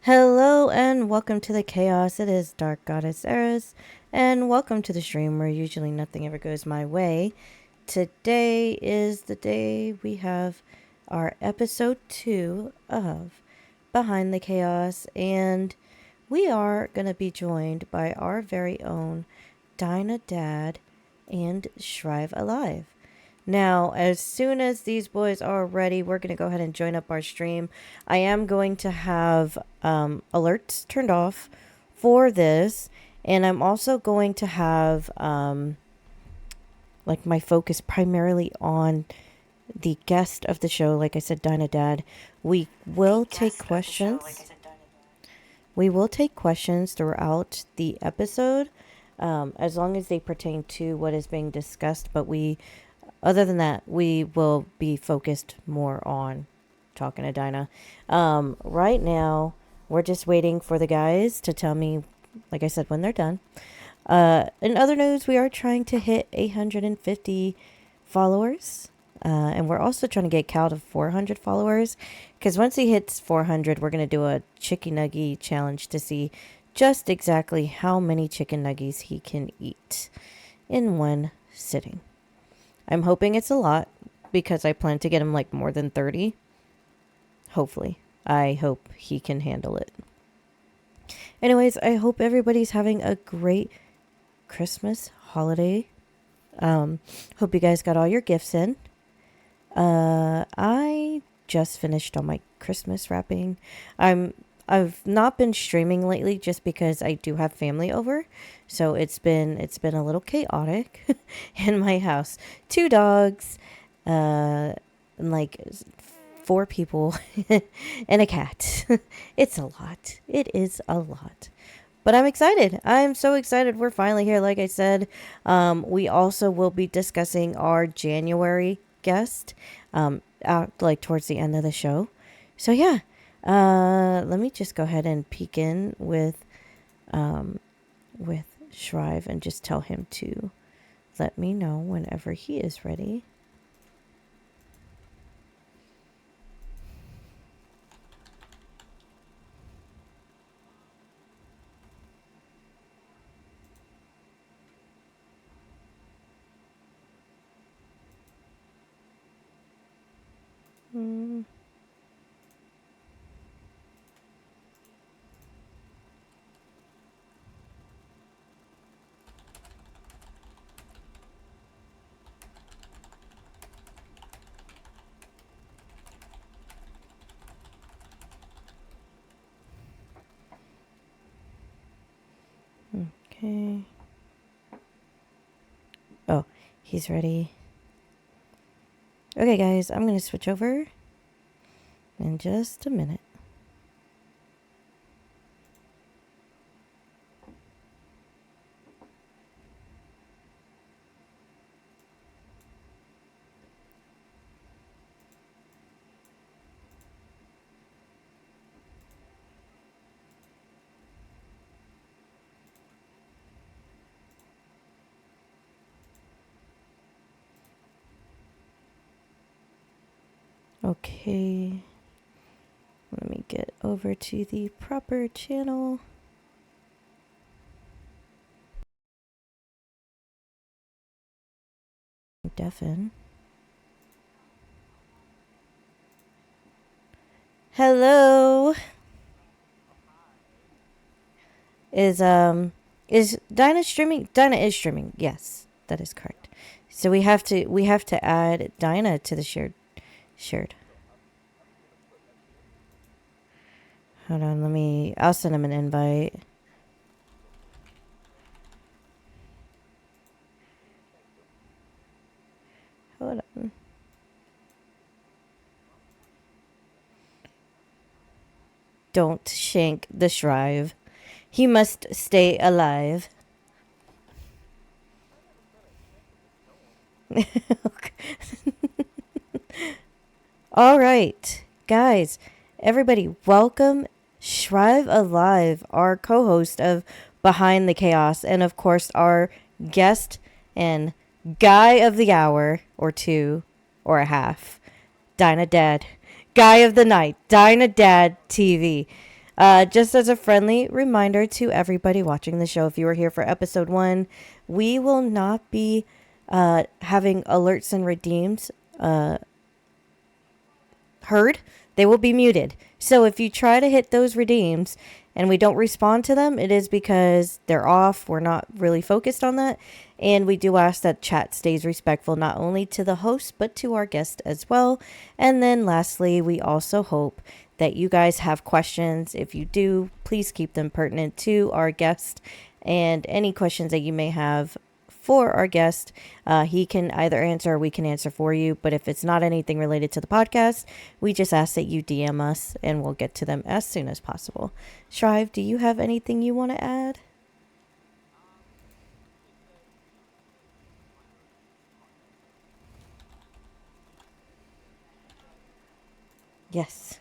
Hello and welcome to the chaos. It is Dark Goddess Eris, and welcome to the stream where usually nothing ever goes my way. Today is the day we have our episode 2 of Behind the Chaos, and we are going to be joined by our very own DynaDad and Shrive Alive. Now, as soon as these boys are ready, we're going to go ahead and join up our stream. I am going to have alerts turned off for this, and I'm also going to have like my focus primarily on the guest of the show. Like I said, DynaDad. We will take questions. We will take questions throughout the episode, as long as they pertain to what is being discussed. But other than that, we will be focused more on talking to Dinah. Right now, we're just waiting for the guys to tell me, like I said, when they're done. In other news, we are trying to hit 850 followers. And we're also trying to get Cal to 400 followers. Because once he hits 400, we're going to do a chicken nugget challenge to see just exactly how many chicken nuggets he can eat in one sitting. I'm hoping it's a lot because I plan to get him like more than 30. Hopefully. I hope he can handle it. Anyways, I hope everybody's having a great Christmas holiday. Hope you guys got all your gifts in. I just finished on my Christmas wrapping. I've not been streaming lately just because I do have family over. So it's been a little chaotic in my house. 2 dogs, and like 4 people and a cat. It's a lot. It is a lot. But I'm excited. I'm so excited. We're finally here. Like I said, we also will be discussing our January guest out like towards the end of the show. So yeah, let me just go ahead and peek in with Shrive and just tell him to let me know whenever he is ready. Okay. Oh, he's ready. Okay, guys, I'm going to switch over in just a minute. Okay. Let me get over to the proper channel. Deafen. Hello. Is Dinah streaming? Dinah is streaming. Yes, that is correct. So we have to add Dinah to the shared. Hold on, I'll send him an invite. Hold on. Don't shank the Shrive. He must stay alive. All right, guys, everybody, welcome Shrive Alive, our co-host of Behind the Chaos, and of course our guest and guy of the hour, or 2, or a half, DynaDad. Guy of the night, DynaDadTV. Just as a friendly reminder to everybody watching the show, if you were here for episode 1, we will not be having alerts and redeems heard. They will be muted. So if you try to hit those redeems and we don't respond to them, it is because they're off. We're not really focused on that. And we do ask that chat stays respectful not only to the host, but to our guest as well. And then lastly, we also hope that you guys have questions. If you do, please keep them pertinent to our guest. And any questions that you may have for our guest, he can either answer or we can answer for you. But if it's not anything related to the podcast, we just ask that you DM us and we'll get to them as soon as possible. Shrive, do you have anything you want to add? Yes.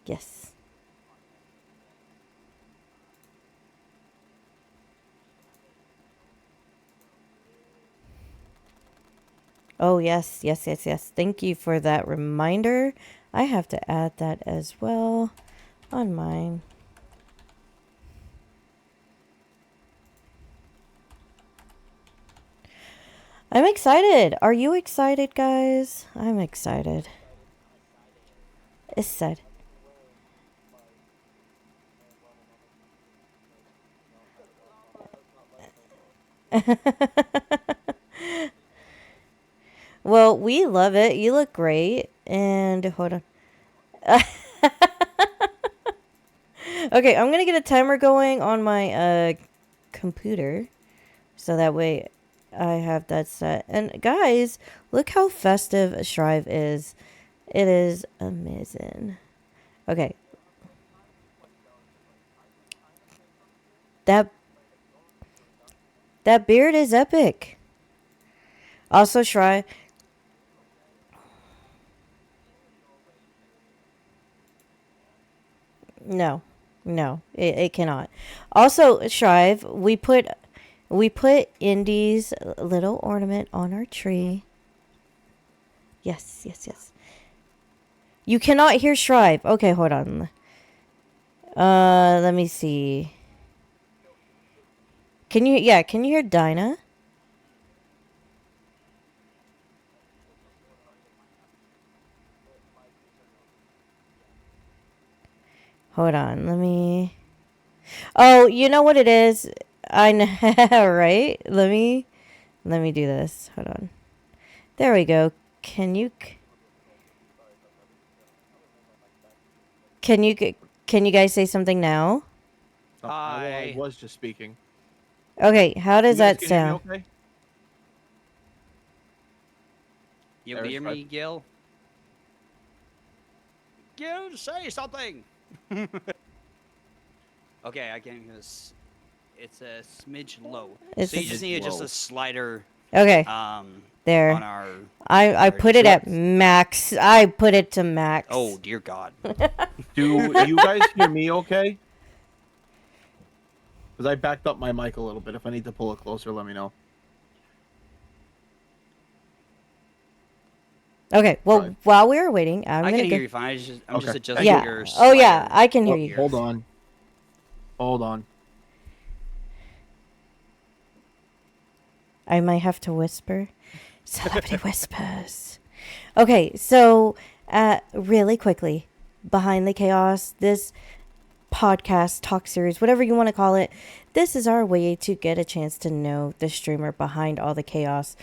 Yes. Oh, yes, yes, yes, yes. Thank you for that reminder. I have to add that as well on mine. I'm excited. Are you excited, guys? I'm excited. It's said. Well, we love it. You look great. And hold on. Okay, I'm gonna get a timer going on my computer, so that way I have that set. And guys, look how festive Shrive is. It is amazing. Okay, that that beard is epic. Also, Shrive. No, no, it cannot. Also, Shrive, we put Indy's little ornament on our tree. Yes, yes, yes. You cannot hear Shrive. Okay, hold on. Let me see. Can you? Yeah, can you hear Dinah? Hold on. Let me. Oh, you know what it is? I know, right? Let me do this. Hold on. There we go. Can you? Can you? Can you guys say something now? Oh, I Hi. was just speaking. Okay. How does You guys that can hear me sound? okay? You There's hear Fred. me, Gil? Gil, say something! Okay, I can hear this. It's a smidge low. It's So a you just s- need just Low. a slider Okay. on There. our... I put it at max. I put it to max. Oh, dear God. Do you guys hear me okay? Because I backed up my mic a little bit. If I need to pull it closer, let me know. Okay. Well, Right. while we are waiting, I'm I gonna can go. hear you fine. I'm just Okay. adjusting Yeah. your Oh yeah, slider. I can hear Oh, you. hold on. Hold on. I might have to whisper. Celebrity whispers. Okay, so really quickly, behind the chaos, this podcast, talk series, whatever you want to call it, this is our way to get a chance to know the streamer behind all the chaos.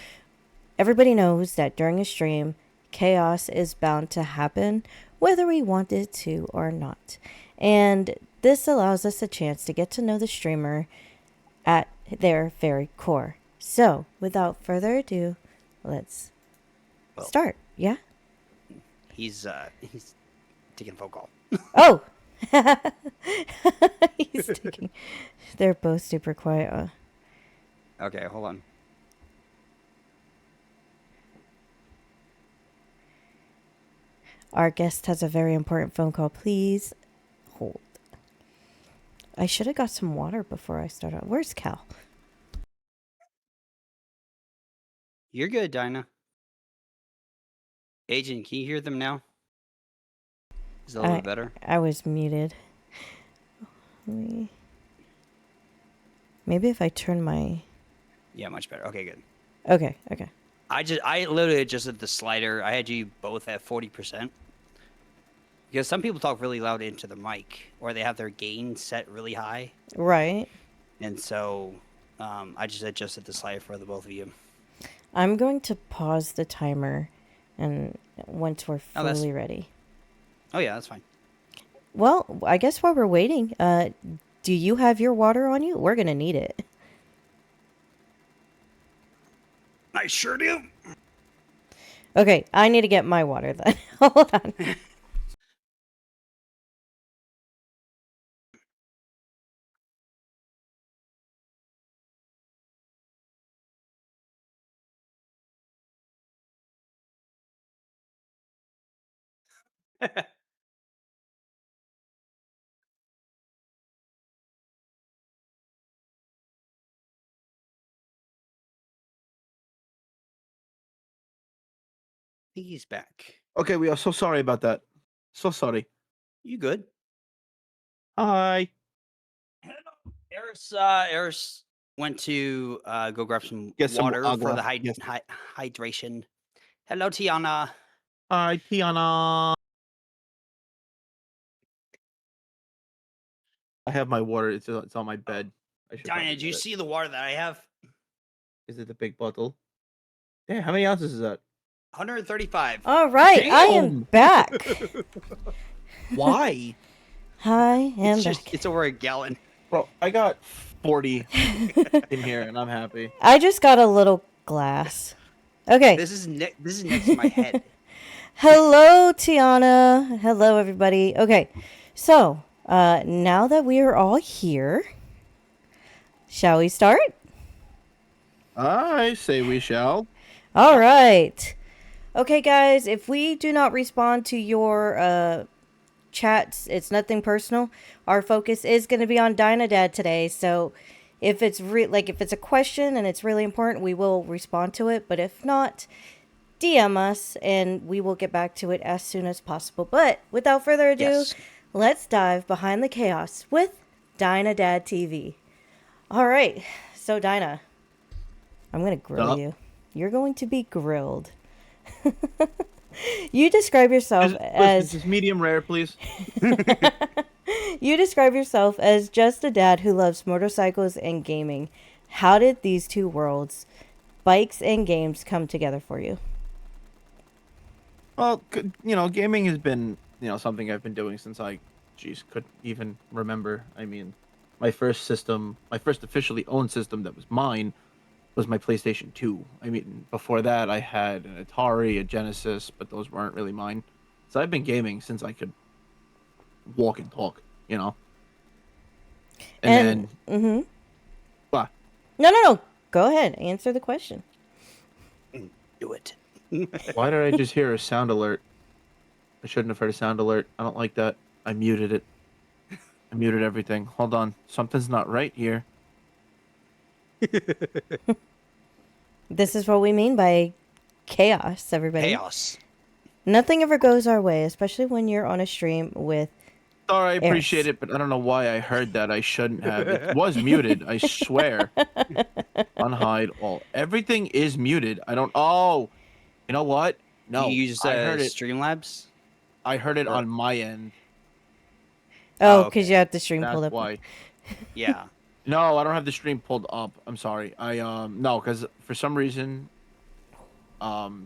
Everybody knows that during a stream, chaos is bound to happen, whether we want it to or not. And this allows us a chance to get to know the streamer at their very core. So, without further ado, let's Well. start. Yeah? He's taking a phone call. Oh! He's taking. They're both super quiet. Okay, hold on. Our guest has a very important phone call. Please hold. I should have got some water before I started. Where's Cal? You're good, Dinah. Agent, can you hear them now? Is that a little bit better? I was muted. Maybe if I turn my... Yeah, much better. Okay, good. Okay. I literally adjusted the slider. I had you both at 40%. Because some people talk really loud into the mic, or they have their gain set really high. Right. And so I just adjusted the slider for the both of you. I'm going to pause the timer and once we're fully ready. Oh, yeah, that's fine. Well, I guess while we're waiting, do you have your water on you? We're going to need it. I sure do. Okay, I need to get my water then. Hold on. He's back. Okay, we are so sorry about that. So sorry. You good? Hi. Eris went to go grab some Get some water for agua. the Yes. hydration. Hello, Tiana. Hi, Tiana. I have my water. It's on my bed. I should Diana, probably do you get it. see the water that I have? Is it the big bottle? Yeah, how many ounces is that? 135. All right, I am Damn. back. Why? Hi, am It's back. it's over a gallon. Bro, I got 40 in here and I'm happy. I just got a little glass. Okay. This is next to my head. Hello, Tiana. Hello, everybody. Okay, so now that we are all here, shall we start? I say we shall. All right. Okay, guys, if we do not respond to your chats, it's nothing personal. Our focus is going to be on DynaDad today, so if it's if it's a question and it's really important, we will respond to it. But if not, DM us and we will get back to it as soon as possible. But without further ado, Yes. let's dive behind the chaos with DynaDadTV. All right, so Dyna, I'm going to grill you. You're going to be grilled. You describe yourself as... Just medium rare, please. You describe yourself as just a dad who loves motorcycles and gaming. How did these two worlds, bikes and games, come together for you? Well, gaming has been, something I've been doing since I, couldn't even remember. I mean, my first officially owned system that was mine was my PlayStation 2. I mean, before that, I had an Atari, a Genesis, but those weren't really mine. So I've been gaming since I could walk and talk, And then... Mm-hmm. What? No. Go ahead. Answer the question. Do it. Why did I just hear a sound alert? I shouldn't have heard a sound alert. I don't like that. I muted it. I muted everything. Hold on. Something's not right here. This is what we mean by chaos, everybody. Chaos. Nothing ever goes our way, especially when you're on a stream with... Sorry, I appreciate it, but I don't know why I heard that. I shouldn't have. It was muted, I swear. Unhide all. Everything is muted. I don't... Oh! You know what? No. You use I heard it. Streamlabs? I heard it on my end. Oh, because you have the stream pulled That's up. why. Yeah. No, I don't have the stream pulled up. I'm sorry. No, because for some reason,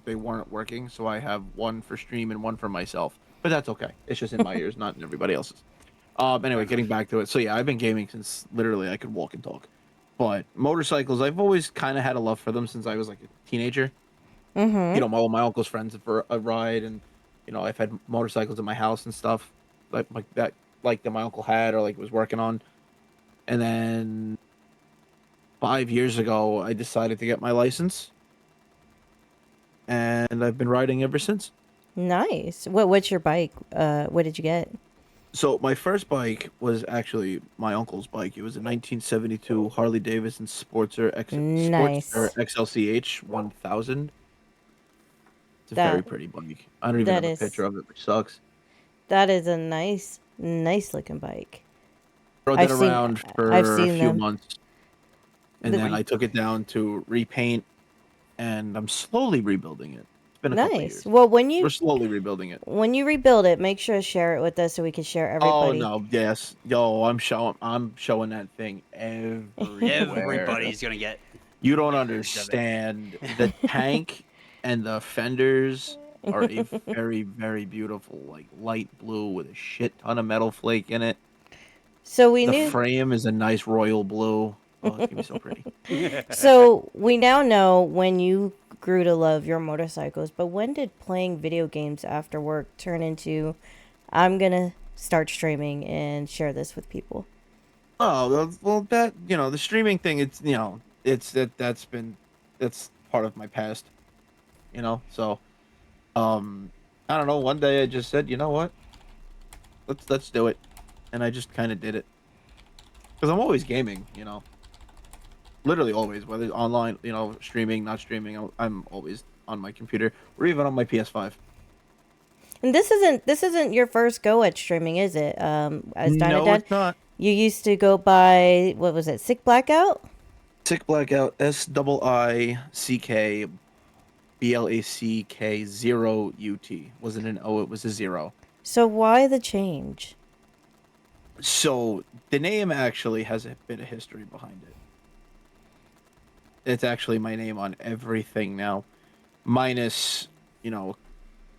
they weren't working. So I have one for stream and one for myself. But that's okay. It's just in my ears, not in everybody else's. Anyway, getting back to it. So yeah, I've been gaming since literally I could walk and talk. But motorcycles, I've always kind of had a love for them since I was like a teenager. Mm-hmm. All my uncle's friends for a ride, and I've had motorcycles in my house and stuff like that, like that my uncle had or like was working on. And then 5 years ago, I decided to get my license, and I've been riding ever since. Nice. What's your bike? What did you get? So my first bike was actually my uncle's bike. It was a 1972 Harley Davidson Sportster Nice. XLCH 1000. It's a very pretty bike. I don't even have a picture of it, which sucks. That is a nice, nice looking bike. Rode I've that seen, around I've for a seen few them. months, and The, then I took it down to repaint, and I'm slowly rebuilding it. It's been a couple nice. years. Well, We're slowly rebuilding it. when you rebuild it, make sure to share it with us so we can share Oh everybody. no, yes, yo, I'm showing that thing everywhere. Everybody's gonna get You don't pictures of it. understand. The tank and the fenders are a very, very beautiful, like light blue with a shit ton of metal flake in it. So we The knew. frame is a nice royal blue. Oh, it's gonna be so pretty. So we now know when you grew to love your motorcycles, but when did playing video games after work turn into I'm gonna start streaming and share this with people? Oh well, that the streaming thing. It's that's part of my past. So I don't know. One day I just said, you know what, let's do it, and I just kind of did it because I'm always gaming. Literally always, whether it's online, streaming, not streaming. I'm always on my computer or even on my PS5. And this isn't your first go at streaming, is it? As No, DynaDad, it's not. you used to go by what was it? Sick Blackout. Sick Blackout, SIICKBLACK 0UT. Wasn't an O, it was a 0. So why the change? So the name actually has a bit of history behind it. It's actually my name on everything now, minus a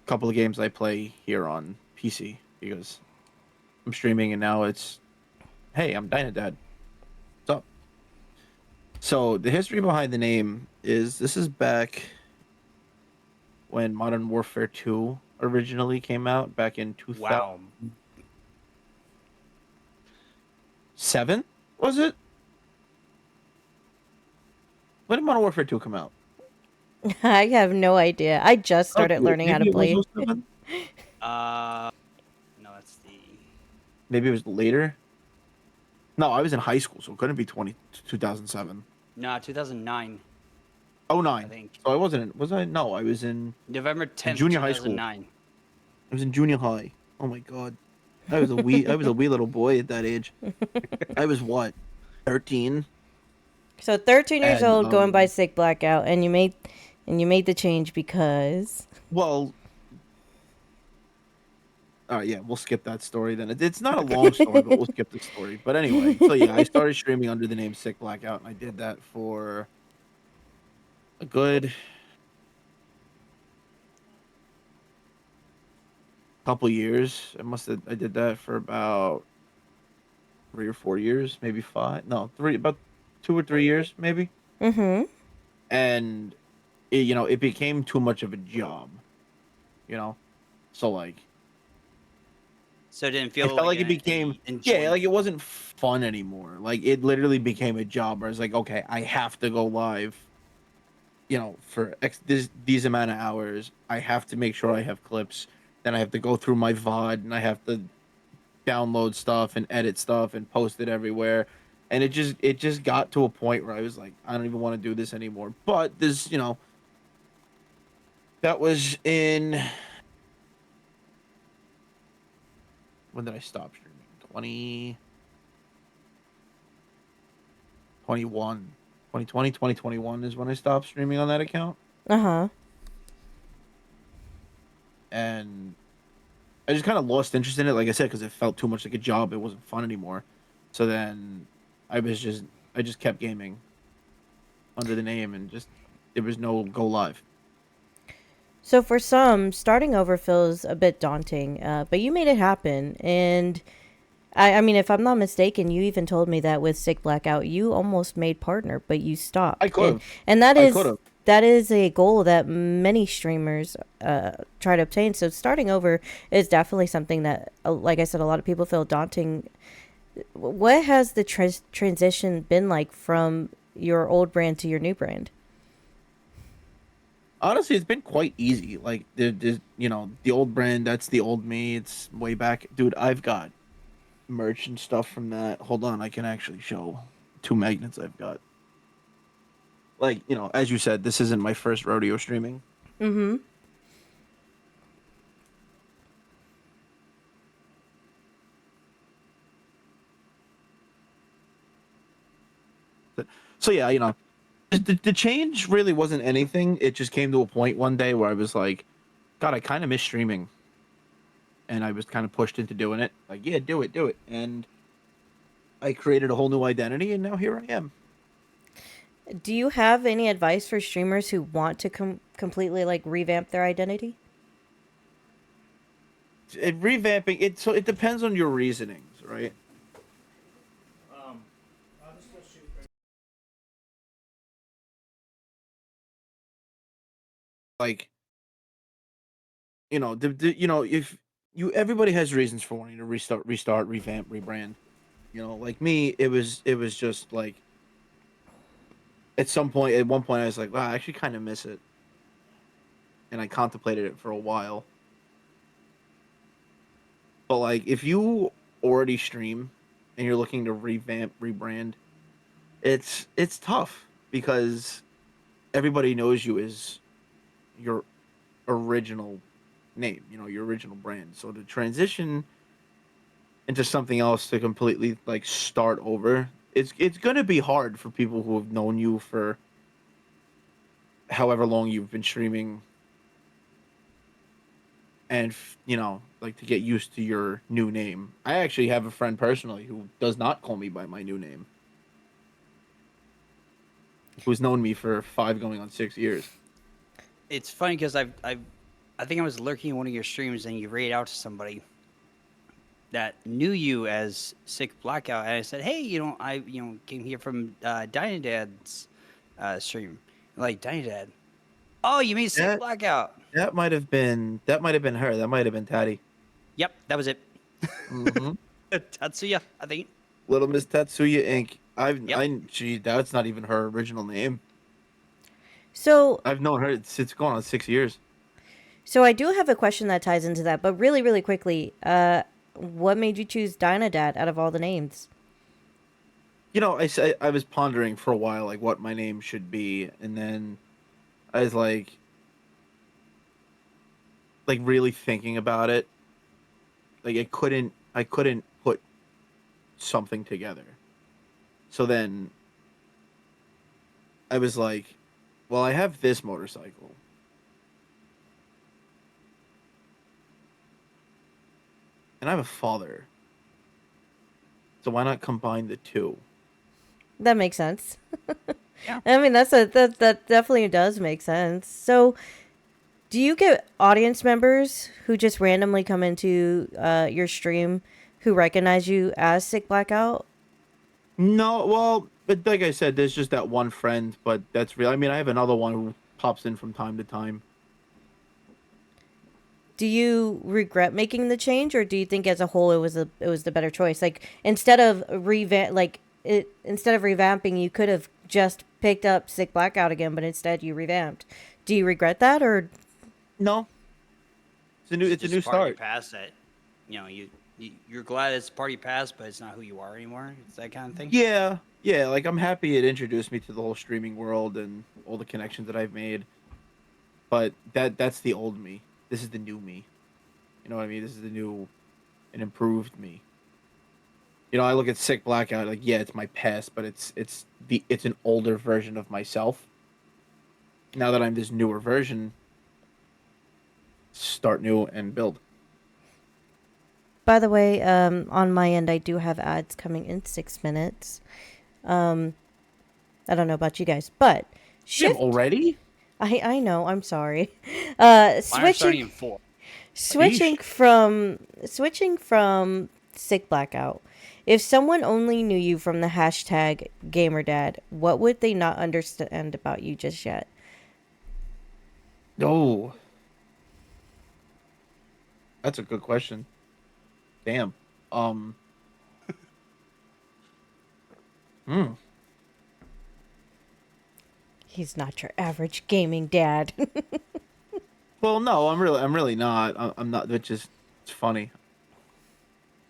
couple of games I play here on PC because I'm streaming, and now it's, hey, I'm DynaDad. What's up? So the history behind the name is this is back when Modern Warfare 2 originally came out back in 2007, Wow. was it? When did Modern Warfare 2 come out? I have no idea. I just started Okay, learning how to maybe it was play. 07? No, that's the. Maybe it was later. No, I was in high school, so it couldn't be 2007. No, 2009. Oh, I 09. think So I wasn't in, was I? No, I was in November 10th, junior high school. 2009. I was in junior high. Oh my god. I was a wee little boy at that age. I was what? 13? So 13 years And old, going by Sick Blackout, and you made the change because. well, all right, yeah, we'll skip that story then. It's not a long story, but we'll skip the story. But anyway, so yeah, I started streaming under the name Sick Blackout, and I did that for a good couple years. I did that for about 3 or 4 years, maybe 5. No, about 2 or 3 years, maybe. Mm-hmm. And it became too much of a job. So like So it didn't I feel felt like it an became enjoyment. like it wasn't fun anymore. Like it literally became a job where it's like, okay, I have to go live, for these amount of hours. I have to make sure I have clips. Then I have to go through my VOD, and I have to download stuff and edit stuff and post it everywhere. And it just got to a point where I was like, I don't even want to do this anymore. But that was in, when did I stop streaming? 2021 is when I stopped streaming on that account. Uh-huh. And I just kind of lost interest in it, like I said, because it felt too much like a job. It wasn't fun anymore. So then I just kept gaming under the name, and just there was no go live. So for some, starting over feels a bit daunting, but you made it happen. And I mean, if I'm not mistaken, you even told me that with Sick Blackout, you almost made partner, but you stopped. I could have. And that I is could have. that is a goal that many streamers try to obtain. So starting over is definitely something that, like I said, a lot of people feel daunting. What has the transition been like from your old brand to your new brand? Honestly, it's been quite easy. Like the old brand, that's the old me. It's way back, dude. I've got merch and stuff from that. Hold on, I can actually show 2 magnets I've got. Like, as you said, this isn't my first rodeo streaming. Mm-hmm. So yeah, you know, the change really wasn't anything. It just came to a point one day where I was like, God, I kind of miss streaming, and I was kind of pushed into doing it. Like, yeah, do it, and I created a whole new identity, and now here I am. Do you have any advice for streamers who want to completely like revamp their identity? Revamping it, so it depends on your reasonings, right? Like, you know, you know, if you everybody has reasons for wanting to restart, revamp, rebrand. You know, like me, it was just like at one point, I was like, wow, I actually kind of miss it, and I contemplated it for a while. But like, if you already stream and you're looking to revamp, rebrand, it's tough because everybody knows you as your original name, you know, your original brand. So to transition into something else to completely like start over, it's gonna be hard for people who have known you for however long you've been streaming, and you know, like to get used to your new name. I actually have a friend personally who does not call me by my new name, who's known me for 5 going on 6 years. It's funny because I think I was lurking in one of your streams and you raid out to somebody that knew you as Sick Blackout, and I said, "Hey, I came here from DynaDad's stream." Like DynaDad. Oh, you mean Sick That Blackout? that might have been her. That might have been Tatty. Yep, that was it. Mm-hmm. Tatsuya, I think. Little Miss Tatsuya Inc. Yep. That's not even her original name. So, I've known her. It's going on 6 years. so I do have a question that ties into that, but really, really quickly, what made you choose Dynadad out of all the names? You know, I was pondering for a while like what my name should be, and then I was like really thinking about it. Like I couldn't put something together. So then I was like, well, I have this motorcycle. And I have a father. So why not combine the two? That makes sense. Yeah. I mean, that definitely does make sense. So, do you get audience members who just randomly come into your stream who recognize you as Sick Blackout? No, well, but like I said, there's just that one friend, but that's real. I mean, I have another one who pops in from time to time. Do you regret making the change, or do you think as a whole it was the better choice? Like instead of revamping, you could have just picked up Sick Blackout again, but instead you revamped. Do you regret that, or No, it's a Just new part of your start. past that, you're glad it's part of your past, but it's not who you are anymore. It's that kind of thing. Yeah, yeah. Like I'm happy it introduced me to the whole streaming world and all the connections that I've made. But that's the old me. This is the new me. You know what I mean? This is the new and improved me. You know, I look at Sick Blackout like, yeah, it's my past, but it's an older version of myself. Now that I'm this newer version, start new and build. by the way, on my end, I do have ads coming in 6 minutes. Um, I don't know about you guys, but Jim, shift. already? I know. I'm sorry. Mine are starting Switching in 4. switching from Sick Blackout. If someone only knew you from the hashtag GamerDad, what would they not understand about you just yet? Oh, that's a good question. Damn. Um. Hmm. He's not your average gaming dad. Well, no, I'm really not. I'm not. Which is, it's funny.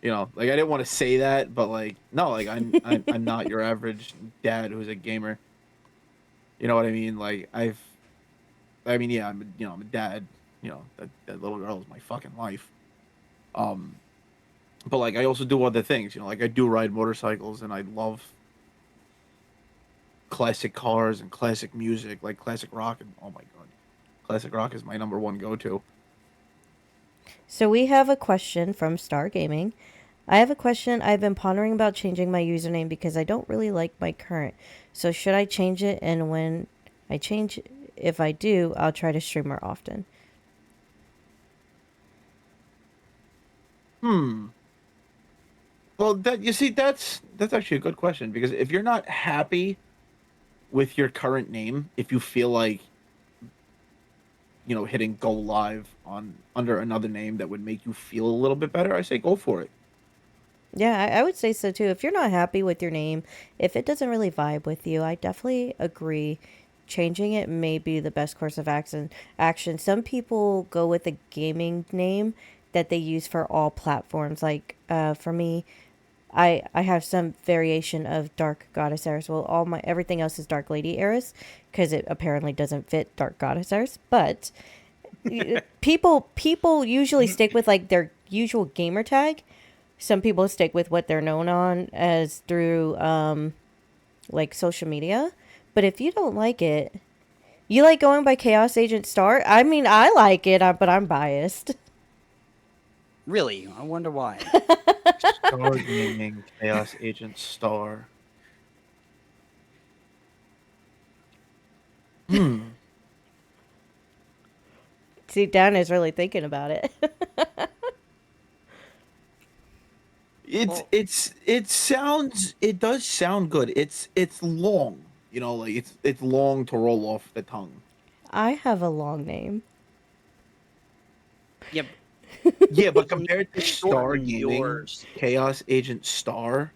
You know, like I didn't want to say that, but like, no, like I'm not your average dad who's a gamer. You know what I mean? Like I mean, yeah, I'm a dad. You know, that little girl is my fucking life. Um, but like, I also do other things. You know, like I do ride motorcycles, and I love classic cars and classic music, like classic rock, and oh my god, classic rock is my number one go-to. So we have a question from Star Gaming. I have a question. I've been pondering about changing my username because I don't really like my current. So should I change it? And when I change, if I do, I'll try to stream more often. Hmm. Well, that you see, that's actually a good question because if you're not happy with your current name, if you feel like hitting go live on under another name that would make you feel a little bit better, I say go for it. Yeah, I would say so too. If you're not happy with your name, if it doesn't really vibe with you, I definitely agree. Changing it may be the best course of action. Some people go with a gaming name that they use for all platforms. Like for me, I have some variation of Dark Goddess Eris. Well, all my everything else is Dark Lady Eris because it apparently doesn't fit Dark Goddess Eris. But people usually stick with like their usual gamer tag. Some people stick with what they're known on as through like social media. But if you don't like it, you like going by Chaos Agent Star. I mean, I like it, but I'm biased. Really? I wonder why. Star Gaming Chaos Agent Star. Hmm. See, Dan is really thinking about it. It does sound good. It's long. Like it's long to roll off the tongue. I have a long name. Yep. Yeah, but You need compared to to Star shorten Gaming yours. Chaos Agent Star,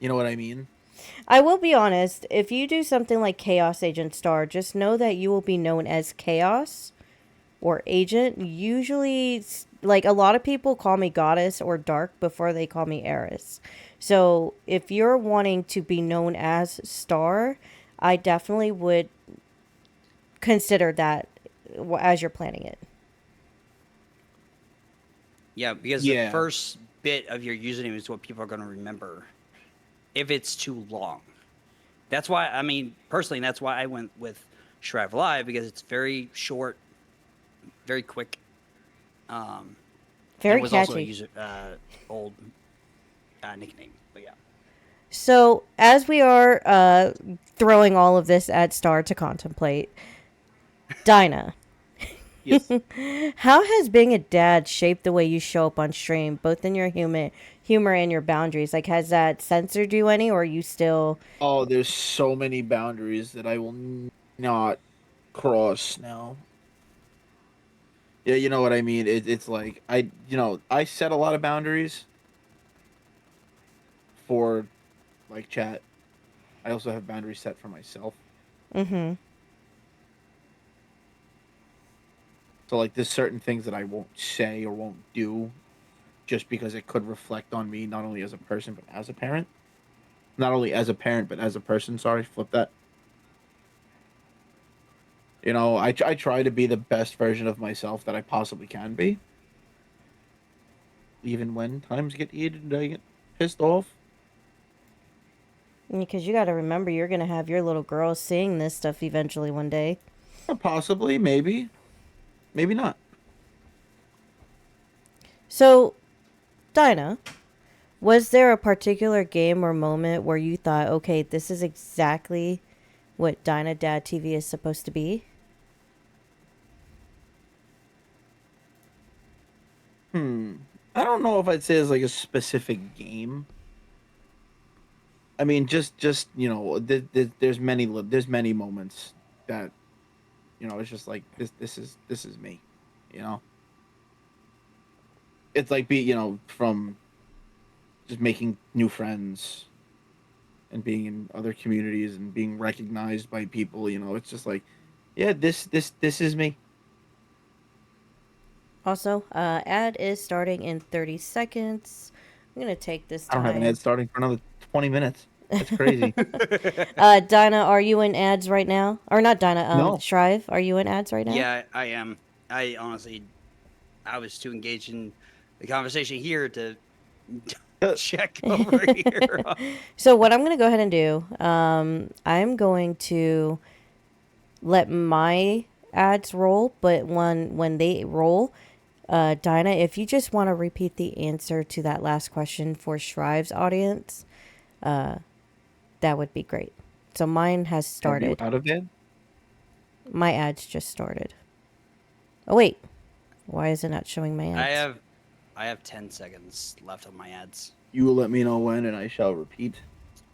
you know what I mean? I will be honest, if you do something like Chaos Agent Star, just know that you will be known as Chaos or Agent. Usually, like a lot of people call me Goddess or Dark before they call me Eris. So if you're wanting to be known as Star, I definitely would consider that as you're planning it. Yeah, because the Yeah. first bit of your username is what people are going to remember if it's too long. That's why, I mean, personally, that's why I went with Shrive Live because it's very short, very quick. And Very it was also a catchy. user old nickname. But yeah. So, as we are throwing all of this at Star to contemplate, Dinah, Yes. how has being a dad shaped the way you show up on stream, both in your humor and your boundaries? Like, has that censored you any, or are you still? Oh, there's so many boundaries that I will not cross now. Yeah, you know what I mean. It's like I set a lot of boundaries for like chat. I also have boundaries set for myself. Mm-hmm. So like there's certain things that I won't say or won't do just because it could reflect on me not only as a person but as a parent. Not only as a parent but as a person. Sorry, flip that. I try to be the best version of myself that I possibly can be, even when times get heated and I get pissed off. Because you got to remember, you're gonna have your little girl seeing this stuff eventually one day. Possibly, maybe, maybe not. So, Dinah, was there a particular game or moment where you thought, okay, this is exactly what DynaDadTV is supposed to be? Hmm. I don't know if I'd say it's like a specific game. I mean, just there's many moments that it's just like this is me, you know. It's like from just making new friends and being in other communities and being recognized by people. It's just like, yeah, this is me. Also, ad is starting in 30 seconds. I'm going to take this I don't have an ad time. starting for another 20 minutes. That's crazy. Dinah, are you in ads right now? Or not Dinah, No. Shrive, are you in ads right now? Yeah, I am. I honestly, I was too engaged in the conversation here to check over here. So what I'm going to go ahead and do, I'm going to let my ads roll, but when they roll, Dinah, if you just want to repeat the answer to that last question for Shrive's audience, that would be great. So mine has Are you started. out of bed? My ads just started. Oh wait, why is it not showing my ads? I have 10 seconds left on my ads. You will let me know when, and I shall repeat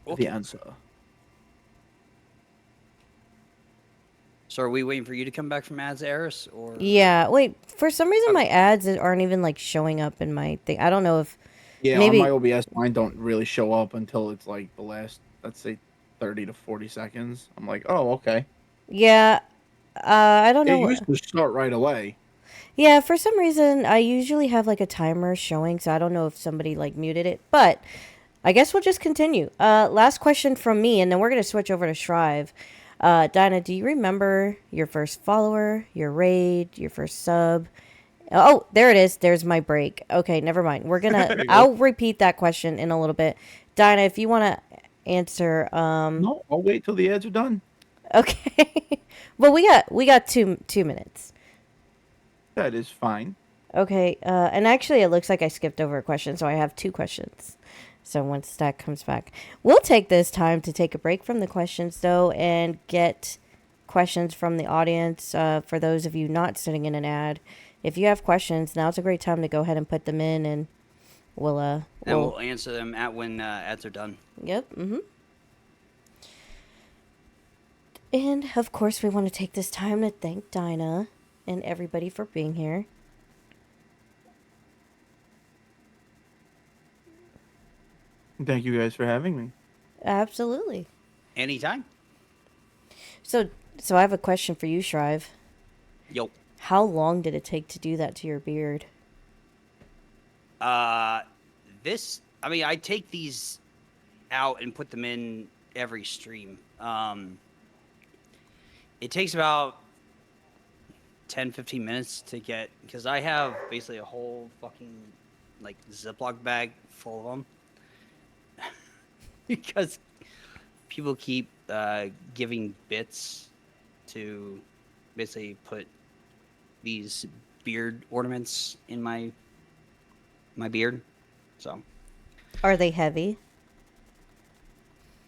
Okay. the answer. So are we waiting for you to come back from ads, Eris, or? Yeah, wait. For some reason, my Okay. ads aren't even like showing up in my thing. I don't know if Yeah, on my maybe. OBS, mine don't really show up until it's like the last, let's say, 30 to 40 seconds. I'm like, oh, okay. Yeah, I don't It know used what. to start right away. Yeah, for some reason, I usually have like a timer showing, so I don't know if somebody like muted it. But I guess we'll just continue. Last question from me, and then we're gonna switch over to Shrive. Dinah, do you remember your first follower, your raid, your first sub? Oh, there it is. There's my break. Okay, never mind. There you go. I'll repeat that question in a little bit. Dinah, if you want to answer, No, I'll wait till the ads are done. okay. Well, we got 2 minutes. That is fine. Okay, and actually, it looks like I skipped over a question, so I have 2 questions. So once that comes back, we'll take this time to take a break from the questions, though, and get questions from the audience. For those of you not sitting in an ad, if you have questions, now's a great time to go ahead and put them in, and And we'll answer them when ads are done. Yep. And of course, we want to take this time to thank Dinah and everybody for being here. Thank you guys for having me. Absolutely. Anytime. So I have a question for you, Shrive. Yo. How long did it take to do that to your beard? I take these out and put them in every stream. It takes about 10, 15 minutes to get, because I have basically a whole fucking like Ziploc bag full of them. Because people keep giving bits to basically put these beard ornaments in my beard. So Are they heavy?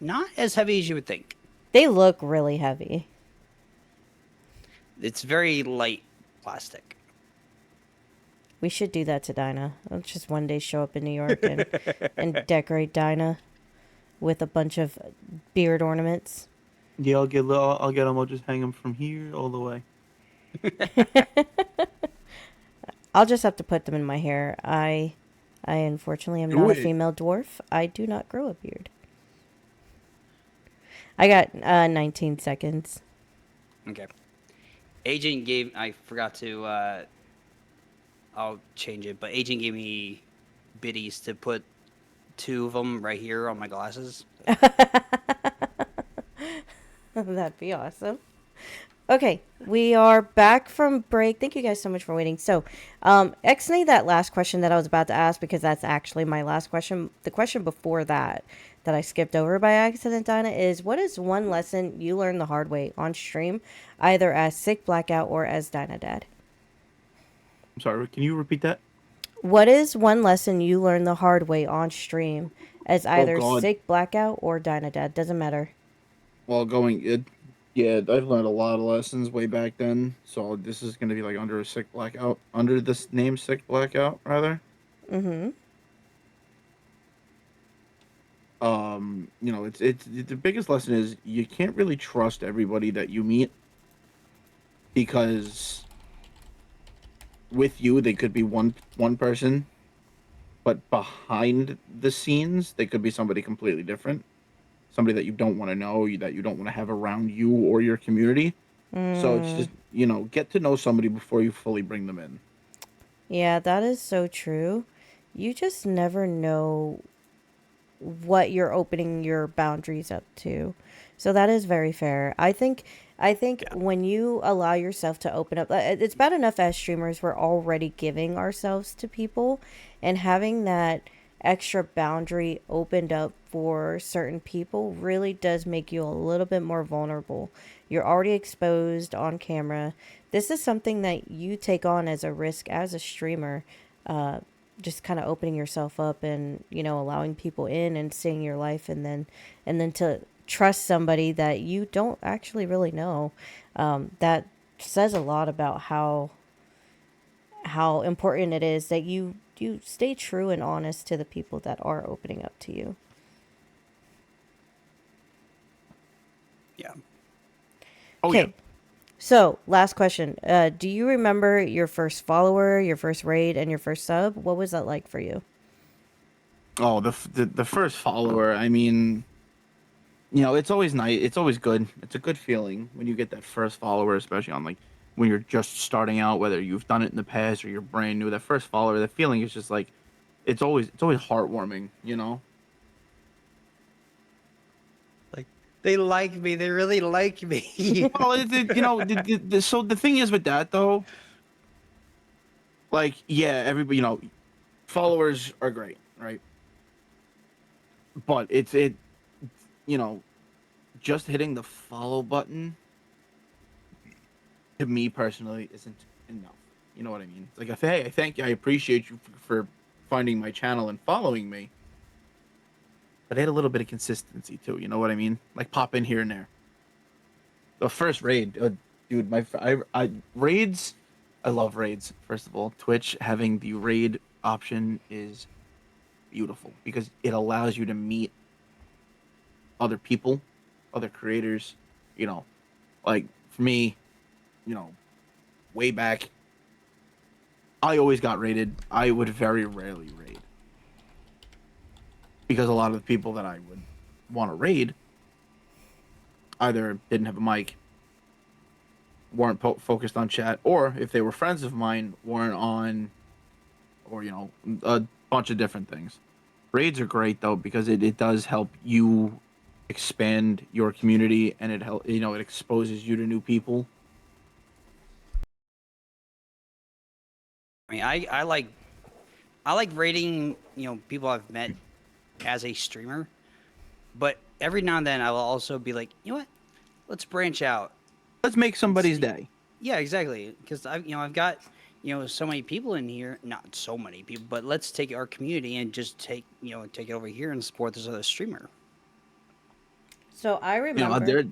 not as heavy as you would think. They look really heavy. It's very light plastic. We should do that to Dinah. Let's just one day show up in New York and decorate Dinah with a bunch of beard ornaments. Yeah, I'll get them. I'll just hang them from here all the way. I'll just have to put them in my hair. I unfortunately am Do not a it. female dwarf. I do not grow a beard. I got 19 seconds. Okay. Agent gave. I forgot to. I'll change it, but Agent gave me biddies to put 2 of them right here on my glasses. That'd be awesome. Okay, we are back from break. Thank you guys so much for waiting. So, Xnay, that last question that I was about to ask, because that's actually my last question. The question before that I skipped over by accident, Dinah, is what is one lesson you learned the hard way on stream, either as Sick Blackout or as DynaDad? I'm sorry, can you repeat that? What is one lesson you learned the hard way on stream as either God. Sick Blackout or DynaDad? Doesn't matter. Well, yeah, I've learned a lot of lessons way back then. So this is gonna be like under this name Sick Blackout, rather. Mm-hmm. It's the biggest lesson is you can't really trust everybody that you meet, because with you they could be one person, but behind the scenes they could be somebody completely different, somebody that you don't want to know, that you don't want to have around you or your community. So it's just, get to know somebody before you fully bring them in. Yeah, that is so true. You just never know what you're opening your boundaries up to. So that is very fair. I think when you allow yourself to open up, it's bad enough as streamers we're already giving ourselves to people, and having that extra boundary opened up for certain people really does make you a little bit more vulnerable. You're already exposed on camera. This is something that you take on as a risk as a streamer. Just kind of opening yourself up and, you know, allowing people in and seeing your life, and then to trust somebody that you don't actually really know. That says a lot about how important it is that you stay true and honest to the people that are opening up to you. Yeah. Oh yeah. Okay. So, last question. Do you remember your first follower, your first raid, and your first sub? What was that like for you? Oh, the first follower. I mean, you know, it's always nice. It's always good. It's a good feeling when you get that first follower, especially on like when you're just starting out, whether you've done it in the past or you're brand new. That first follower, the feeling is just like it's always heartwarming, you know. Like they like me. They really like me. Well, you know, so the thing is with that though, like yeah, everybody, you know, followers are great, right? But you know, just hitting the follow button to me personally isn't enough. You know what I mean? It's like, if, hey, I thank you, I appreciate you for finding my channel and following me, but add a little bit of consistency too. You know what I mean? Like pop in here and there. The first raid, dude, I raids. I love raids. First of all, Twitch having the raid option is beautiful because it allows you to meet other people, other creators. You know, like for me, you know, way back, I always got raided. I would very rarely raid because a lot of the people that I would want to raid either didn't have a mic, weren't focused on chat, or if they were friends of mine, weren't on, or you know, a bunch of different things. Raids are great though because it does help you expand your community and it exposes you to new people. I mean, I like rating, you know, people I've met as a streamer, but every now and then I will also be like, you know what? Let's branch out. Let's make somebody's See- day. Yeah, exactly. Because I've got, you know, so many people in here. Not so many people, but let's take our community and just take it over here and support this other streamer. So I You know, remember, they're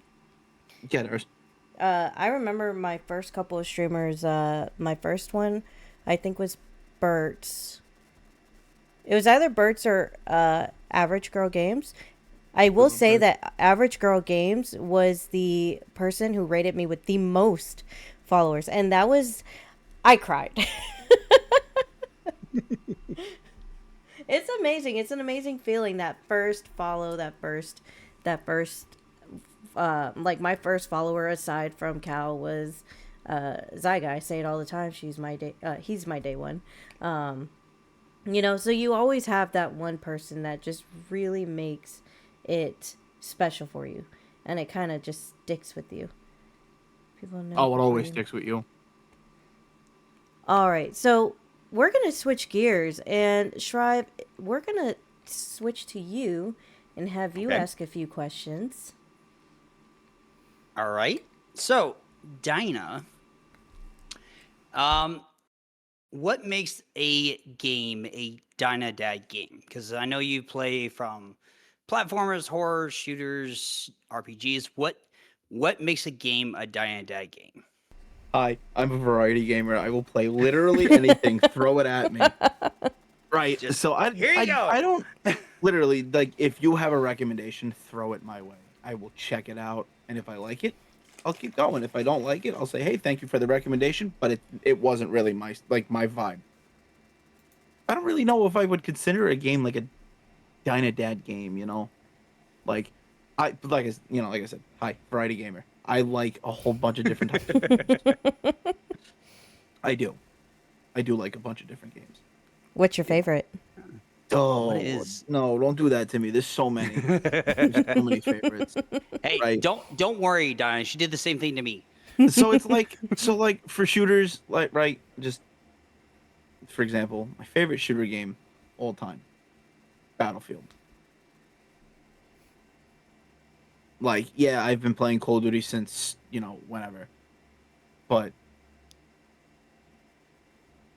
getters. I remember my first couple of streamers. My first one, I think, was Bert's. It was either Bert's or Average Girl Games. I will say that Average Girl Games was the person who rated me with the most followers, and that was, I cried. It's amazing. It's an amazing feeling, that first follow, that first like my first follower aside from Cal was Zyga. I say it all the time. He's my day one. You know, so you always have that one person that just really makes it special for you, and it kind of just sticks with you. People know. Oh, it always sticks with you. All right, so we're gonna switch gears, and Shrive, we're gonna switch to you and have you Okay. ask a few questions. All right. So, Dinah, um, what makes a game a DynaDad game? Because I know you play from platformers, horror, shooters, RPGs. What makes a game a DynaDad game? Hi, I'm a variety gamer. I will play literally anything. Throw it at me. Right. Just, So here you go. I don't literally like if you have a recommendation, throw it my way. I will check it out, and if I like it, I'll keep going. If I don't like it, I'll say, "Hey, thank you for the recommendation," but it wasn't really my vibe. I don't really know if I would consider a game like a Dynadad game, you know? Like like I said, hi, variety gamer. I like a whole bunch of different types of games. I do. I do like a bunch of different games. What's your favorite? Oh, is- no, don't do that to me. There's so many. There's so many favorites. Hey, Right. don't worry, Dinah. She did the same thing to me. So it's like for shooters, just for example, my favorite shooter game all time, Battlefield. Like, yeah, I've been playing Call of Duty since, whenever. But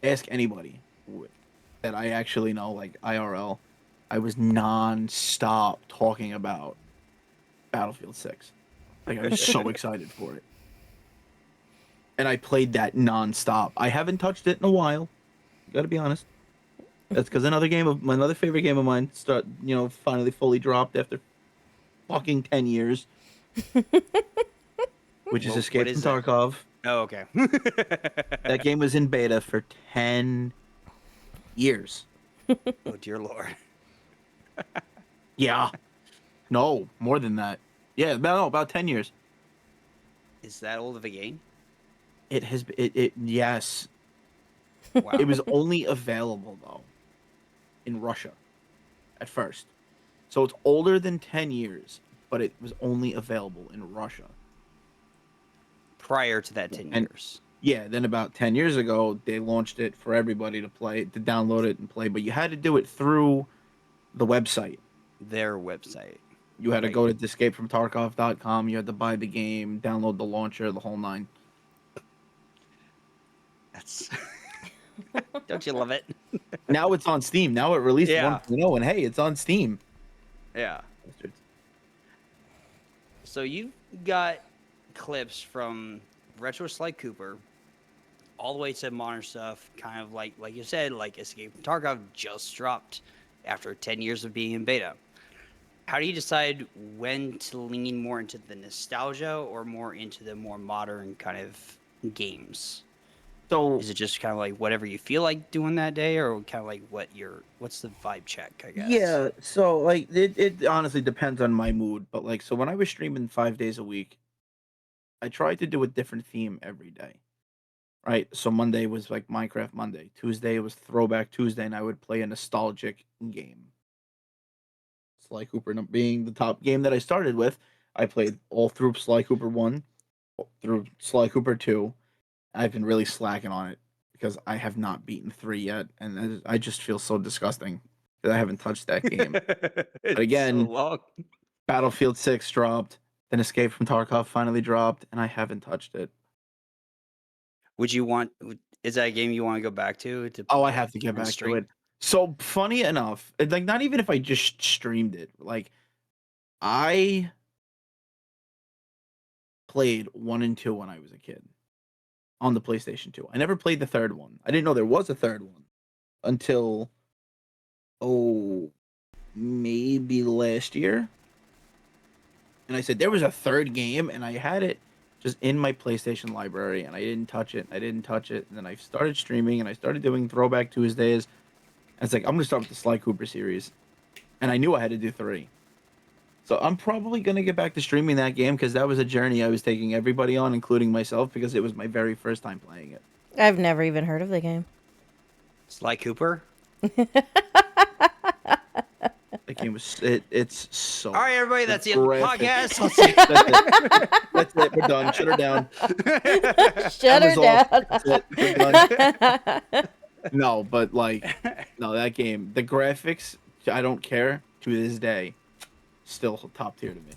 ask anybody that I actually know, like IRL, I was non-stop talking about Battlefield 6. Like, I was so excited for it. And I played that non-stop. I haven't touched it in a while. Gotta be honest. That's because another favorite game of mine, finally fully dropped after fucking 10 years, which is Escape from Tarkov. Oh, okay. That game was in beta for 10 years. Oh, dear Lord. Yeah. No, more than that. Yeah, about 10 years. Is that old of a game? It has, yes. Wow. It was only available, though, in Russia at first. So it's older than 10 years, but it was only available in Russia. Prior to that 10 years. Yeah, then about 10 years ago, they launched it for everybody to play, to download it and play, but you had to do it through the website. Their website. You had to go to escapefromtarkov.com, you had to buy the game, download the launcher, the whole nine. That's... Don't you love it? Now it's on Steam. Now it released 1.0, and hey, it's on Steam. Yeah. So you got clips from Retro Sly Cooper all the way to modern stuff, kind of like you said, like Escape from Tarkov just dropped after 10 years of being in beta. How do you decide when to lean more into the nostalgia or more into the more modern kind of games? So is it just kind of like whatever you feel like doing that day, or kind of like what's the vibe check, I guess? Yeah, so like it honestly depends on my mood, but like so when I was streaming 5 days a week, I tried to do a different theme every day. Right? So Monday was like Minecraft Monday, Tuesday was Throwback Tuesday, and I would play a nostalgic game. Sly Cooper being the top game that I started with, I played all through Sly Cooper 1, through Sly Cooper 2. I've been really slacking on it because I have not beaten 3 yet, and I just feel so disgusting that I haven't touched that game. But again, so Battlefield 6 dropped, then Escape from Tarkov finally dropped, and I haven't touched it. Is that a game you want to go back to? I have to get back to it. So funny enough, like not even if I just streamed it, like I played 1 and 2 when I was a kid on the PlayStation 2. I never played the third one. I didn't know there was a third one until maybe last year. And I said there was a third game, and I had it just in my PlayStation library, and I didn't touch it. And then I started streaming, and I started doing Throwback Tuesdays. And it's like, I'm going to start with the Sly Cooper series. And I knew I had to do 3. So I'm probably going to get back to streaming that game because that was a journey I was taking everybody on, including myself, because it was my very first time playing it. I've never even heard of the game. Sly Cooper? That game was it's so. All right, everybody, that's the podcast. That's it. We're done. Shut her down. Shut her down. We're done. No, but that game, the graphics, I don't care to this day, still top tier to me.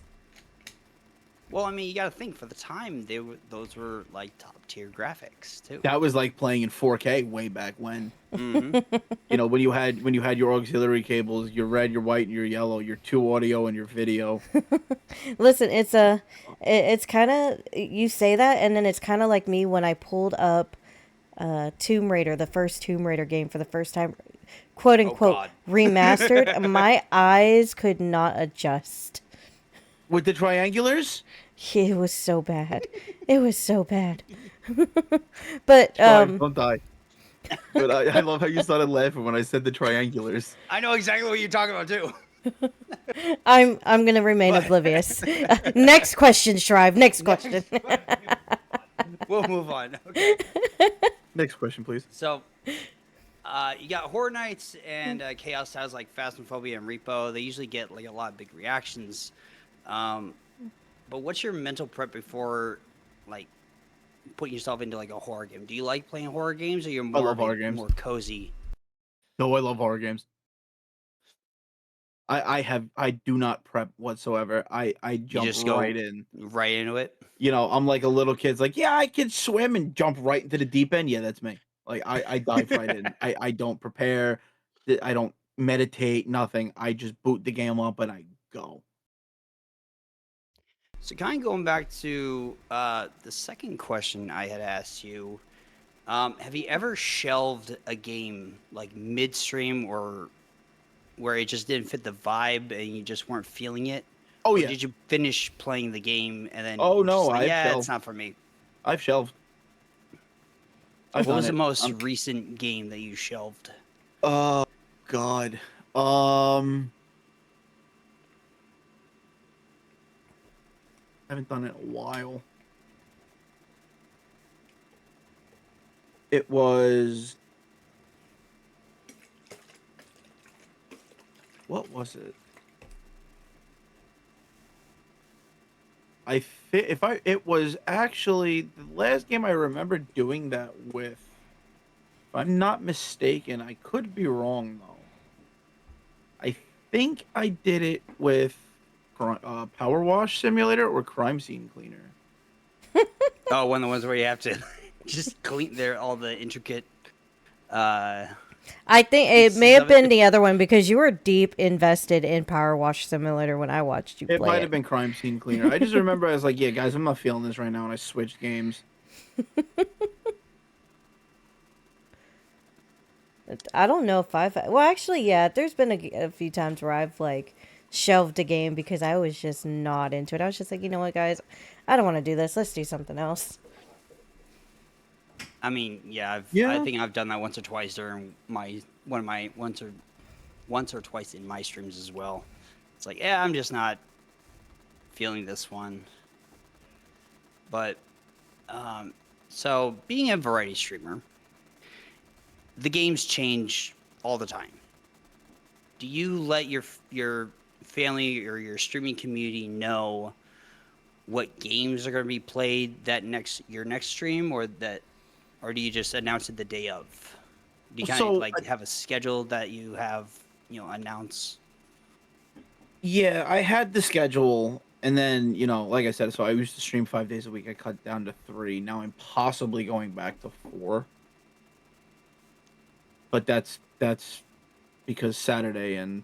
Well, I mean, you got to think for the time those were like top tier graphics too. That was like playing in 4K way back when. Mm-hmm. When you had your auxiliary cables, your red, your white, and your yellow, your 2 audio and your video. Listen, it's kind of, you say that, and then it's kind of like me when I pulled up Tomb Raider, the first Tomb Raider game for the first time, quote unquote, remastered. My eyes could not adjust. With the triangulars? It was so bad. It was so bad. But don't die. But I love how you started laughing when I said the triangulars. I know exactly what you're talking about too. I'm gonna remain oblivious. Next question, Shrive. Next question. We'll move on. Okay. Next question, please. So, you got Horror Nights and Chaos has like Phasmophobia and Repo. They usually get like a lot of big reactions. But what's your mental prep before, like, putting yourself into like a horror game? Do you like playing horror games, or you're more horror games. more cozy? No, I love horror games. I do not prep whatsoever. I You jump just go right in. right into it. You know, I'm like a little kid's like, "Yeah, I can swim," and jump right into the deep end. Yeah, that's me. Like, I dive right in. I don't prepare. I don't meditate, nothing. I just boot the game up and I go. So kind of going back to the second question I had asked you, have you ever shelved a game like midstream or where it just didn't fit the vibe and you just weren't feeling it? Oh, Or yeah. did you finish playing the game and then Oh, you're just no, like, I've yeah, it's shelved. not for me? I've shelved. I've What done was the it. most recent game that you shelved? Oh, God. Um, haven't done it in a while. It was what was it? If I it was actually the last game I remember doing that with. If I'm not mistaken, I could be wrong though. I think I did it with Power Wash Simulator or Crime Scene Cleaner. Oh, one of the ones where you have to just clean there all the intricate uh I think it may pieces have of it. been the other one because you were deep invested in Power Wash Simulator when I watched you It play might have it. been Crime Scene Cleaner. I just remember I was like, "Yeah, guys, I'm not feeling this right now," and I switched games. I don't know if I've. Well, actually, yeah. There's been a few times where I've like shelved a game because I was just not into it. I was just like, you know what, guys, I don't want to do this. Let's do something else. I mean, yeah, I Yeah, think I've done that once or twice during my one of my once or twice in my streams as well. It's like, yeah, I'm just not feeling this one. But um, so being a variety streamer, the games change all the time. Do you let your family or your streaming community know what games are going to be played that your next stream, or do you just announce it the day of? Do you kind of so like have a schedule that you have, announce? yeah, I had the schedule, and then like I said, so I used to stream 5 days a week. I cut down to 3. Now I'm possibly going back to 4, but that's because Saturday and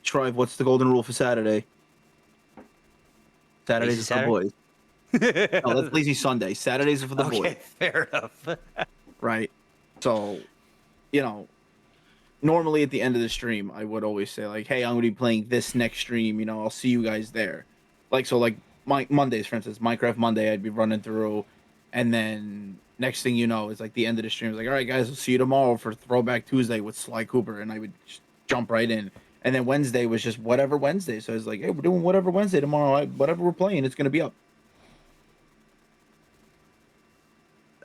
Tribe. What's the golden rule for Saturday? Saturdays Lazy are for the Saturday? boys. No, that's lazy Sunday. Saturdays are for the boys, Okay, fair enough. right? So, you know, normally at the end of the stream, I would always say like, "Hey, I'm going to be playing this next stream. I'll see you guys there." Like so, like my Mondays, for instance, Minecraft Monday, I'd be running through, and then next thing you know, it's like the end of the stream. It's like, "All right, guys, we'll see you tomorrow for Throwback Tuesday with Sly Cooper," and I would just jump right in. And then Wednesday was just whatever Wednesday. So I was like, "Hey, we're doing whatever Wednesday tomorrow. Whatever we're playing, it's going to be up."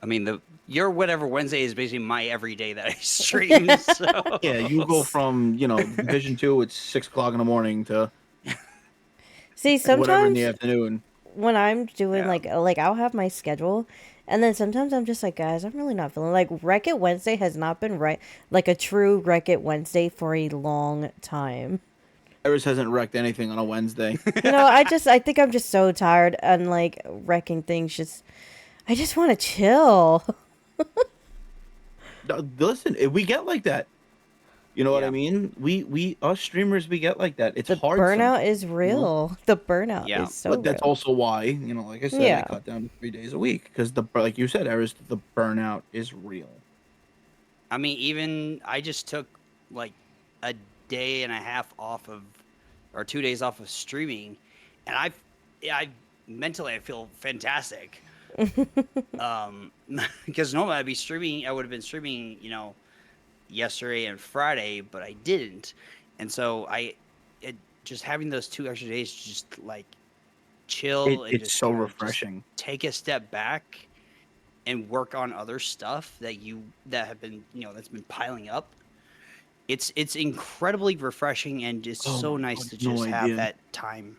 I mean, your whatever Wednesday is basically my every day that I stream. So Yeah, you go from Division 2 at 6 o'clock in the morning to See, whatever in the sometimes afternoon. when I'm doing yeah. like I'll have my schedule, and then sometimes I'm just like, guys, I'm really not feeling like Wreck It Wednesday has not been right like a true Wreck It Wednesday for a long time. Iris hasn't wrecked anything on a Wednesday. I think I'm just so tired and like wrecking things. Just I just want to chill. Listen, we get like that. You know what I Yeah. mean? We us streamers we get like that. It's The hard burnout sometimes, is real. The burnout Yeah. is so but that's real. also why, like I said, I Yeah. cut down to 3 days a week because like you said, Iris, the burnout is real. I mean, even I just took like a day and a half off of, or 2 days off of streaming, and I mentally I feel fantastic. Because normally I'd be streaming, I would have been streaming, yesterday and Friday, but I didn't, and so just having those 2 extra days to just like chill and It's just so kind of just refreshing. take a step back and work on other stuff that have been that's been piling up. It's incredibly refreshing and just Oh so my nice god, to no just have idea. that time.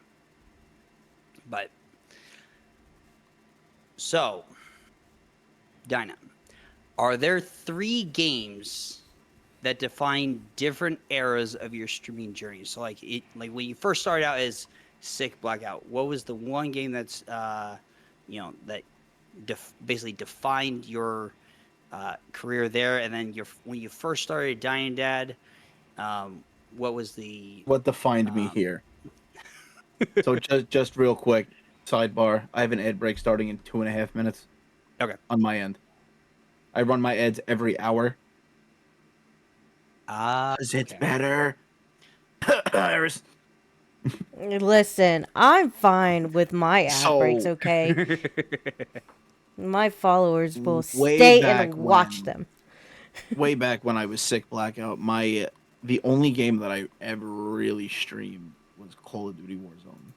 But so, Dinah, are there 3 games that define different eras of your streaming journey. So like when you first started out as Sick Blackout, what was the one game that's that basically defined your career there? And then when you first started DynaDad, what was the What defined me um, here? So just real quick, sidebar. I have an ad break starting in 2.5 minutes okay. on my end. I run my ads every hour. Cause it's Okay. better. Iris. Listen, I'm fine with my ad breaks, So okay? My followers will way stay back and watch when, them. way back when I was Sick Blackout, the only game that I ever really streamed was Call of Duty Warzone.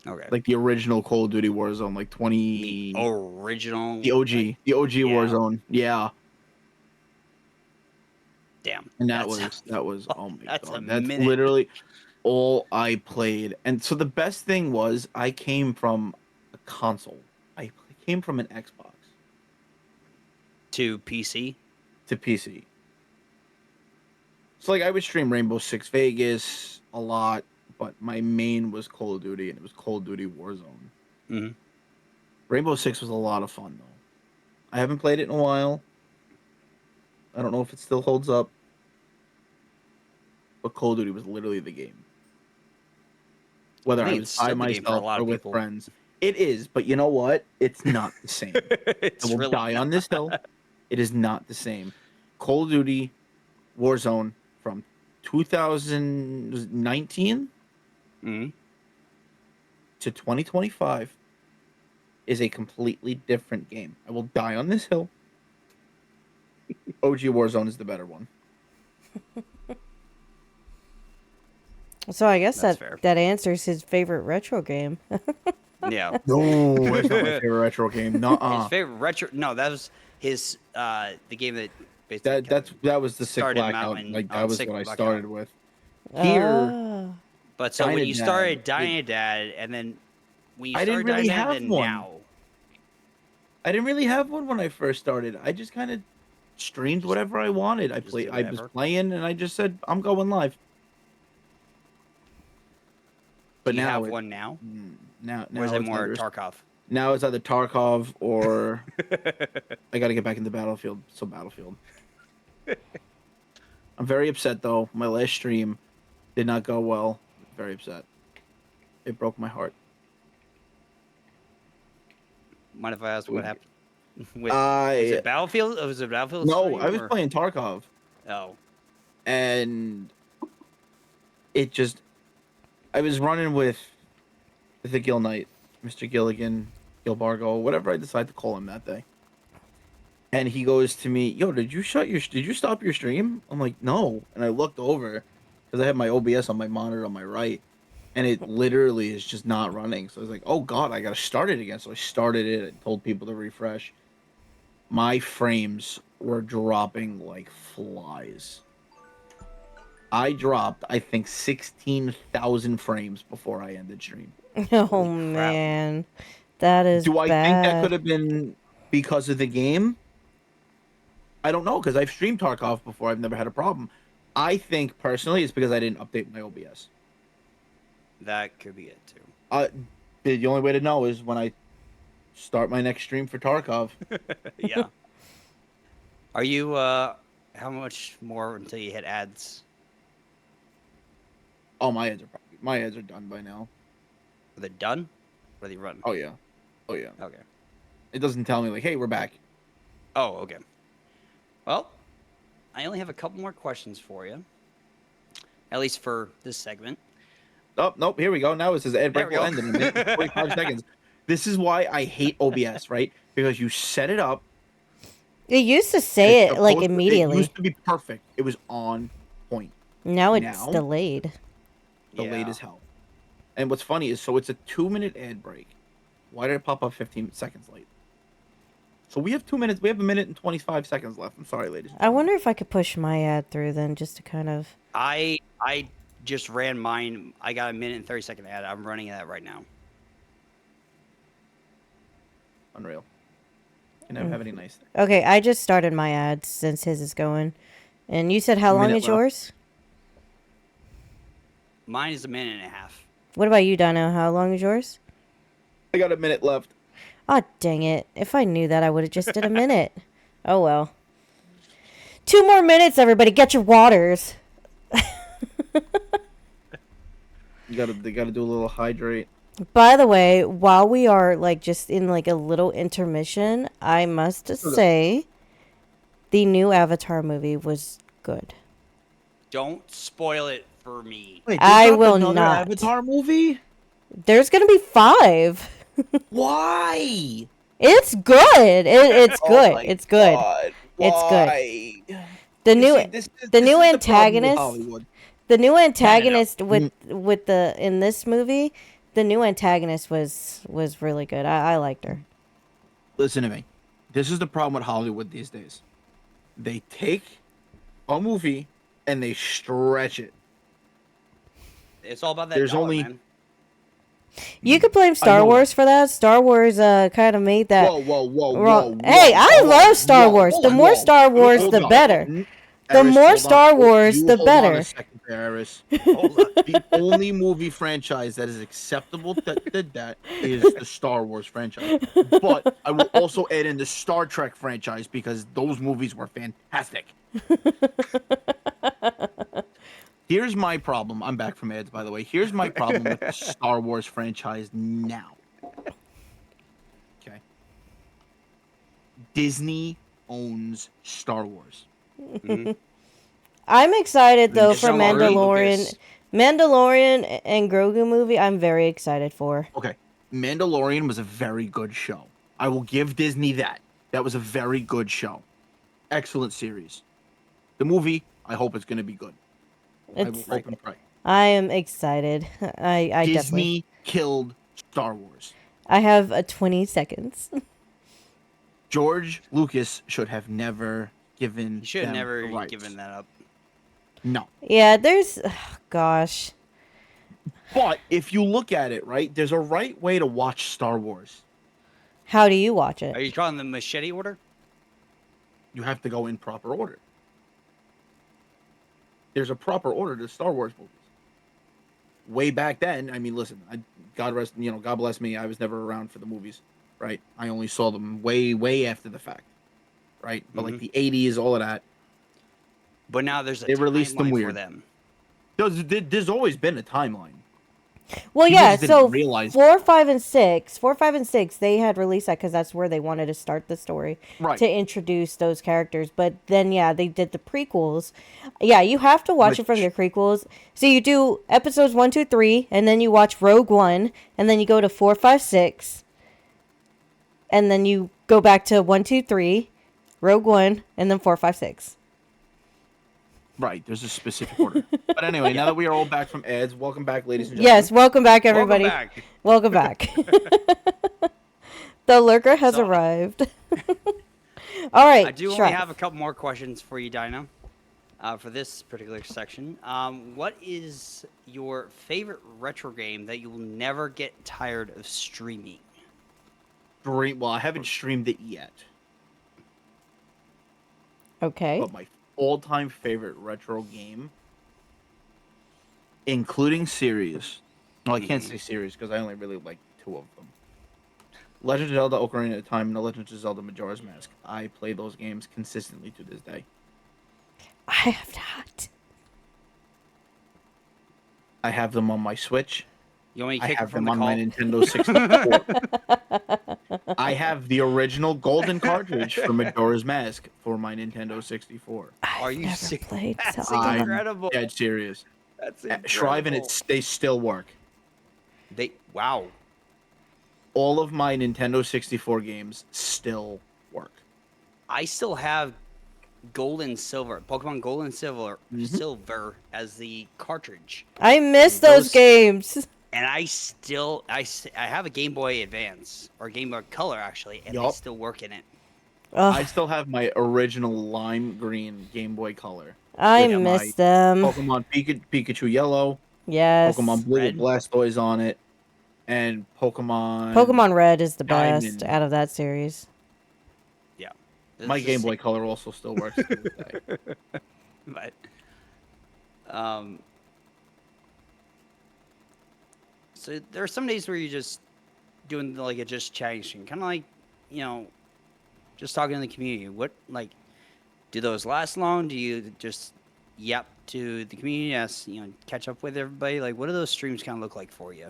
Okay. Like the original Call of Duty Warzone, like The 20 original. the OG, Like, the OG yeah. Warzone. Yeah. Damn. And That's that was oh my that's a god. That's minute. literally all I played. And so the best thing was I came from a console. I came from an Xbox To PC. to PC. So like I would stream Rainbow Six Vegas a lot, but my main was Call of Duty and it was Call of Duty Warzone. Mm-hmm. Rainbow Six was a lot of fun though. I haven't played it in a while. I don't know if it still holds up. But Call of Duty was literally the game. Whether I I think was it's by still the game for a myself lot or of with people. friends. It is, but you know what? It's not the same. I It's will really die on this hill. It is not the same. Call of Duty Warzone from 2019 Mm-hmm. to 2025 is a completely different game. I will die on this hill. OG Warzone is the better one. So I guess That's fair. that answers his favorite retro game. Yeah. No, that's not my favorite retro game. His Nuh-uh. favorite retro. No, that was his. The game that basically That was the Sick started him out Blackout. in, Like that on was Sick what I Blackout. started with. Here, Ah. But so when you DynaDad, started DynaDad, and then when you I didn't started really DynaDad, have then one. now. I didn't really have one when I first started. I just kind of streamed Just whatever I wanted. just do I was whatever. playing and I just said I'm going live. Do But you now have one now, now or is it it's more either Tarkov? Tarkov or I got to get back into Battlefield. So Battlefield. I'm very upset though. My last stream did not go well. Very upset. It broke my heart. Mind if I ask what We- happened? Was I it Battlefield? Was it Battlefield no, I stream was or? playing Tarkov Oh, and it just I was running with the Gill Knight, Mr. Gilligan, Gilbargo, whatever I decide to call him that day. And he goes to me, "Yo, did you stop your stream?" I'm like, "No." And I looked over because I have my OBS on my monitor on my right, and it literally is just not running. So I was like, "Oh God, I gotta start it again." So I started it and told people to refresh. My frames were dropping like flies. I dropped, I think, 16,000 frames before I ended stream. Oh holy crap! man, that is Do I think that could bad. have been because of the game? I don't know because I've streamed Tarkov before. I've never had a problem. I think personally it's because I didn't update my OBS. That could be it too. The only way to know is when I start my next stream for Tarkov. Yeah. Are you? How much more until you hit ads? Oh, my ads are done by now. Are they done? Or are they run? Oh yeah, oh yeah. Okay. It doesn't tell me like, hey, we're back. Oh, okay. Well, I only have a couple more questions for you. At least for this segment. Oh nope, here we go. Now it says ad There break we will go. end in a minute and 45 seconds. This is why I hate OBS, right? Because you set it up. It used to It's say it like supposed to, it immediately. used to be perfect. It was on point. Now it's Now delayed. delayed Yeah. as hell. And what's funny is, so it's a 2-minute ad break. Why did it pop up 15 seconds late? So we have 2 minutes. We have 1 minute and 25 seconds left. I'm sorry, ladies. I wonder if I could push my ad through then, just to kind of. I just ran mine. I got a minute and 30-second ad. I'm running that right now. Unreal. can never have any nice things. Okay, I just started my ads since his is going. And you said how long Minute is left. yours? Mine is a minute and a half. What about you, Dino? How long is yours? I got a minute left. Ah, dang it. If I knew that, I would have just did a minute. Oh, well. 2 more minutes, everybody. Get your waters. They gotta do a little hydrate. By the way, while we are, like, just in, like, a little intermission, I must say the new Avatar movie was good. Don't spoil it for me. Wait, I there's will another not. Avatar movie? There's gonna be 5. Why? It's good. It's good. It's good. It's good. Why? The You new see, this is the the new problem with antagonist Hollywood. the new antagonist Mm. with the in this movie, the new antagonist was really good. I liked her. Listen to me. This is the problem with Hollywood these days. They take a movie and they stretch it. It's all about that. There's dollar, only- man. You could blame Star know Wars for that. Star Wars kind of made that. Whoa. Hey, I love Star Wars. The more Star Wars, Hold the on. better. The Eris, more hold on. Star Wars, You the hold on better. a second there, Eris. Hold on. The only movie franchise that is acceptable that did that is the Star Wars franchise. But I will also add in the Star Trek franchise because those movies were fantastic. Here's my problem. I'm back from ads, by the way. Here's my problem with the Star Wars franchise now. Okay. Disney owns Star Wars. I'm excited though It's for not really Mandalorian. Mandalorian and Grogu movie. I'm very excited for. Okay. Mandalorian was a very good show. I will give Disney that. That was a very good show. Excellent series. The movie, I hope it's going to be good. I will It's. hope and pray. I am excited. I definitely. Disney killed Star Wars. I have 20 seconds. George Lucas should have never given You should have them never the rights. given that up. No. Yeah, there's. Gosh. But if you look at it, right, there's a right way to watch Star Wars. How do you watch it? Are you calling the machete order? You have to go in proper order. There's a proper order to Star Wars movies. Way back then, I mean, listen, God bless me, I was never around for the movies, right? I only saw them way after the fact, right? But like the 80s, all of that. But now there's a They released them timeline for weird. them. There's always been a timeline. Well, People yeah. just didn't So realize- 4, 5, and 6. 4, 5, and 6. They had released that because that's where they wanted to start the story Right. to introduce those characters. But then, yeah, they did the prequels. Yeah, you have to watch it from the prequels. So you do episodes 1, 2, 3, and then you watch Rogue One, and then you go to 4, 5, 6, and then you go back to 1, 2, 3, Rogue One, and then 4, 5, 6. Right, there's a specific order. But anyway, now that we are all back from ads, welcome back, ladies and gentlemen. Yes, welcome back, everybody. Welcome back. Welcome back. The lurker has So- arrived. All right. I do Shrev. only have a couple more questions for you, Dino, for this particular section. What is your favorite retro game that you will never get tired of streaming? Well, I haven't streamed it yet. Okay. But my all-time favorite retro game, including series. Well, I can't say series because I only really like 2 of them. Legend of Zelda: Ocarina of Time and The Legend of Zelda: Majora's Mask. I play those games consistently to this day. I have not. I have them on my Switch. You want me to I kick her have from them the on call? my Nintendo 64. I have the original golden cartridge for Majora's Mask for my Nintendo 64. I've you never serious? played That's Zelda. I'm incredible. dead serious. That's Shrive and they still work. Wow. All of my Nintendo 64 games still work. I still have Gold and Silver, Pokemon Gold and Silver, Silver as the cartridge, I miss those games. and I have a Game Boy Advance or Game Boy Color actually, and they Yup. still work in it. I Ugh, still have my original lime green Game Boy Color. I with miss my them. Pokemon Pikachu Yellow, Yes. Pokemon Blue Red. with Blastoise on it, and Pokemon. Pokemon Red is the Diamond. best out of that series. My It's the Game same, Boy Color also still works to this day. but um. So there are some days where you're just doing like a just chatting stream, kind of like, you know, just talking to the community. What like do those last long? Do you just yap to the community, as you know, catch up with everybody? Like, what do those streams kind of look like for you?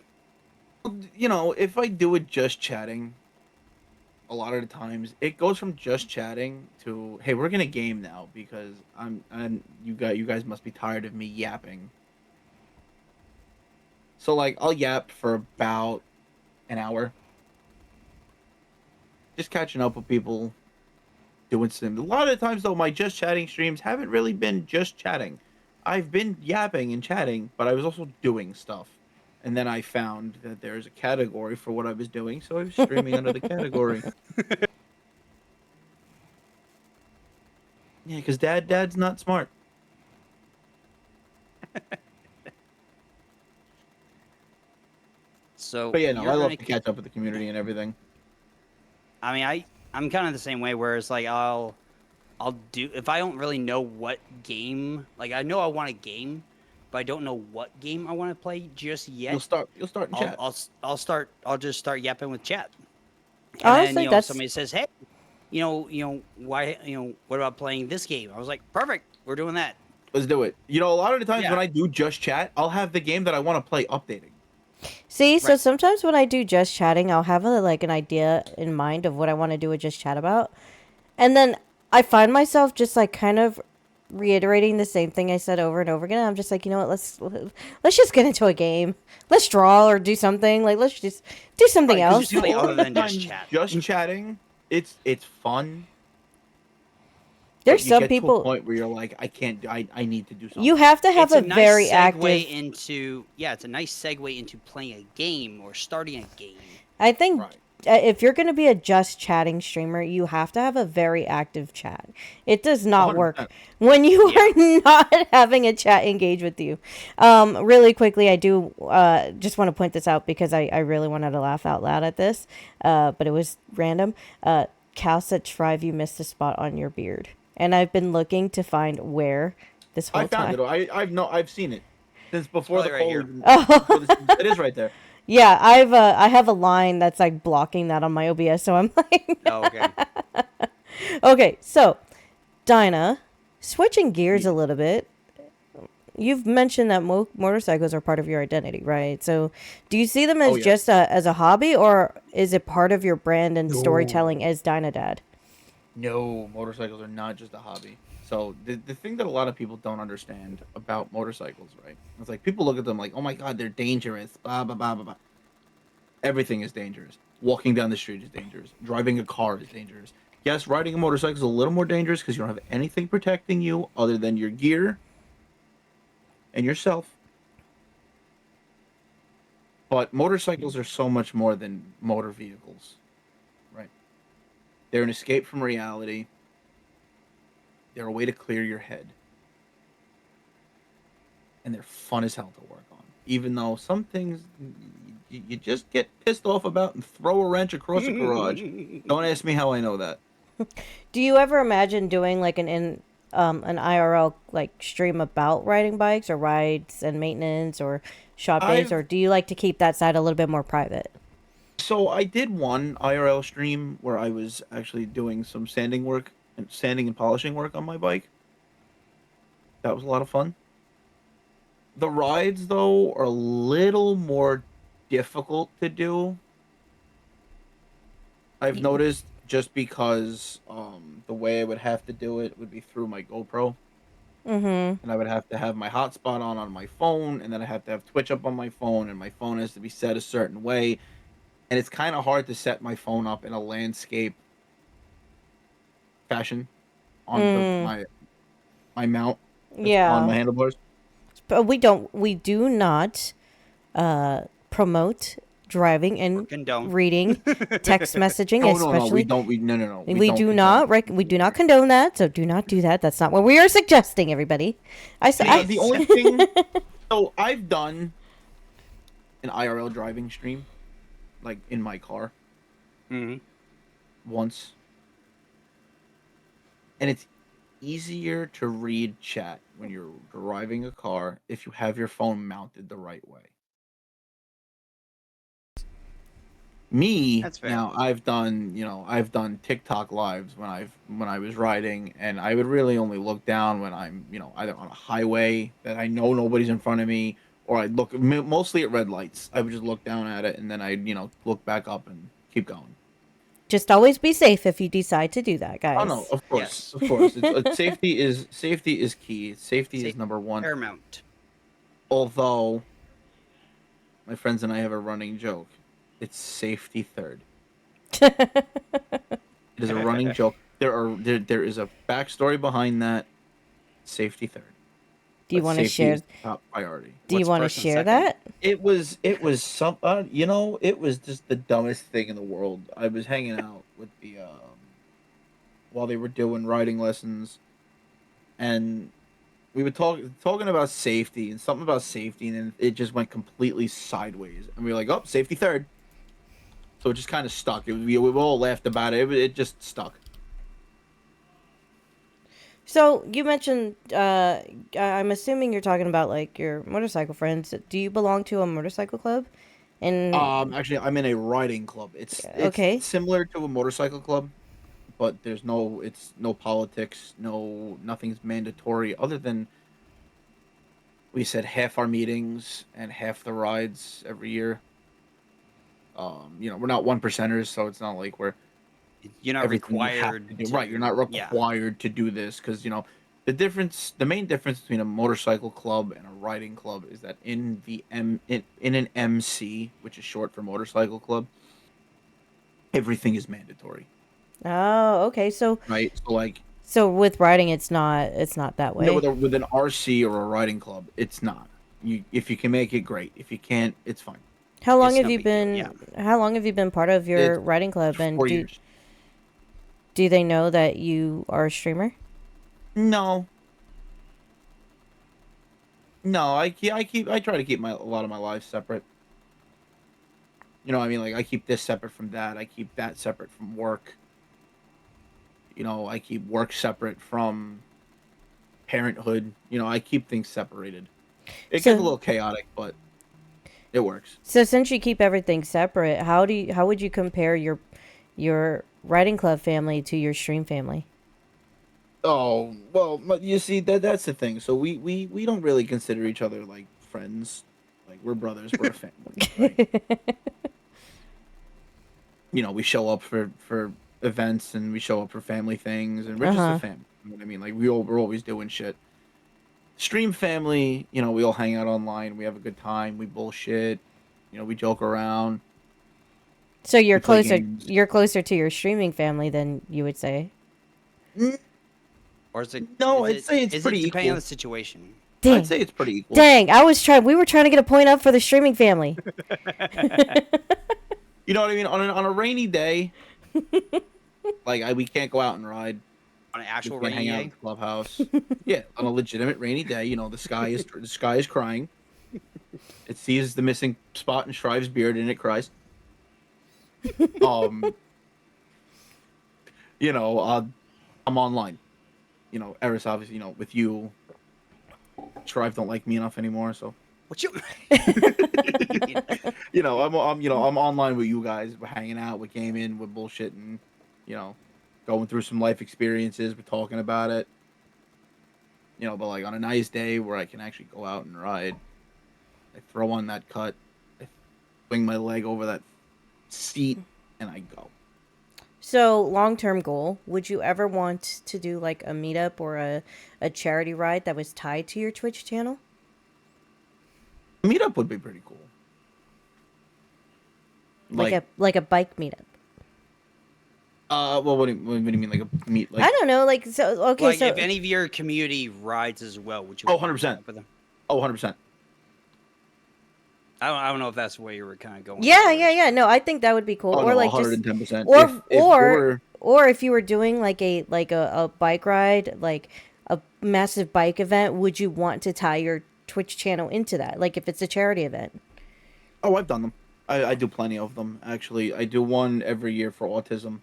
You know, if I do it just chatting, a lot of the times it goes from just chatting to, hey, we're gonna game now because and you guys must be tired of me yapping. So like I'll yap for about an hour, just catching up with people, doing some. A lot of the times though, my just chatting streams haven't really been just chatting. I've been yapping and chatting, but I was also doing stuff. And then I found that there's a category for what I was doing, so I was streaming under the category. Yeah, because dad's not smart. So But yeah, no, you're I gonna love to catch up with the community and everything. I mean, I'm kind of the same way. Where it's like I'll do if I don't really know what game. Like I know I want a game, but I don't know what game I want to play just yet. You'll start in chat. I'll just start yapping with chat, and then Honestly, that's somebody says, hey, why what about playing this game? I was like, perfect, we're doing that. Let's do it. You know, a lot of the times Yeah. when I do just chat, I'll have the game that I want to play updating. See, so Right. sometimes when I do just chatting, I'll have like an idea in mind of what I want to do with just chat about. And then I find myself just like kind of reiterating the same thing I said over and over again. I'm just like, you know what, let's just get into a game. Let's draw or do something. Like let's just do something Right, 'cause else. it's really A lot other of the than just times, chat. just chatting, it's fun. There's But you some get to a people point where you're like, I can't. I need to do something. you have to have It's a a nice very segue active. into it's a nice segue into playing a game or starting a game. I think Right. if you're going to be a just chatting streamer, you have to have a very active chat. It does not 100%. work when you are not having a chat engage with you. Really quickly, I do just want to point this out because I really wanted to laugh out loud at this, but it was random. Cal said, Shrive, you missed a spot on your beard. And I've been looking to find where this whole I found time. it. I've seen it since before the probably right poll. here. Before it is right there. Yeah, I have a line that's like blocking that on my OBS, so I'm like, Oh, okay. okay, so Dinah, switching gears Yeah. a little bit. You've mentioned that motorcycles are part of your identity, right? So, do you see them as Oh, yeah. just as a hobby, or is it part of your brand and No. storytelling as DynaDad? No, motorcycles are not just a hobby. So the thing that a lot of people don't understand about motorcycles, right? It's like people look at them like, oh my god, they're dangerous. Blah blah blah blah blah. Everything is dangerous. Walking down the street is dangerous. Driving a car is dangerous. Yes, riding a motorcycle is a little more dangerous because you don't have anything protecting you other than your gear and yourself. But motorcycles are so much more than motor vehicles, right? They're an escape from reality. They're a way to clear your head. And they're fun as hell to work on. Even though some things you just get pissed off about and throw a wrench across a garage. Don't ask me how I know that. Do you ever imagine doing like an IRL like stream about riding bikes or rides and maintenance or shop days, I've or do you like to keep that side a little bit more private? So I did one IRL stream where I was actually doing some sanding and polishing work on my bike. That was a lot of fun. The rides though are a little more difficult to do. I've noticed just because the way I would have to do it would be through my GoPro, Mm-hmm. and I would have to have my hotspot on my phone, and then I have to have Twitch up on my phone, and my phone has to be set a certain way, and it's kind of hard to set my phone up in a landscape fashion on my mount that's on my Yeah. handlebars. But we do not promote driving Or and condone. reading text messaging, No, no, no, we especially. don't. No. We don't do condone not that. we do not condone that, so do not do that. That's not what we are suggesting, everybody. The only thing, so I've done an IRL driving stream, like in my car, Mm-hmm. once. and it's easier to read chat when you're driving a car if you have your phone mounted the right way. Me That's fair. now, I've done TikTok lives when I was riding, and I would really only look down when I'm either on a highway that I know nobody's in front of me, or I'd look mostly at red lights. I would just look down at it, and then I'd look back up and keep going. Just always be safe if you decide to do that, Oh no, guys. of course, Yes. of course. Safety is key. Safety is number one. Paramount. Although my friends and I have a running joke, it's safety third. It is a running joke. There is a backstory behind that. Safety third, Do you but want to safety share? is top priority. Do you What's want to first and share second? that? It was some it was just the dumbest thing in the world. I was hanging out with the while they were doing riding lessons, and we were talking about safety and something about safety, and then it just went completely sideways, and we were like, "Oh, safety third." So it just kind of stuck. We all laughed about it. It just stuck. So you mentioned, I'm assuming you're talking about like your motorcycle friends. Do you belong to a motorcycle club? And Actually, I'm in a riding club. It's okay, similar to a motorcycle club, but it's no politics, nothing's mandatory other than we said half our meetings and half the rides every year. We're not one percenters, so it's not like we're You're not everything you have required to do. to. Right, you're not Yeah. required to do this because the main difference between a motorcycle club and a riding club is that in an MC, which is short for motorcycle club, everything is mandatory. oh, okay. Right, so like So with riding, it's not that no, way. with an RC or a riding club, it's not. If you can make it, great. If you can't, it's fine. How long It's have no you big deal, yeah. been? How long have you been part of It's your riding club? And 4 years. do they know that you are a streamer? No, no, I try to keep a lot of my lives separate. You know what I mean? Like I keep this separate from that. I keep that separate from work. I keep work separate from parenthood. I keep things separated. It gets a So little chaotic, but it works. so since you keep everything separate, how would you compare your riding club family to your stream family? Oh, well, but you see that's the thing. So we don't really consider each other like friends. Like we're brothers, we're a family, right? We show up for events and we show up for family things and we're Uh just a huh. family. You know what I mean? Like we're always doing shit. Stream family, we all hang out online, we have a good time, we bullshit, we joke around, So you're we play closer games. you're closer to your streaming family than you would say. Mm, Or is it? No, Is I'd it? say it's Is it pretty depending on equal. the situation? I'd Dang. say it's pretty equal. Dang, we were trying to get a point up for the streaming family. You know what I mean? On a rainy day, like we can't go out and ride. On an We actual can't hang rainy out at day? the clubhouse. Yeah, on a legitimate rainy day, the sky is crying. It sees the missing spot in Shrive's beard and it cries. Um, I'm online. Eris obviously, with you, Shrive don't like me enough anymore, so What you? I'm online with you guys. We're hanging out, we're gaming, we're bullshitting, you know, going through some life experiences, we're talking about it. But like on a nice day where I can actually go out and ride, I throw on that cut, I swing my leg over that seat, and I go. So, long-term goal, would you ever want to do like a meetup or a charity ride that was tied to your Twitch channel? Meetup would be pretty cool. Like Like, a bike meetup? well, what do you mean, like a meet, I like, don't know, like so okay, Like, so if any of your community rides as well, would you? oh, want to 100%. meet up with them? Oh, 100%. I don't know if that's where you were kind of going. yeah. No, I think that would be cool. Oh, Or no, like just 110%. or If there or were, or if you were doing like a bike ride, like a massive bike event, would you want to tie your Twitch channel into that? Like if it's a charity event? I've done them. I do plenty of them, actually. I do one every year for autism.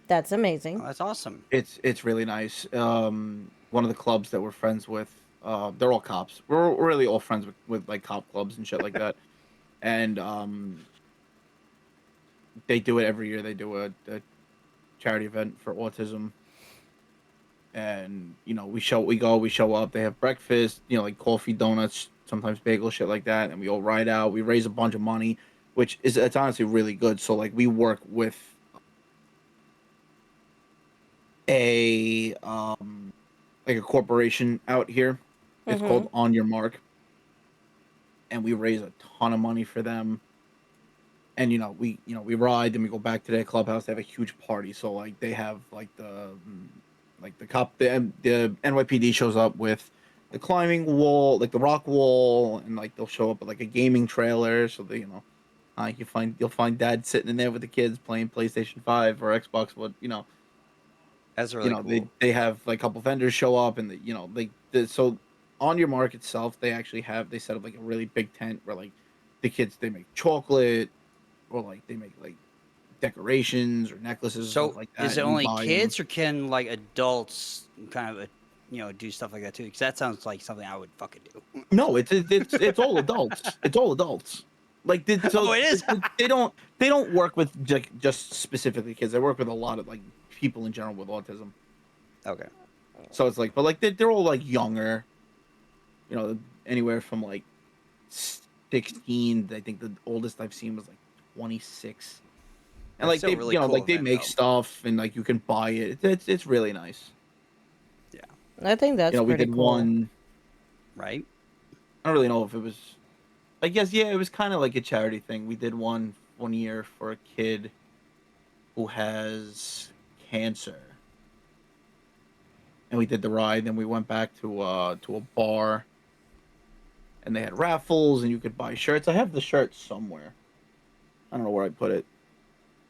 That's amazing. Oh, that's awesome. It's really nice. One of the clubs that we're friends with, they're all cops. We're really all friends with like cop clubs and shit like that. And they do it every year. They do a charity event for autism. And we show up. They have breakfast, like coffee, donuts, sometimes bagel, shit like that. And we all ride out. We raise a bunch of money, which is it's honestly really good. So like we work with a like a corporation out here. It's Mm-hmm. called On Your Mark, and we raise a ton of money for them. And we ride, then we go back to their clubhouse. They have a huge party, so like they have like the NYPD shows up with the climbing wall, like the rock wall, and like they'll show up with like a gaming trailer. So they you'll find dad sitting in there with the kids playing PlayStation 5 or Xbox. That's really cool. They have like a couple vendors show up, and so On Your Mark itself, they set up like a really big tent where like the kids, they make chocolate, or like they make like decorations or necklaces and stuff So like is that, it and we only buy them. kids, or can like adults kind of do stuff like that too? Because that sounds like something I would fucking do. No, it's all adults. It's all adults. Like Oh, it is. they don't work with just specifically kids. They work with a lot of like people in general with autism. Okay. So it's like, but like they're all like younger, anywhere from like 16. I think the oldest I've seen was like 26. And That's like still they, really cool like they event, make though. stuff, and like you can buy it. It's really nice. Yeah. I think that's We pretty did cool. one. Right. I don't really know if it was. I guess yeah, it was kind of like a charity thing. We did one year for a kid who has cancer, and we did the ride. Then we went back to a bar, and they had raffles, and you could buy shirts. I have the shirt somewhere. I don't know where I put it,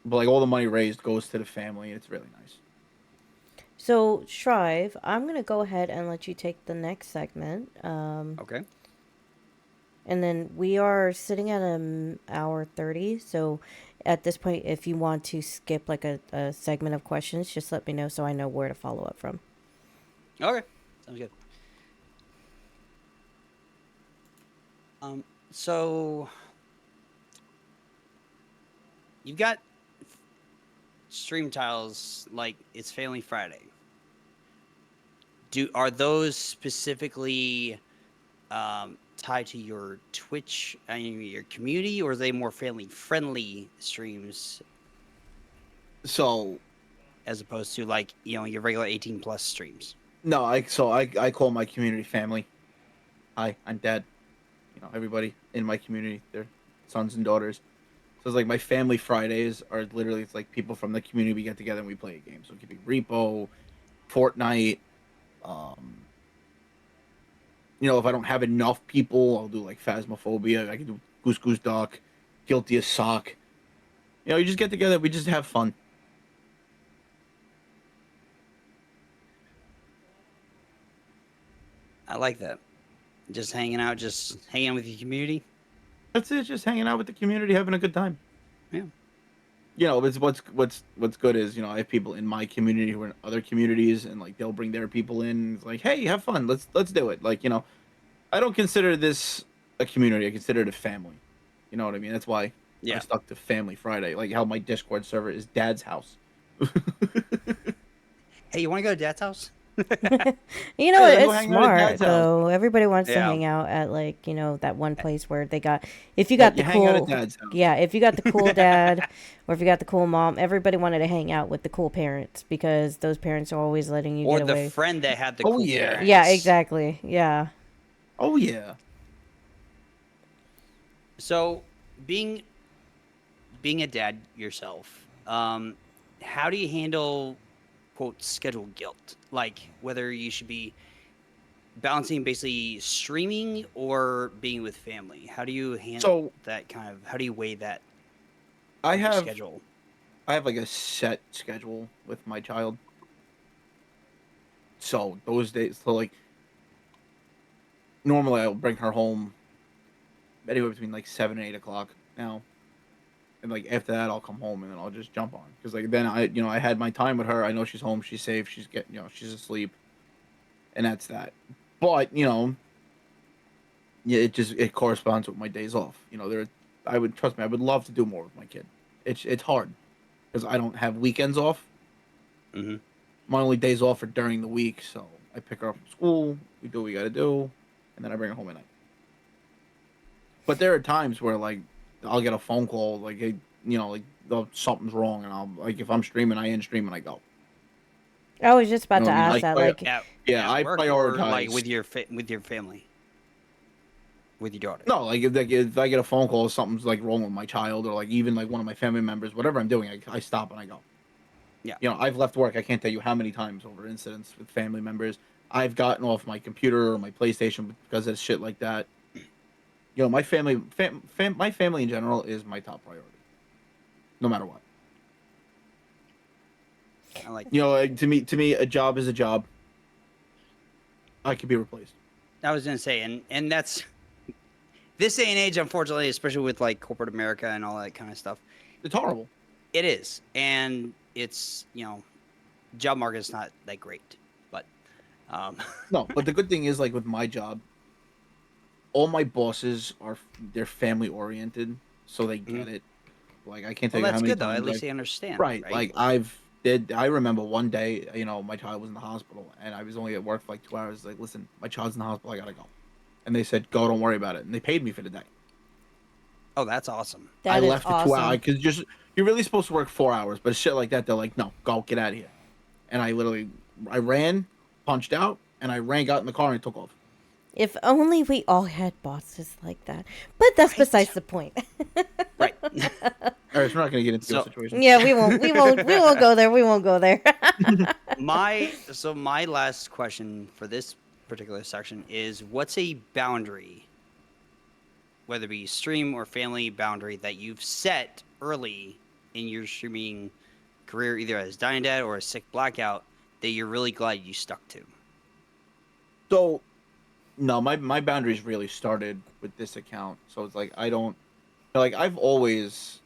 but like all the money raised goes to the family. It's really nice. So, Shrive, I'm going to go ahead and let you take the next segment. Okay. And then we are sitting at an hour 30. So, at this point, if you want to skip like a segment of questions, just let me know so I know where to follow up from. Okay. Sounds good. So you've got stream tiles like it's Family Friday. Are those specifically tied to your Twitch and your community, or are they more family friendly streams So as opposed to like your regular 18+ streams? no, I call my community family. Hi, I'm Dad. Everybody in my community, their sons and daughters. So it's like my family Fridays are literally, it's like people from the community, we get together and we play a game. So it could be Repo, Fortnite. Um, if I don't have enough people, I'll do like Phasmophobia. I can do Goose Goose Duck, Guilty as Sock. You just get together, we just have fun. I like that. Just hanging out, just hanging out with your community. That's it, just hanging out with the community, having a good time. Yeah. It's what's good is, I have people in my community who are in other communities, and like they'll bring their people in. It's like, hey, have fun. Let's do it. Like, I don't consider this a community. I consider it a family. You know what I mean? That's why I Yeah. stuck to Family Friday. Like how my Discord server is Dad's house. Hey, you want to go to Dad's house? You know, Hey, let's go it's hang out at smart Dad's house. though. Everybody wants to Yeah. hang out at like, that one place where they got if you Yeah, got you the hang out at cool Dad's house. yeah, if you got the cool dad or if you got the cool mom, everybody wanted to hang out with the cool parents because those parents are always letting you Or get the away. friend that had the Oh, cool yeah. parents. Yeah, exactly. Yeah. Oh yeah. So, being a dad yourself, how do you handle quote schedule guilt? Like whether you should be balancing basically streaming or being with family. How do you handle So that kind of? How do you weigh that I in your have schedule? like a set schedule with my child. So those days, so like normally I'll bring her home anywhere between like 7 and 8 o'clock now. and like after that I'll come home and then I'll just jump on because like then I had my time with her. I know she's home, she's safe, she's she's asleep, and that's that. But yeah, it corresponds with my days off. I would trust me. I would love to do more with my kid. It's hard because I don't have weekends off. Mm-hmm. My only days off are during the week, so I pick her up from school. We do what we got to do, and then I bring her home at night. But there are times where like I'll get a phone call like hey, like something's wrong, and I'll like if I'm streaming, I end stream and I go. I was just You about know to what I mean? ask that. Like, Yeah, At I work or like prioritize. with your family, with your daughter. No, like if I get a phone call, something's like wrong with my child, or like even like one of my family members, whatever I'm doing, I stop and I go. Yeah. I've left work. I can't tell you how many times over incidents with family members. I've gotten off my computer or my PlayStation because of shit like that. My my family in general is my top priority, no matter what. I like. To me, a job is a job. I could be replaced. I was gonna say, and that's this day and age, unfortunately, especially with like corporate America and all that kind of stuff. It's horrible. It is, and it's job market's not that great, but No, but the good thing is like with my job, all my bosses they're family oriented, so they get it. Like I can't tell well, you how that's many good though. At times least they understand, right. right? Like I remember one day, my child was in the hospital and I was only at work for like 2 hours. Like, listen, my child's in the hospital, I gotta go. And they said, go, don't worry about it. And they paid me for the day. Oh, that's awesome. that I is left for 2 hours awesome. because you're really supposed to work 4 hours, but shit like that, they're like, no, go, get out of here. And I ran, punched out, and I got in the car and took off. If only we all had bosses like that. But that's Right. besides the point. Right. All right, so we're not gonna get into your situation. Yeah, we won't go there. We won't go there. my last question for this particular section is: what's a boundary, whether it be stream or family boundary, that you've set early in your streaming career, either as DynaDad or as Sick Blackout, that you're really glad you stuck to? So, no, my boundaries really started with this account. So it's like I don't like I've always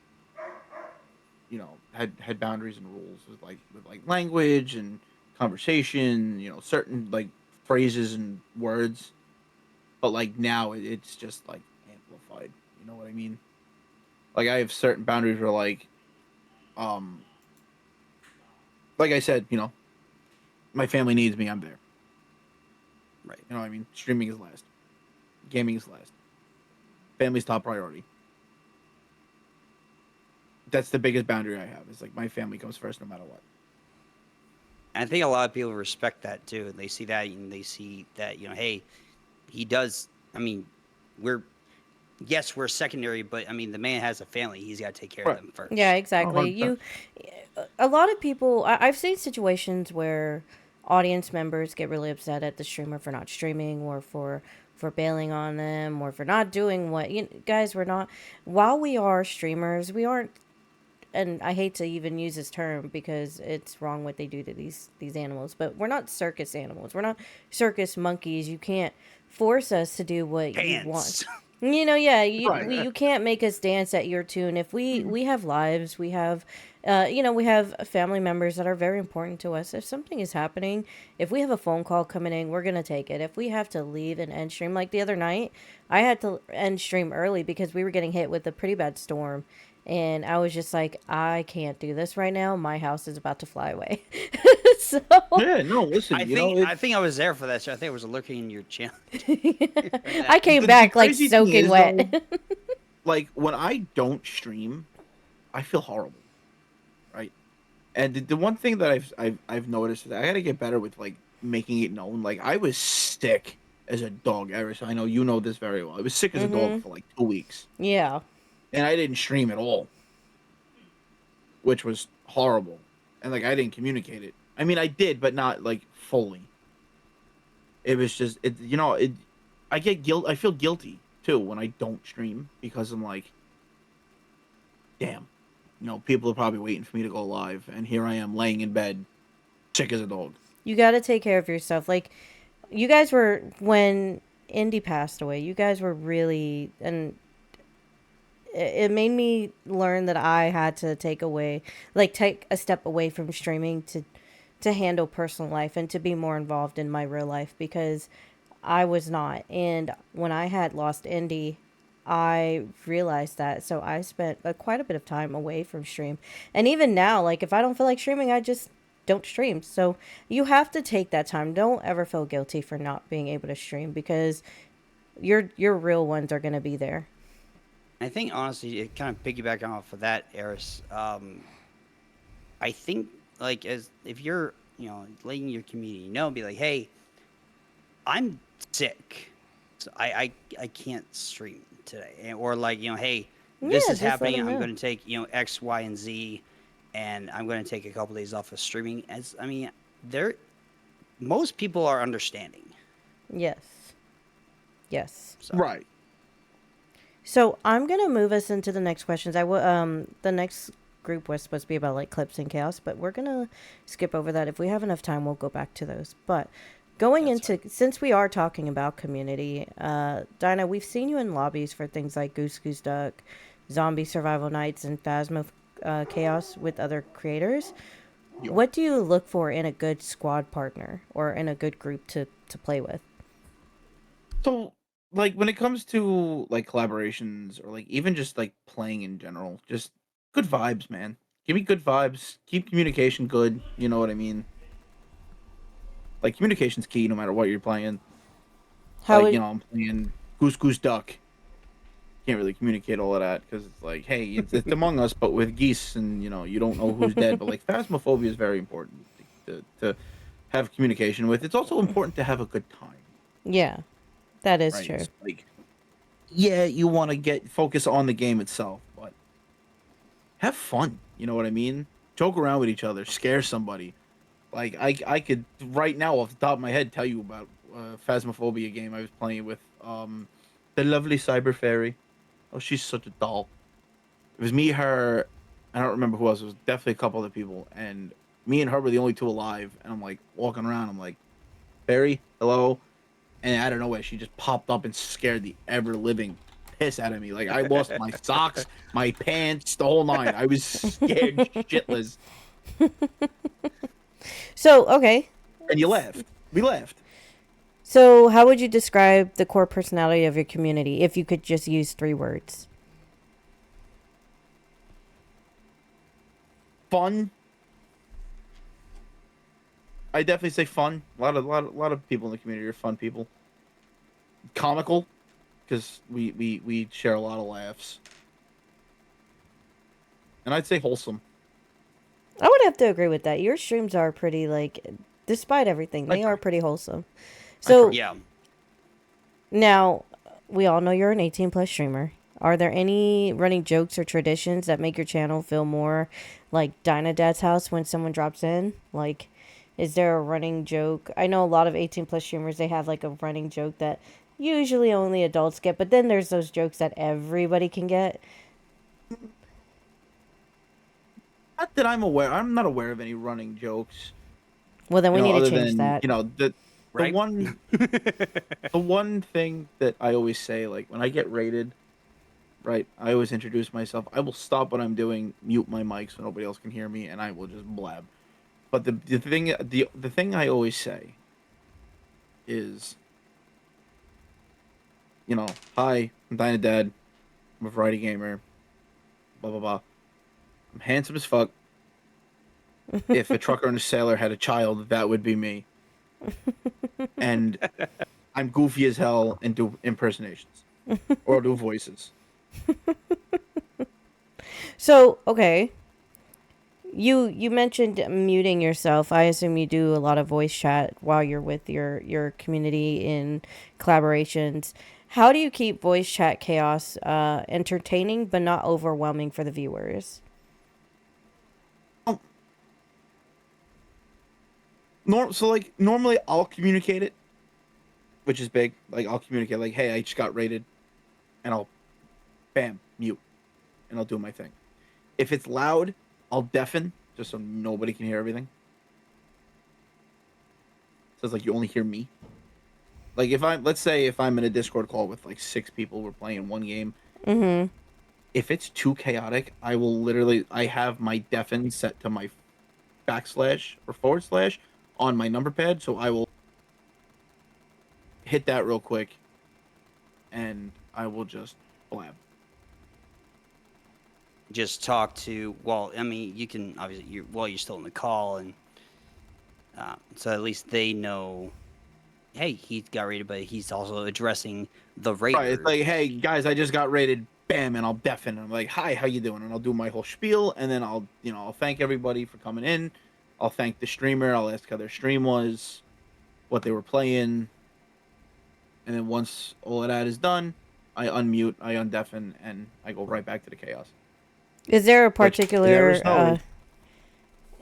had boundaries and rules with like language and conversation, certain like phrases and words. But like now it's just like amplified. You know what I mean? Like I have certain boundaries where um like I said, my family needs me, I'm there. Right. You know what I mean? Streaming is last. Gaming is last. Family's top priority. That's the biggest boundary I have. It's like my family comes first no matter what. And I think a lot of people respect that too. And they see that, and they see that, hey, he does. I mean, we're secondary, but I mean, the man has a family. He's got to take care of them first. Yeah, exactly. 100%. A lot of people, I've seen situations where audience members get really upset at the streamer for not streaming or for bailing on them or for not doing what guys, we're not, while we are streamers, we aren't, and I hate to even use this term because it's wrong what they do to these animals, but we're not circus animals. We're not circus monkeys. You can't force us to do what you want. Yeah, you can't make us dance at your tune. If we have lives, we have we have family members that are very important to us. If something is happening, if we have a phone call coming in, we're gonna take it. If we have to leave and end stream, like the other night, I had to end stream early because we were getting hit with a pretty bad storm. And I was just like, I can't do this right now. My house is about to fly away. So Yeah, no, listen. I think I was there for that. So I think I was lurking in your channel. I came back like crazy thing soaking is, wet. though, like when I don't stream, I feel horrible, right? And the one thing that I've noticed is I got to get better with like making it known. Like I was sick as a dog, Iris. I know you know this very well. I was sick as a dog for like 2 weeks. Yeah. And I didn't stream at all, which was horrible. And like I didn't communicate it. I mean, I did, but not like fully. It was just I get guilt. I feel guilty too when I don't stream because I'm like, damn, people are probably waiting for me to go live, and here I am laying in bed, sick as a dog. You got to take care of yourself. Like, you guys were, when Indy passed away, you guys were really, and it made me learn that I had to take a step away from streaming to handle personal life and to be more involved in my real life because I was not. And when I had lost Indy, I realized that. So I spent quite a bit of time away from stream. And even now, like if I don't feel like streaming, I just don't stream. So you have to take that time. Don't ever feel guilty for not being able to stream because your real ones are going to be there. I think honestly, it kind of piggybacking off of that, Eris. I think like as if you're letting your community know, be like, hey, I'm sick, so I can't stream today, or like hey, this Yeah, is just let happening. them I'm know. going to take X, Y, and Z, and I'm going to take a couple days off of streaming. As I mean, there most people are understanding. Yes. Yes. So Right. So I'm gonna move us into the next questions. The next group was supposed to be about like clips and chaos, but we're gonna skip over that. If we have enough time, we'll go back to those. But going that's into fine. since we are talking about community, Dinah, we've seen you in lobbies for things like Goose Goose Duck, Zombie Survival Nights, and Phasma Chaos with other creators. Yo. What do you look for in a good squad partner or in a good group to play with? So, like, when it comes to like collaborations or like even just like playing in general, just good vibes, man. Give me good vibes. Keep communication good. You know what I mean? Like, communication's key no matter what you're playing. How Like, would I'm playing Goose Goose Duck. Can't really communicate all of that because it's like, hey, it's Among Us, but with geese, and you don't know who's dead. But like, phasmophobia is very important to have communication with. It's also important to have a good time, yeah, that is right? true. It's like, yeah, you want to get focus on the game itself, but have fun. You know what I mean? Joke around with each other, scare somebody. Like I could right now off the top of my head tell you about Phasmophobia game I was playing with the lovely Cyber Fairy. Oh, she's such a doll. It was me, her. I don't remember who else. It was definitely a couple other people, and me and her were the only two alive. And I'm like walking around. I'm like, Fairy, hello. And out of nowhere, she just popped up and scared the ever living piss out of me. Like I lost my socks, my pants, the whole nine. I was scared shitless. So okay, And you laughed. We laughed. so, how would you describe the core personality of your community if you could just use 3 words? Fun. I definitely say fun. A lot of people in the community are fun people. Comical, because we share a lot of laughs. And I'd say wholesome. I would have to agree with that. Your streams are pretty, like, despite everything, I they are try. pretty wholesome. I try. So, yeah, now, we all know you're an 18 plus streamer. Are there any running jokes or traditions that make your channel feel more like DynaDad's house when someone drops in? Like, is there a running joke? I know a lot of 18 plus streamers, they have like a running joke that usually only adults get, but then there's those jokes that everybody can get. Not that I'm aware. I'm not aware of any running jokes. Well, then we need to Other change than that. the right. one thing that I always say, like when I get rated, right? I always introduce myself. I will stop what I'm doing, mute my mic so nobody else can hear me, and I will just blab. But the thing I always say is, hi, I'm DynaDad. I'm a variety gamer. Blah blah blah. I'm handsome as fuck. If a trucker and a sailor had a child, that would be me. And I'm goofy as hell and do impersonations or do voices. So, okay. You mentioned muting yourself. I assume you do a lot of voice chat while you're with your community in collaborations. How do you keep voice chat chaos entertaining but not overwhelming for the viewers? Um, so like normally I'll communicate it, which is big. Like I'll communicate like, hey, I just got rated, and I'll bam mute, and I'll do my thing. If it's loud, I'll deafen just so nobody can hear everything. So it's like you only hear me. Like let's say if I'm in a Discord call with like 6 people, we're playing one game. Mm-hmm. if it's too chaotic, I will literally. I have my deafen set to my backslash or forward slash on my number pad, so I will hit that real quick, and I will just blab. Just talk to. Well, I mean, you can obviously. You're still in the call, and so at least they know. Hey, he got raided, but he's also addressing the raider. Right, it's like, hey guys, I just got raided. Bam, and I'll deafen. I'm like, hi, how you doing? And I'll do my whole spiel, and then I'll thank everybody for coming in. I'll thank the streamer. I'll ask how their stream was, what they were playing, and then once all of that is done, I unmute, I undeafen, and I go right back to the chaos. Is there a Which, if you ever particular snowed,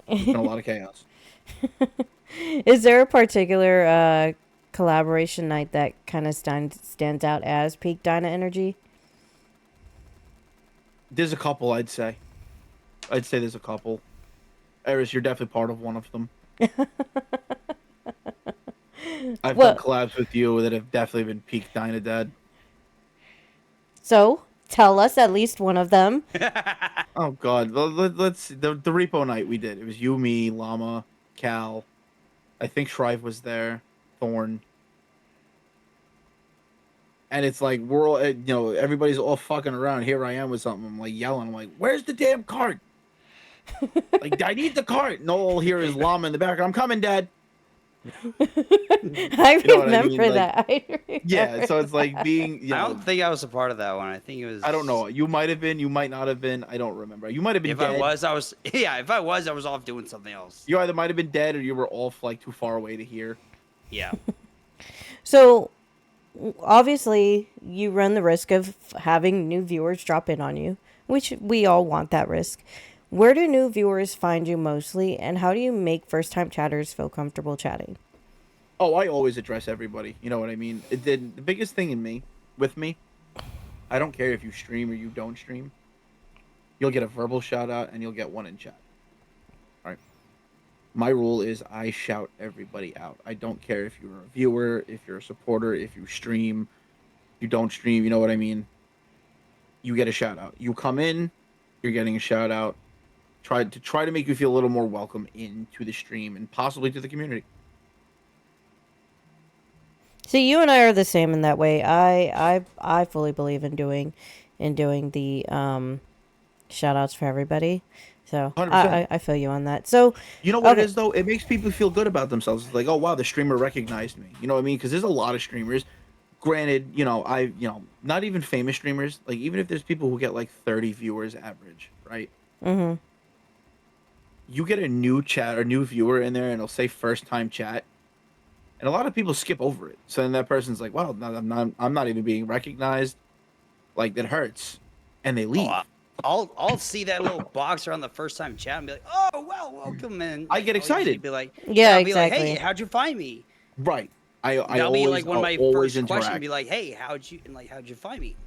there's been a lot of chaos. is there a particular collaboration night that kind of stands out as peak Dyna energy? There's a couple, I'd say. I'd say there's a couple. Eris, you're definitely part of one of them. I've Well- done collabs with you that have definitely been peak DynaDad. So tell us at least one of them. Oh God, let's the repo night we did. It was you, me, Llama, Cal. I think Shrive was there, Thorn. And it's like we're all, everybody's all fucking around. Here I am with something. I'm like yelling. I'm like, "Where's the damn cart? Like, I need the cart." And all here is Llama in the back. I'm coming, Dad. I You know what I remember mean? Like, that. I remember Yeah, so it's like being. I don't think I was a part of that one. I think it was. I don't know. You might have been. You might not have been. I don't remember. You might have been If dead. I was, I was. Yeah, if I was off doing something else. You either might have been dead or you were off like too far away to hear. Yeah. So, obviously, you run the risk of having new viewers drop in on you, which we all want that risk. Where do new viewers find you mostly, and how do you make first-time chatters feel comfortable chatting? Oh, I always address everybody. You know what I mean? The biggest thing with me, I don't care if you stream or you don't stream. You'll get a verbal shout out and you'll get one in chat. All right. My rule is I shout everybody out. I don't care if you're a viewer, if you're a supporter, if you stream, you don't stream. You know what I mean? You get a shout out. You come in, you're getting a shout out. Try to make you feel a little more welcome into the stream and possibly to the community. See, you and I are the same in that way. I fully believe in doing the shout outs for everybody. So 100%. I feel you on that. So You know what okay. it is though? It makes people feel good about themselves. It's like, oh wow, the streamer recognized me. You know what I mean? Because there's a lot of streamers. Granted, not even famous streamers. Like even if there's people who get like 30 viewers average, right? Mm-hmm. You get a new chat or new viewer in there, and it'll say first time chat, and a lot of people skip over it. So then that person's like, "Wow, I'm not even being recognized." Like that hurts, and they leave. I'll see that little box around the first time chat and be like, "Oh, well, welcome." And I get excited. Be like, Yeah, I'll be like, exactly. "Hey, how'd you find me?" Right. I That'll always, be like one of my always first questions. interact. Be like, "Hey, how'd you find me?"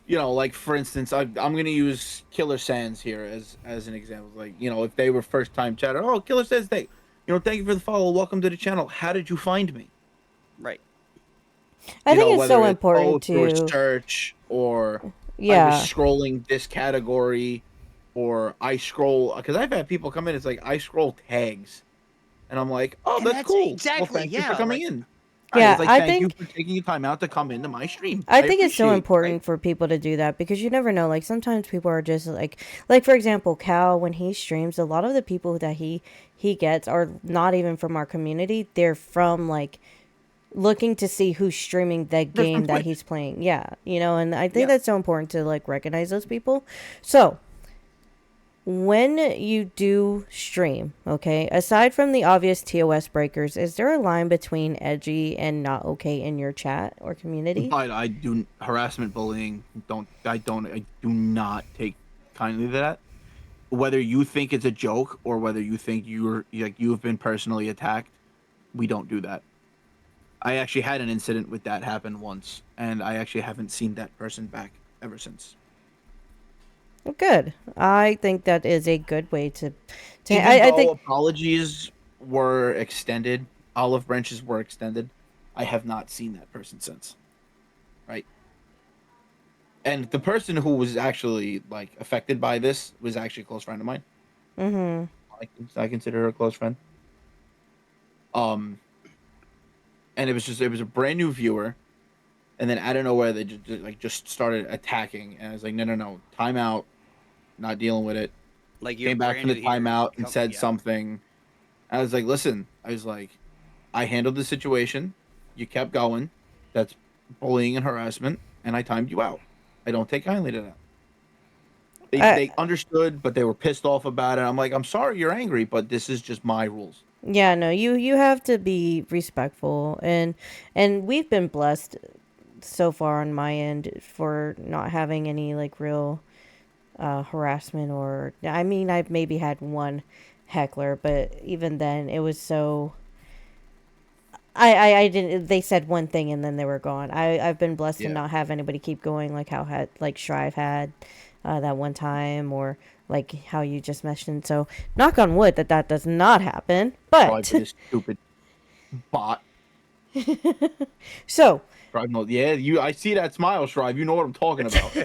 Like for instance, I'm gonna use Killer Sands here as an example. Like, if they were first time chatter, oh, Killer Sands, thank you for the follow, welcome to the channel. How did you find me? Right. I think it's whether so important through a to search or I yeah. was scrolling this category, or I scroll because I've had people come in. It's like I scroll tags, and I'm like, oh, And that's that's cool. exactly, Well, thank you yeah, for coming like- in. Yeah, It's like, I thank you think- for taking your time out to come into my stream. I think it's so appreciate it, important right? for people to do that because you never know. Like sometimes people are just like for example, Cal when he streams, a lot of the people that he gets are not even from our community. They're from like looking to see who's streaming that They're game from that Twitch. he's playing. Yeah, and I think Yeah. that's so important to like recognize those people. So when you do stream, okay, aside from the obvious TOS breakers, is there a line between edgy and not okay in your chat or community? But I do harassment, bullying. I do not take kindly to that. Whether you think it's a joke or whether you think you have been personally attacked, we don't do that. I actually had an incident with that happen once, and I actually haven't seen that person back ever since. Good. I think that is a good way to. Even I though think apologies were extended, olive branches were extended, I have not seen that person since. Right? And the person who was actually like affected by this was actually a close friend of mine. Mm-hmm. I consider her a close friend. Um, and it was a brand new viewer, and then out of nowhere they just started attacking, and I was like, no, no, no, timeout, not dealing with it. Like you're Came back brand from the new here. timeout and Come, said yeah. something. I was like, listen, I was like, I handled the situation. You kept going. That's bullying and harassment, and I timed you out. I don't take kindly to that. I, They understood, but they were pissed off about it. I'm like, I'm sorry you're angry, but this is just my rules. yeah, no, you have to be respectful, and we've been blessed so far on my end for not having any like real harassment or I mean I've maybe had one heckler, but even then it was so I didn't they said one thing and then they were gone. I've been blessed to Yeah. not have anybody keep going like how had like Shrive had that one time or like how you just mentioned. So knock on wood that that does not happen. Tried But with this stupid bot. so Shrive, no, yeah, you. I see that smile, Shrive. You know what I'm talking about.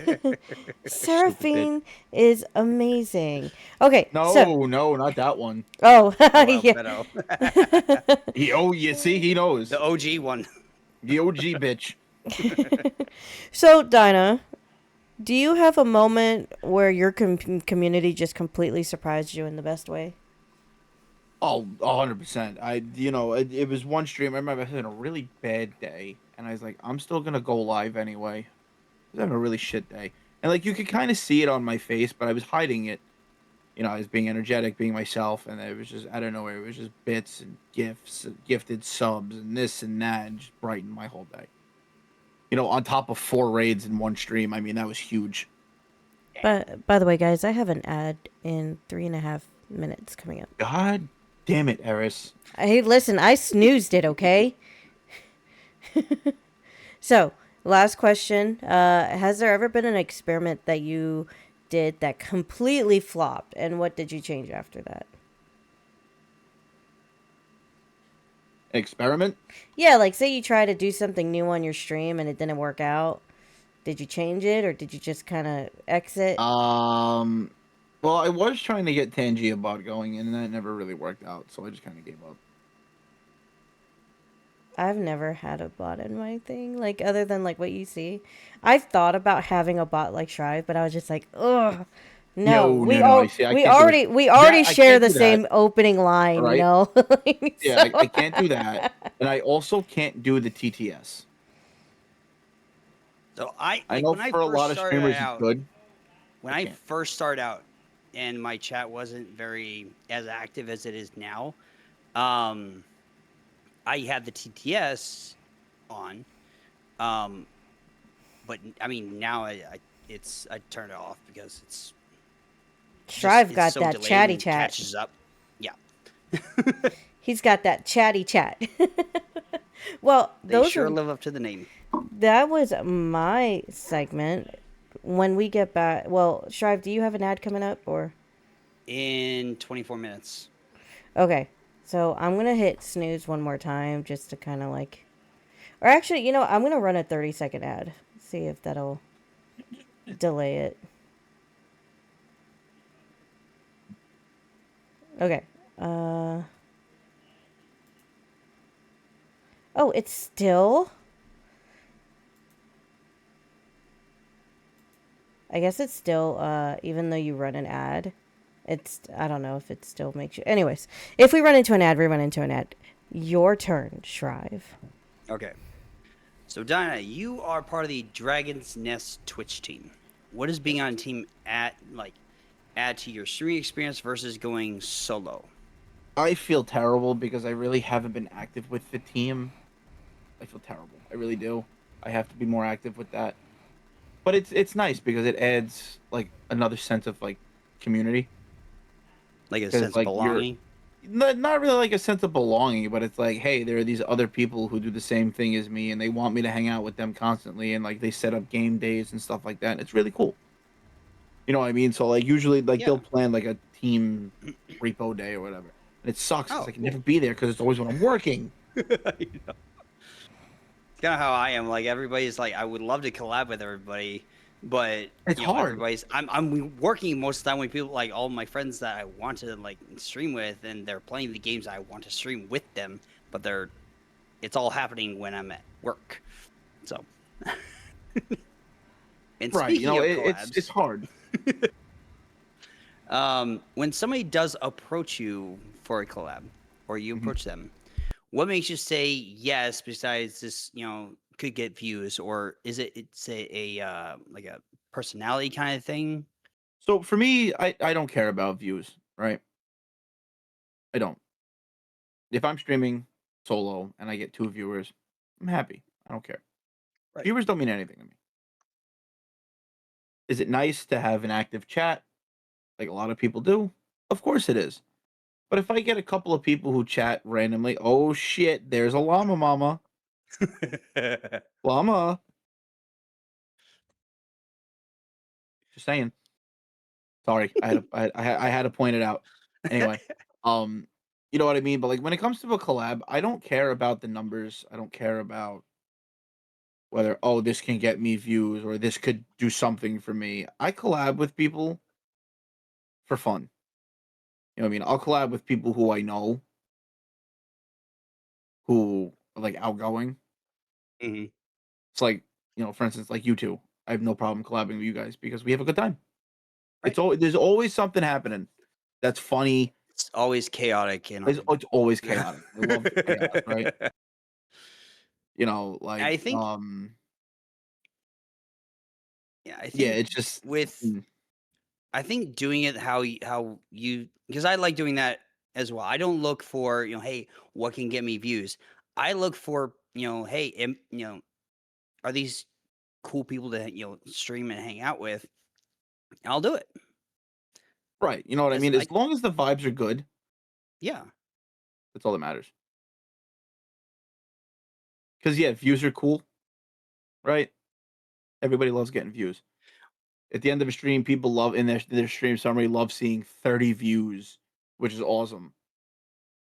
Stupid bitch. Seraphine is amazing. Okay, so No, no, not that one. oh Oh wow, yeah. pedo. Oh, you see, he knows. The OG one. The OG bitch. So Dinah, do you have a moment where your community just completely surprised you in the best way? Oh, 100%. It was one stream. I remember I was having a really bad day, and I was like, I'm still gonna go live anyway. I was having a really shit day, and like you could kind of see it on my face, but I was hiding it. I was being energetic, being myself, and it was just out of nowhere. It was just bits and gifts, and gifted subs, and this and that, and just brightened my whole day. On top of 4 raids in one stream. I mean, that was huge. But by the way, guys, I have an ad in 3.5 minutes coming up. God damn it, Eris. Hey, listen, I snoozed it, okay? So, last question. Has there ever been an experiment that you did that completely flopped, and what did you change after that? Experiment? Yeah, like say you try to do something new on your stream and it didn't work out. Did you change it, or did you just kind of exit? Um, well, I was trying to get Tangia bot going, and that never really worked out, so I just kind of gave up. I've never had a bot in my thing, like other than like what you see. I've thought about having a bot like Shrive, but I was just like, ugh, no. No, no, no. I see. I can't do it. We That already I share can't the do that. same opening All line, you right. know. Yeah, So, I can't do that, and I also can't do the TTS. So I I like know when I for a first lot of started streamers it's out. good. When I I can't. first started out, and my chat wasn't very as active as it is now. Um, I had the TTS on. But I mean now I turn it off because it's Shrive it's got so that delayed chatty and chat. catches up. Yeah, He's got that chatty chat. Well, they those sure are live up to the name. that was my segment. When we get back, well, Shrive, do you have an ad coming up or? In 24 minutes. Okay, so I'm gonna hit snooze one more time just to kind of like, or actually, I'm gonna run a 30-second ad. See if that'll delay it. Okay. Oh, it's still. I guess it's still. Even though you run an ad, it's. I don't know if it still makes you. Anyways, if we run into an ad, we run into an ad. Your turn, Shrive. Okay. So Dinah, you are part of the Dragon's Nest Twitch team. What does being on a team add to your streaming experience versus going solo? I feel terrible because I really haven't been active with the team. I feel terrible. I really do. I have to be more active with that. But it's nice because it adds like another sense of like community. Like a Because sense of like you're belonging? not really like a sense of belonging, but it's like, hey, there are these other people who do the same thing as me, and they want me to hang out with them constantly, and like they set up game days and stuff like that. And it's really cool. You know what I mean? So like usually like Yeah. they'll plan like a team repo day or whatever, and it sucks because Oh, I can cool. never be there because it's always when I'm working. You know. It's kind of how I am. Like everybody's like, I would love to collab with everybody, But It's hard. everybody's. I'm working most of the time with people like all my friends that I want to like stream with, and they're playing the games I want to stream with them. But it's all happening when I'm at work. So, and Right. speaking of It's collabs, hard. when somebody does approach you for a collab, or you Mhm. approach them, what makes you say yes? Besides this, could get views, or is it's a like a personality kind of thing? So for me, I don't care about views, right? I don't. If I'm streaming solo and I get 2 viewers, I'm happy. I don't care. Right. Viewers don't mean anything to me. Is it nice to have an active chat like a lot of people do? Of course it is. But if I get a couple of people who chat randomly, oh shit, there's a llama mama. Llama. Just saying. Sorry. I had to point it out. Anyway, um you know what I mean? But like when it comes to a collab, I don't care about the numbers. I don't care about whether, oh, this can get me views or this could do something for me. I collab with people for fun. You know what I mean? I'll collab with people who I know, who are like outgoing. Mhm. It's like, for instance, like you two. I have no problem collabing with you guys because we have a good time. Right. There's always something happening that's funny. It's always chaotic in our. It's always chaotic. I love chaos, right? Like I think, yeah, I yeah, think it's just with, mm, I think doing it how you, because I like doing that as well. I don't look for, hey, what can get me views. I look for, hey, are these cool people to stream and hang out with? I'll do it. right. You know what I As mean? As like, long as the vibes are good, yeah, that's all that matters. Because yeah, views are cool, right? Everybody loves getting views. At the end of a stream, people love in their stream summary love seeing 30 views, which is awesome.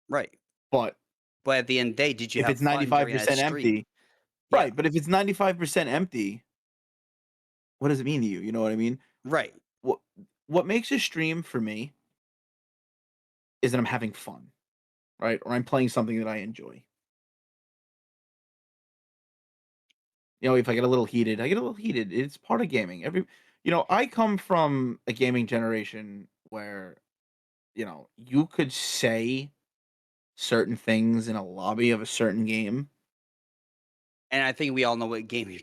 right. But But at the end of the day, did you if have it's fun during that 95% stream? empty, Yeah, right? But if it's 95% empty, what does it mean to you? You know what I mean? right. What what makes a stream for me is that I'm having fun, right? Or I'm playing something that I enjoy. If I get a little heated, I get a little heated. It's part of gaming. I come from a gaming generation where, you could say certain things in a lobby of a certain game And I think we all know what game you're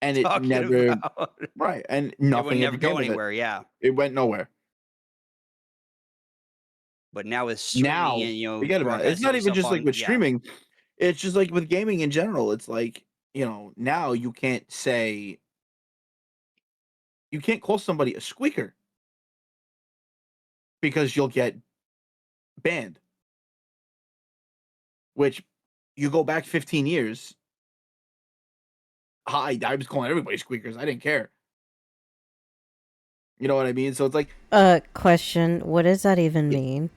and it talking never about. right, and It would nothing ever never came go of it. anywhere. Yeah. It went nowhere. But now with streaming Now, and forget about it. It's broadcasting not even yourself just like on, with yeah, streaming. It's just like with gaming in general. It's like, now you can't call somebody a squeaker because you'll get banned. Which you go back 15 years. I was calling everybody squeakers. I didn't care. You know what I mean? So it's like Question. What does that even mean?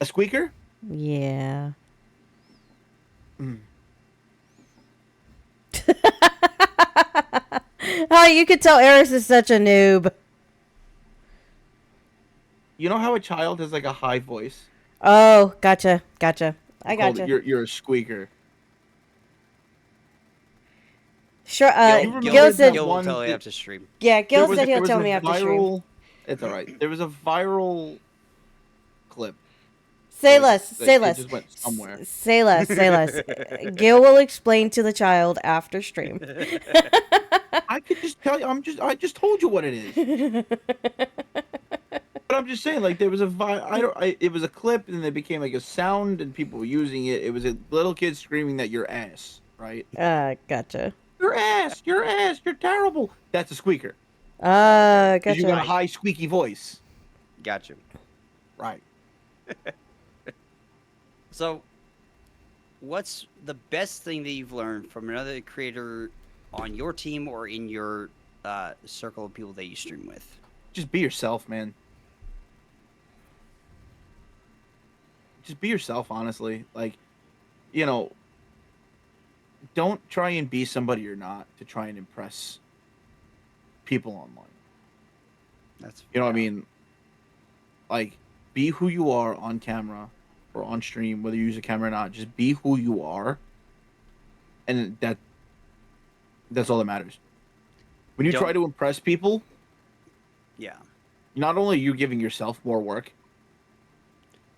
a squeaker. Yeah. Mm. Oh, you could tell Eris is such a noob. You know how a child has like a high voice? Oh, gotcha. I You called it gotcha. you're a squeaker. Sure. You remember Gil said, that Gil will one? tell you after stream. yeah, There Gil was said there he'll was tell a me after stream. viral. It's all right. There was a viral clip. Say Like, less. Say it less. just went somewhere. Say less. Say less. Gil will explain to the child after stream. I could just tell you. I just told you what it is. But I'm just saying, like there was a it was a clip, and it became like a sound, and people were using it. It was a little kid screaming that your ass, right? Gotcha. Your ass, you're terrible. That's a squeaker. Because you got a Gotcha. high squeaky voice. Gotcha. Right. So, what's the best thing that you've learned from another creator on your team or in your circle of people that you stream with? Just be yourself, man. Just be yourself, honestly. Like, you know, don't try and be somebody you're not to try and impress people online. That's You know what I yeah. mean? Like, be who you are on camera or on stream, whether you use a camera or not. Just be who you are, and that's all that matters. When you try Don't to impress people, yeah. not only are you giving yourself more work,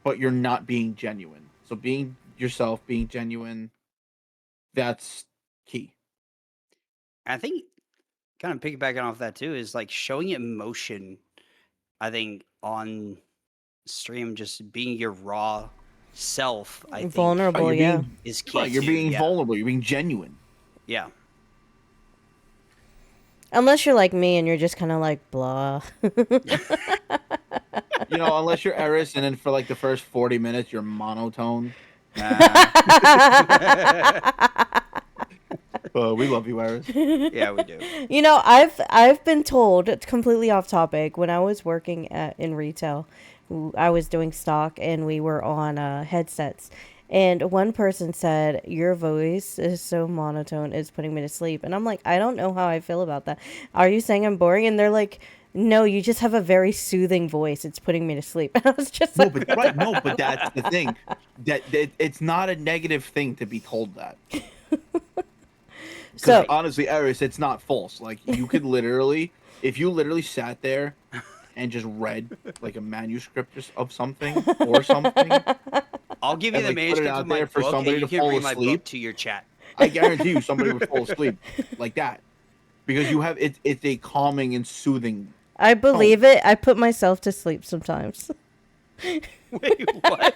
but you're not being genuine. So being yourself, being genuine, that's key. I think kind of piggybacking off that too is like showing emotion. I think on stream, just being your raw self, I think Right, Vulnerable, you're yeah. being is key right. You're too. being Yeah, vulnerable. You're being genuine. yeah. Unless you're like me and you're just kind of like blah. You know, unless you're Eris, and then for like the first 40 minutes, you're monotone. Uh, We love you, Eris. yeah, we do. You know, I've been told, it's completely off topic, when I was working in retail, I was doing stock and we were on headsets. And one person said, "Your voice is so monotone, it's putting me to sleep." And I'm like, I don't know how I feel about that. Are you saying I'm boring? And they're like, "No, you just have a very soothing voice. It's putting me to sleep." And I was just No, like, but right, no, but that's the thing. That it's not a negative thing to be told that. Because so honestly, Eris, it's not false. Like you could literally, if you literally sat there and just read like a manuscript of something or something, I'll give you and the like put it manuscript of out my there for book, and somebody you to can fall read my book asleep, to your chat. I guarantee you somebody would fall asleep like that because you have it's a calming and soothing I tone. believe it. I put myself to sleep sometimes. Wait, what?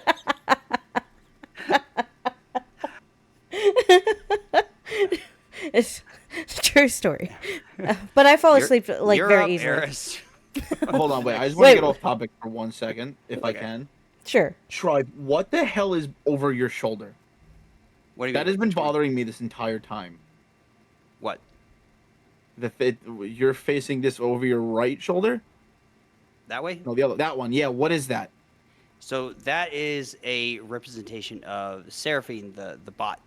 It's a true story. But I fall asleep like You're very up, easily. Eris. Hold What's on, wait. I just next? want to Wait, get off topic for 1 second, if I Okay. can. sure. Tribe, what the hell is over your shoulder? What do you That mean? has been Which one? bothering me this entire time. What? You're facing this over your right shoulder? That way? No, the other. That one. Yeah. What is that? So that is a representation of Seraphine, the bot.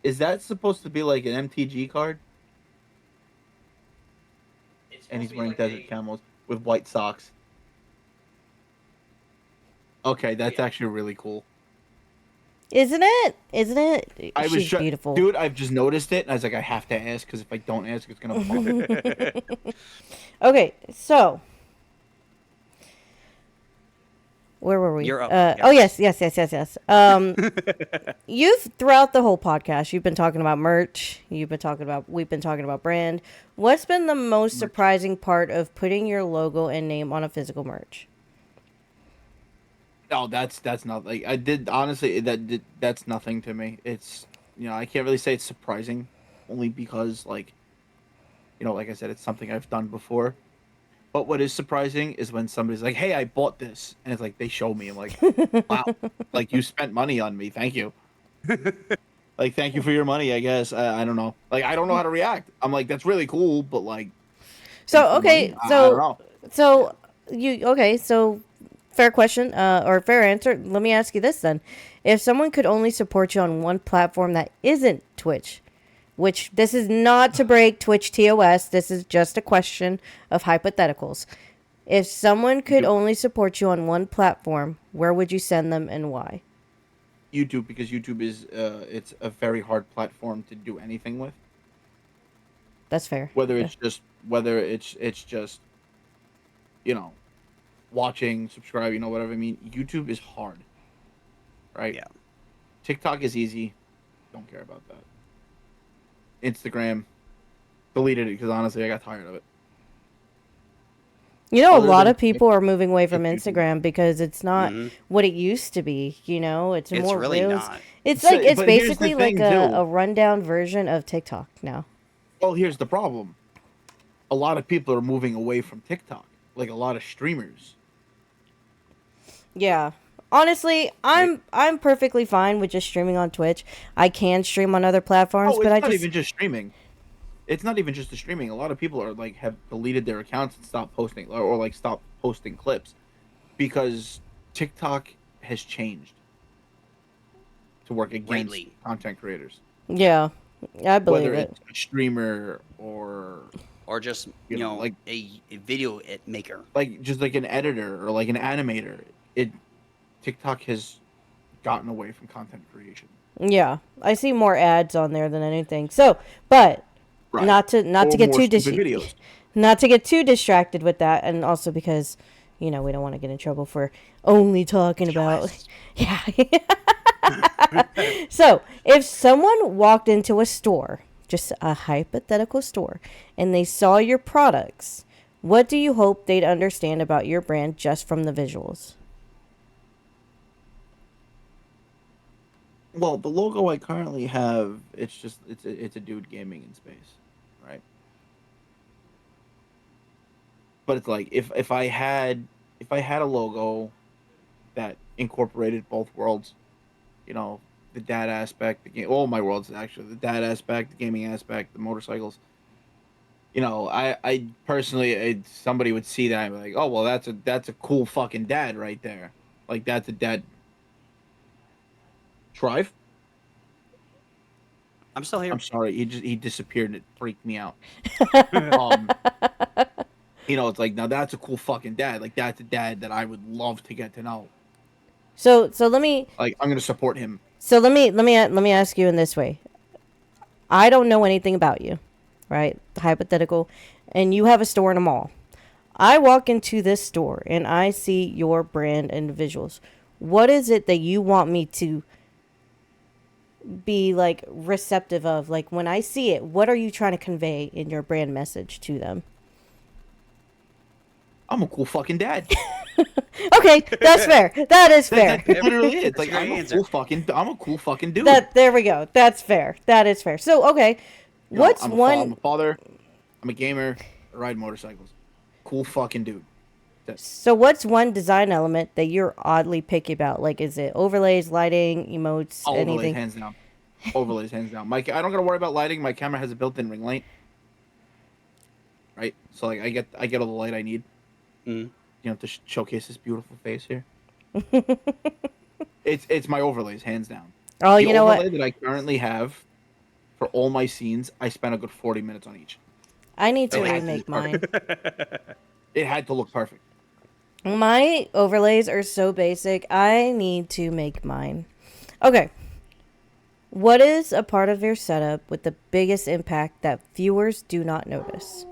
Is that supposed to be like an MTG card? And he's wearing desert camels with white socks. Okay, that's actually really cool. Isn't it? Isn't it? I was She's beautiful. dude. I've just noticed it, and I was like, I have to ask because if I don't ask, it's gonna bother me. Okay, so where were we? You're up, Oh yes. yes. You've throughout the whole podcast, you've been talking about merch. We've been talking about brand. What's been the most surprising part of putting your logo and name on a physical merch? No, that's not like I did. Honestly, that's nothing to me. It's I can't really say it's surprising, only because like like I said, it's something I've done before. But what is surprising is when somebody's like, "Hey, I bought this," and it's like they show me. I'm like, "Wow, like you spent money on me. Thank you. Like, thank you for your money. I guess I don't know. Like, I don't know how to react. I'm like, that's really cool, but like, So thanks for the okay, money? I don't know. so fair question, or fair answer. Let me ask you this then: if someone could only support you on one platform that isn't Twitch, which this is not to break Twitch TOS, this is just a question of hypotheticals. If someone could only support you on one platform, where would you send them and why? YouTube, because YouTube is it's a very hard platform to do anything with. That's fair. Whether Yeah. it's just watching, subscribe, whatever. I mean, YouTube is hard, right? Yeah. TikTok is easy. Don't care about that. Instagram, deleted it because honestly, I got tired of it. You know, a Other lot than of people are moving away from it's YouTube. Instagram because it's not Mhm. what it used to be. You know, it's It's more really reels. not. It's So- like it's but here's the basically like thing, a, too. a rundown version of TikTok now. Well, here's the problem. A lot of people are moving away from TikTok, like a lot of streamers. Yeah. Honestly, I'm perfectly fine with just streaming on Twitch. I can stream on other platforms, Oh, but it's I not just even just streaming. It's not even just the streaming. A lot of people are like have deleted their accounts and stopped posting or like stopped posting clips because TikTok has changed to work against Greatly. content creators. yeah, I believe Whether it. it's a streamer or or just like a video maker. just like an editor or like an animator. It TikTok has gotten away from content creation. Yeah, I see more ads on there than anything. So, but Right. not to Or get more too stupid videos. not to get too distracted with that, and also because we don't want to get in trouble for only talking about yeah. So, if someone walked into a store, just a hypothetical store, and they saw your products, what do you hope they'd understand about your brand just from the visuals? Well, the logo I currently have, it's a dude gaming in space, right? But it's like if I had a logo that incorporated both worlds, you know, the dad aspect, the game, all my worlds actually, the dad aspect, the gaming aspect, the motorcycles. I personally, somebody would see that and be like, oh well, that's a cool fucking dad right there. Like that's a dad. Shrive? I'm still here. I'm sorry, he disappeared and it freaked me out. Um, it's like now that's a cool fucking dad. Like that's a dad that I would love to get to know. So let me Like I'm gonna support him. let me ask you in this way. I don't know anything about you, right? Hypothetical, and you have a store in a mall. I walk into this store and I see your brand and visuals. What is it that you want me to be like receptive of? Like when I see it, what are you trying to convey in your brand message to them? I'm a cool fucking dad. Okay, that's fair. That is fair. That's literally it. It's like Great answer. I'm a cool fucking dude. There we go. That's fair. That is fair. So okay, what's I'm one? a father. I'm a gamer. I ride motorcycles. Cool fucking dude. So what's one design element that you're oddly picky about? Like, is it overlays, lighting, emotes, Overlays, anything? hands down. Overlays, hands down. I don't gotta worry about lighting. My camera has a built-in ring light. Right, so like I get all the light I need. Mm. To showcase this beautiful face here. It's my overlays, hands down. Oh, The you know overlay what? that I currently have for all my scenes, I spent a good 40 minutes on each. I need to It had to remake be mine. It had to look perfect. My overlays are so basic. I need to make mine. Okay. What is a part of your setup with the biggest impact that viewers do not notice?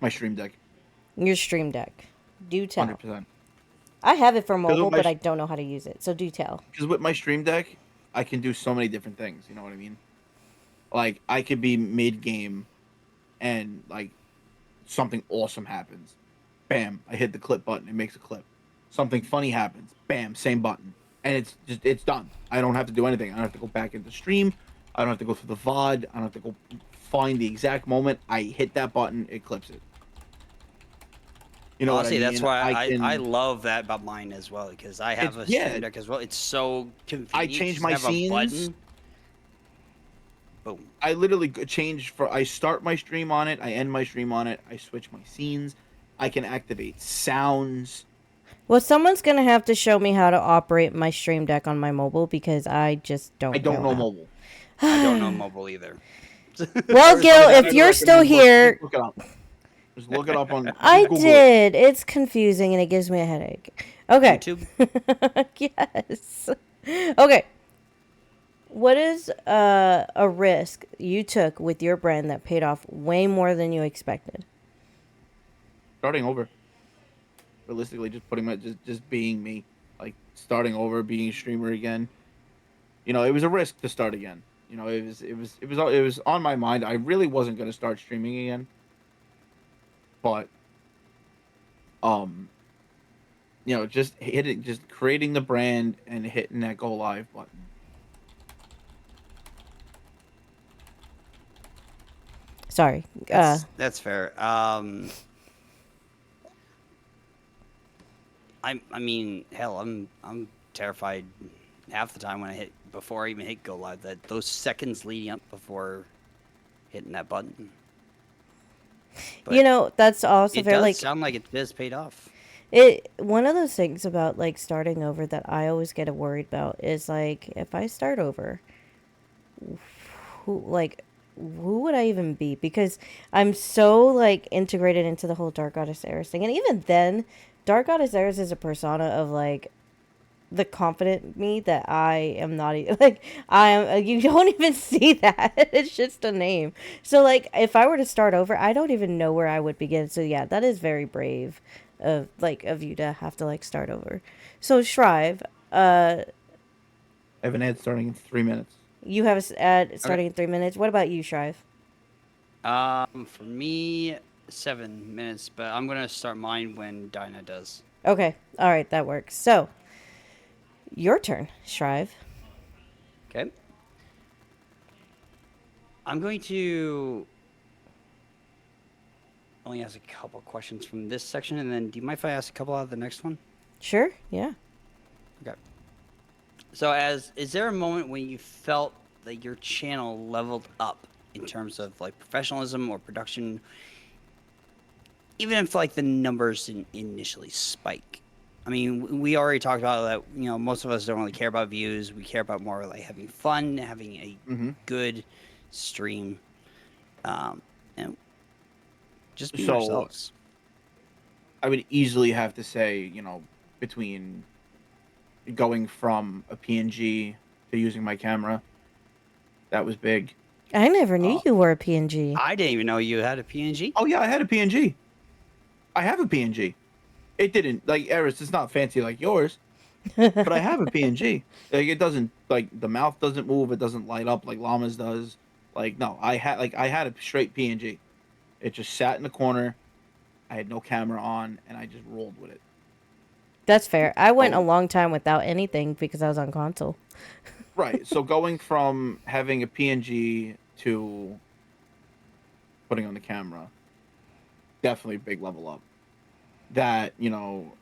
My stream deck, Your stream deck. Do tell. 100%. I have it for Because mobile, with my but I don't know how to use it. So do tell. because with my stream deck, I can do so many different things. You know what I mean? Like I could be mid game, and like something awesome happens. Bam! I hit the clip button. It makes a clip. Something funny happens. Bam! Same button, and it's done. I don't have to do anything. I don't have to go back into stream. I don't have to go through the VOD. I don't have to go find the exact moment. I hit that button. It clips it. You know Honestly, what I mean? that's why I can. love that about mine as well, because I have a Yeah. stream deck as well. It's so convenient. I change just my have a scenes. button. Boom. I literally change for. I start my stream on it. I end my stream on it. I switch my scenes. I can activate sounds. Well, someone's going to have to show me how to operate my stream deck on my mobile because I just don't I don't know how. mobile. I don't know mobile either. Well, Gil, if you're still here, Look it up. Just look it up on. I Google it. did. It's confusing and it gives me a headache. Okay. YouTube. Yes. Okay. What is a risk you took with your brand that paid off way more than you expected? Starting over. Realistically, just putting my just being me, like starting over, being a streamer again. It was a risk to start again. It was on my mind. I really wasn't going to start streaming again, but just creating the brand and hitting that go live button. Sorry. That's fair. I mean, hell, I'm terrified half the time before I even hit go live, that those seconds leading up before hitting that button. But that's also it fair. does Like sound like it has paid off. one of those things about like starting over that I always get worried about is like if I start over, who like who would I even be? Because I'm so like integrated into the whole Dark Goddess Eris thing, and even then, Dark Goddess Eris is a persona of like the confident me that I am not like I am. You don't even see that. It's just a name. So like, if I were to start over, I don't even know where I would begin. So yeah, that is very brave of you to have to like start over. So Shrive, I have an ad starting in 3 minutes. you have ad Okay. starting in 3 minutes. What about you, Shrive? For me, 7 minutes, but I'm gonna start mine when Dinah does. Okay, all right, that works. So your turn, Shrive. Okay. I'm going to only ask a couple questions from this section, and then do you mind if I ask a couple out of the next one? Sure, yeah. Okay. So, is there a moment when you felt that your channel leveled up in terms of like professionalism or production, even if like the numbers didn't initially spike? I mean, we already talked about that. You know, most of us don't really care about views. We care about more like having fun, having a Mm-hmm. good stream, and just being So ourselves. I would easily have to say, between going from a PNG to using my camera, that was big. I never knew Uh, you were a PNG. I didn't even know you had a PNG. oh yeah, I had a PNG. I have a PNG. It didn't like Eris. It's not fancy like yours, but I have a PNG. Like it doesn't like the mouth doesn't move. It doesn't light up like Llama's does. Like no, I had a straight PNG. It just sat in the corner. I had no camera on, and I just rolled with it. That's fair. I went a Oh, long time without anything because I was on console. right. So going from having a PNG to putting on the camera, definitely a big level up. That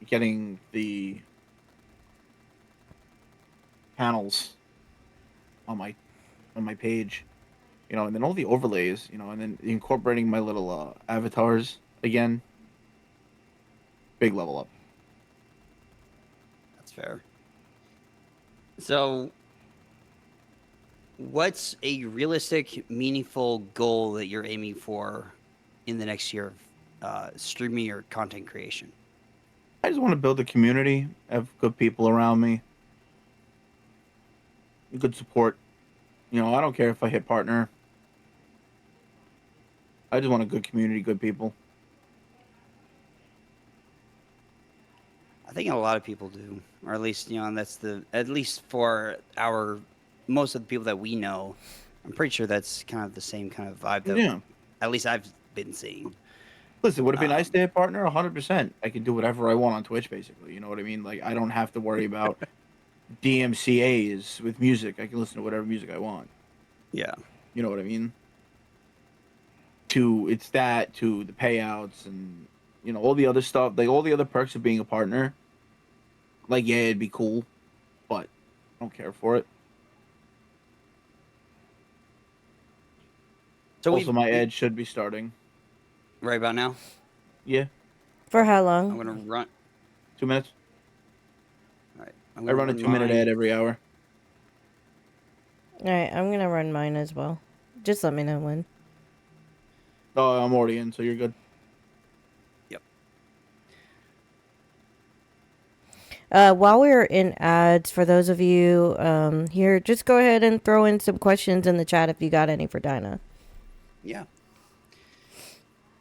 getting the panels on my page, and then all the overlays, and then incorporating my little avatars again, big level up. That's fair. So, what's a realistic, meaningful goal that you're aiming for in the next year of streaming or content creation? I just want to build a community, have good people around me, good support. I don't care if I hit partner. I just want a good community, good people. I think a lot of people do, or at least and that's at least for our most of the people that we know. I'm pretty sure that's kind of the same kind of vibe that Yeah. at least I've been seeing. Listen, would it be nice Um, to hit partner? 100%. I can do whatever I want on Twitch, basically. You know what I mean? Like, I don't have to worry about DMCA's with music. I can listen to whatever music I want. yeah. You know what I mean? It's that to the payouts and all the other stuff, like all the other perks of being a partner. Like, yeah, it'd be cool, but I don't care for it. So Also, my we edge should be starting. right about now. Yeah, For how I'm long? gonna run. 2 minutes. All right, I'm I gonna run a run 2 minute mine. ad every hour. All right, I'm gonna run mine as well. Just let me know when. Oh, I'm already in, so you're good. Yep. While we're in ads, for those of you here, just go ahead and throw in some questions in the chat if you got any for Dinah. Yeah.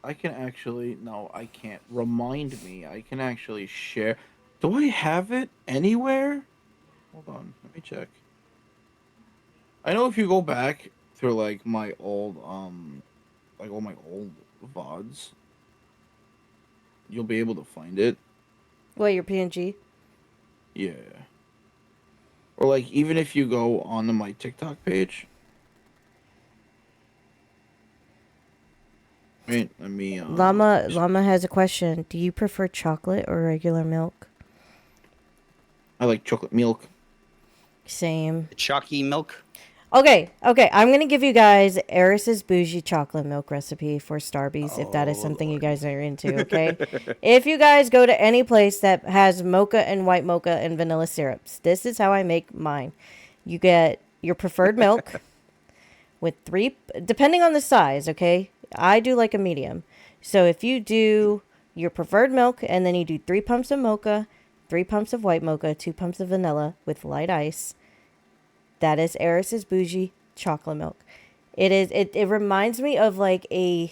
I can actually. No, I can't. Remind me. I can actually share. Do I have it anywhere? Hold on. Let me check. I know if you go back through like my old like all my old VODs, you'll be able to find it. What, your PNG? Yeah. Or like even if you go onto my TikTok page. Wait, let me Llama has a question. Do you prefer chocolate or regular milk? I like chocolate milk. Same. The chalky milk. Okay, I'm gonna give you guys Eris's bougie chocolate milk recipe for Starbucks if that is Oh, something you Lord. guys are into, okay? If you guys go to any place that has mocha and white mocha and vanilla syrups, this is how I make mine. You get your preferred milk, with 3, depending on the size, okay? I do like a medium. So if you do your preferred milk and then you do 3 pumps of mocha, 3 pumps of white mocha, 2 pumps of vanilla with light ice, that is Eris's Bougie chocolate milk. It reminds me of like an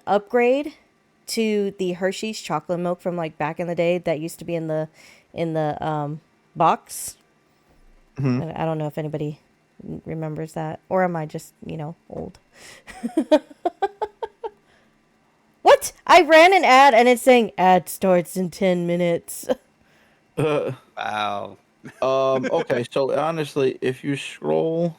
upgrade to the Hershey's chocolate milk from like back in the day that used to be in the box. Mhm. I don't know if anybody remembers that, or am I just old? What? I ran an ad and it's saying ad starts in 10 minutes. Uh, Wow. okay, so honestly, if you scroll,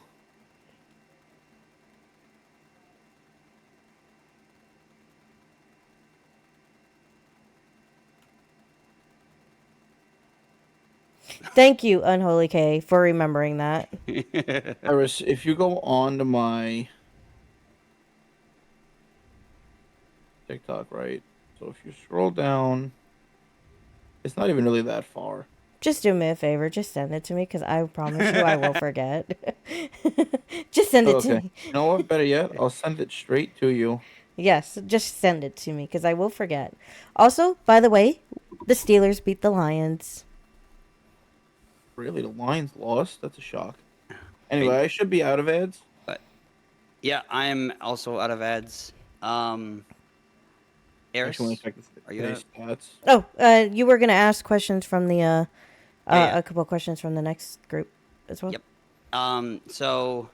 Thank you, Unholy K, for remembering that. Iris, if you go on to my TikTok, right? So if you scroll down, it's not even really that far. Just do me a favor. Just send it to me because I promise you I will forget. Just send it to Okay. me. You know what? Better yet, I'll send it straight to you. Yes, just send it to me because I will forget. Also, by the way, the Steelers beat the Lions. Really, the Lions lost? That's a shock. Wait, Anyway, I should be out of ads. but yeah, I am also out of ads. Actually, want Eris, to check this, are you today's out? stats. Oh, you were gonna ask questions from the Yeah. a couple questions from the next group as well. Yep. So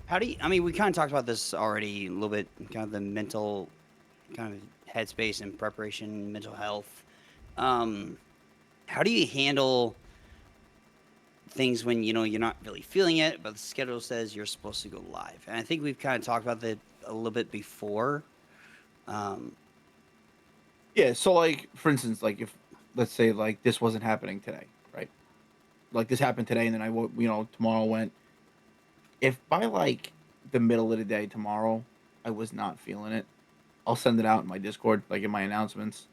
how do you? I mean, we kind of talked about this already a little bit. Kind of the mental, kind of headspace and preparation, mental health. Um, how do you handle things when you're not really feeling it, but the schedule says you're supposed to go live? And I think we've kind of talked about that a little bit before. Um, Yeah, so like for instance, like if let's say like this wasn't happening today, right? Like this happened today, and then tomorrow went. If by like the middle of the day tomorrow, I was not feeling it, I'll send it out in my Discord, like in my announcements.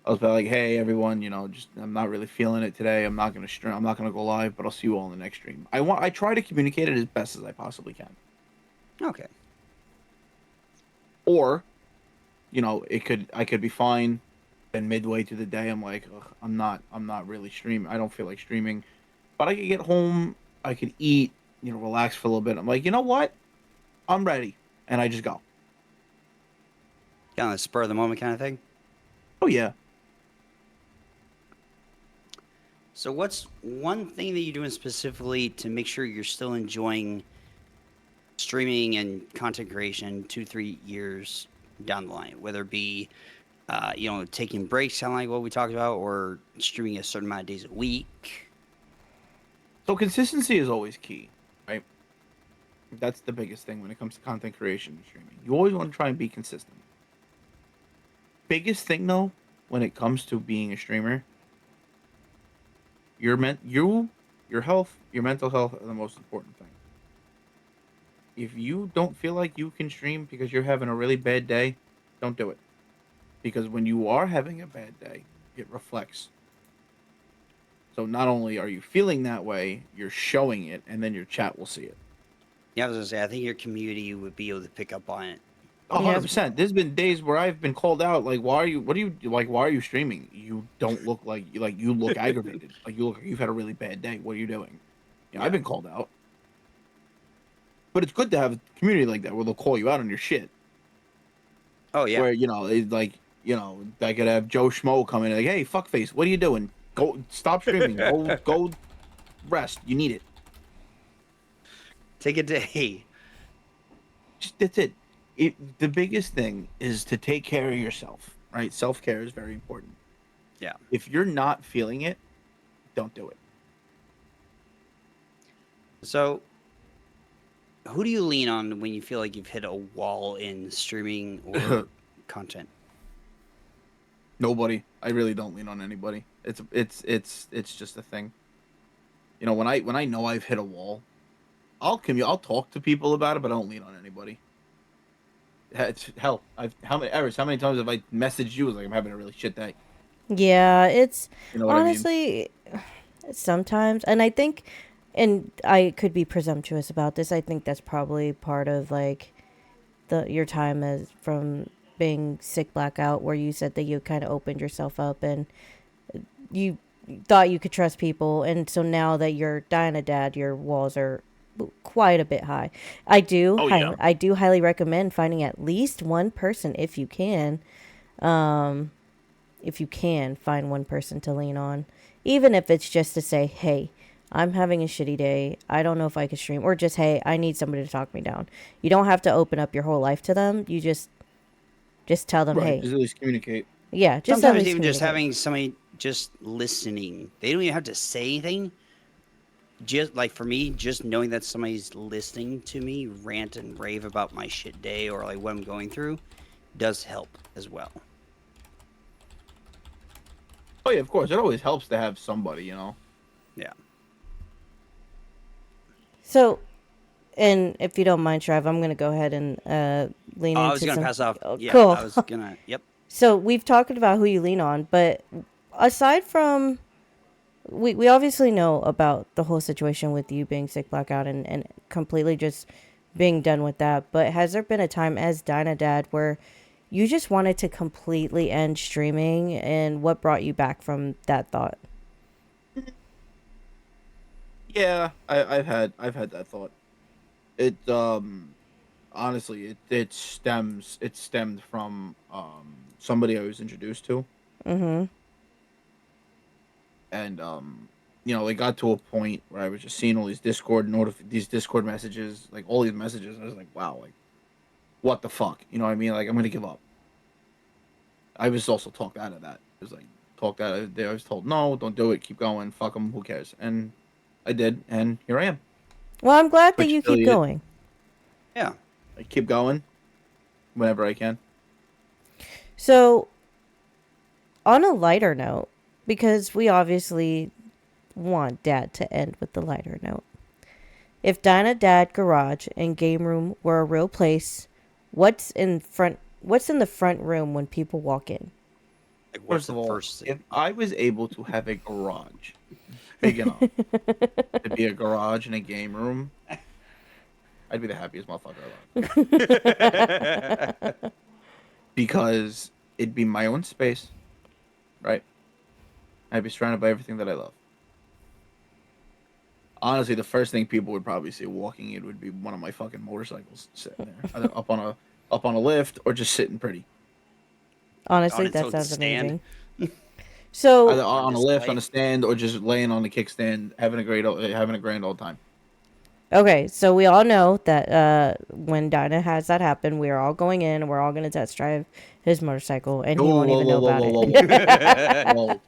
I was like, hey everyone, just I'm not really feeling it today. I'm not gonna stream. I'm not gonna go live, but I'll see you all in the next stream. I try to communicate it as best as I possibly can. okay. Or, I could be fine. Then midway through the day, I'm like, ugh, I'm not really streaming. I don't feel like streaming. But I could get home, I could eat, relax for a little bit. I'm like, you know what? I'm ready, and I just go. Kind of spur of the moment kind of thing. Oh yeah. So, what's one thing that you're doing specifically to make sure you're still enjoying streaming and content creation 2-3 years down the line? Whether it be, taking breaks, kind of like what we talked about, or streaming a certain amount of days a week. So consistency is always key, right? That's the biggest thing when it comes to content creation and streaming. You always want to try and be consistent. Biggest thing though, when it comes to being a streamer, your health, your mental health are the most important thing. If you don't feel like you can stream because you're having a really bad day, don't do it. Because when you are having a bad day, it reflects. So not only are you feeling that way, you're showing it, and then your chat will see it. Yeah, I was gonna say, I think your community would be able to pick up on it. 100%. There's been days where I've been called out, like, why are you streaming? You don't look like you look aggravated. Like you look like you've had a really bad day. What are you doing? Yeah. I've been called out. But it's good to have a community like that where they'll call you out on your shit. Oh yeah. Where, it's like, I could have Joe Schmo come in and like, hey, fuckface, what are you doing? Go stop streaming. Go rest. You need it. Take a day. That's it. The biggest thing is to take care of yourself, right? Self-care is very important. Yeah. If you're not feeling it, don't do it. So, who do you lean on when you feel like you've hit a wall in streaming or content? Nobody. I really don't lean on anybody. It's just a thing. When I know I've hit a wall, I'll talk to people about it, but I don't lean on anybody. Hell, how many times have I messaged you like I'm having a really shit day? Yeah, it's You know what I mean? honestly sometimes. And I think, and I could be presumptuous about this, I think that's probably part of like your time as from being sick blackout, where you said that you kind of opened yourself up and you thought you could trust people, and so now that you're DynaDad, your walls are quite a bit high. Oh yeah. I do highly recommend finding at least one person if you can. If you can find one person to lean on, even if it's just to say, "Hey, I'm having a shitty day. I don't know if I can stream," or just, "Hey, I need somebody to talk me down." You don't have to open up your whole life to them. You just tell them, Right. "Hey, Just at least communicate. yeah." Just at Sometimes least even just communicate. having somebody just listening. They don't even have to say anything. Just like for me, just knowing that somebody's listening to me rant and rave about my shit day or like what I'm going through does help as well. Oh yeah, of course. It always helps to have somebody, you know. Yeah. So, and if you don't mind, Trev, I'm gonna go ahead and lean I was into gonna some. pass off. Oh, Yeah, cool. I was gonna. Yep. So we've talked about who you lean on, but aside from we obviously know about the whole situation with you being sick blackout and completely just being done with that. But has there been a time as DynaDad where you just wanted to completely end streaming, and what brought you back from that thought? Yeah, I've had that thought. It honestly it stemmed from somebody I was introduced to, Mm-hmm. and it got to a point where I was just seeing all these Discord messages, like all these messages, and I was like, wow, like what the fuck, you know what I mean? Like I'm gonna give up. I was also talked out of that. It was like talked out of there. I was told no, don't do it, keep going, fuck them, who cares? And I did, and here I am. Well, I'm glad that Twitch you keep affiliate. going. Yeah. I keep going whenever I can. So, on a lighter note, because we obviously want Dad to end with the lighter note. If DynaDad Garage and Game Room were a real place, what's in the front room when people walk in? Like, what's First of the all, first thing? if I was able to have a garage big enough to be a garage and a game room, I'd be the happiest motherfucker alive. Because it'd be my own space, right? I'd be surrounded by everything that I love. Honestly, the first thing people would probably see walking in would be one of my fucking motorcycles sitting there, either up on a lift or just sitting pretty, Honestly, On its that own sounds stand. amazing. So, either on a lift, on display. a stand, or just laying on the kickstand, having a grand old time. okay, so we all know that when Dinah has that happen, we're all going in and we're all going to test drive his motorcycle, and he Whoa, won't whoa, even whoa, know whoa, about whoa, it. whoa, whoa, whoa, whoa.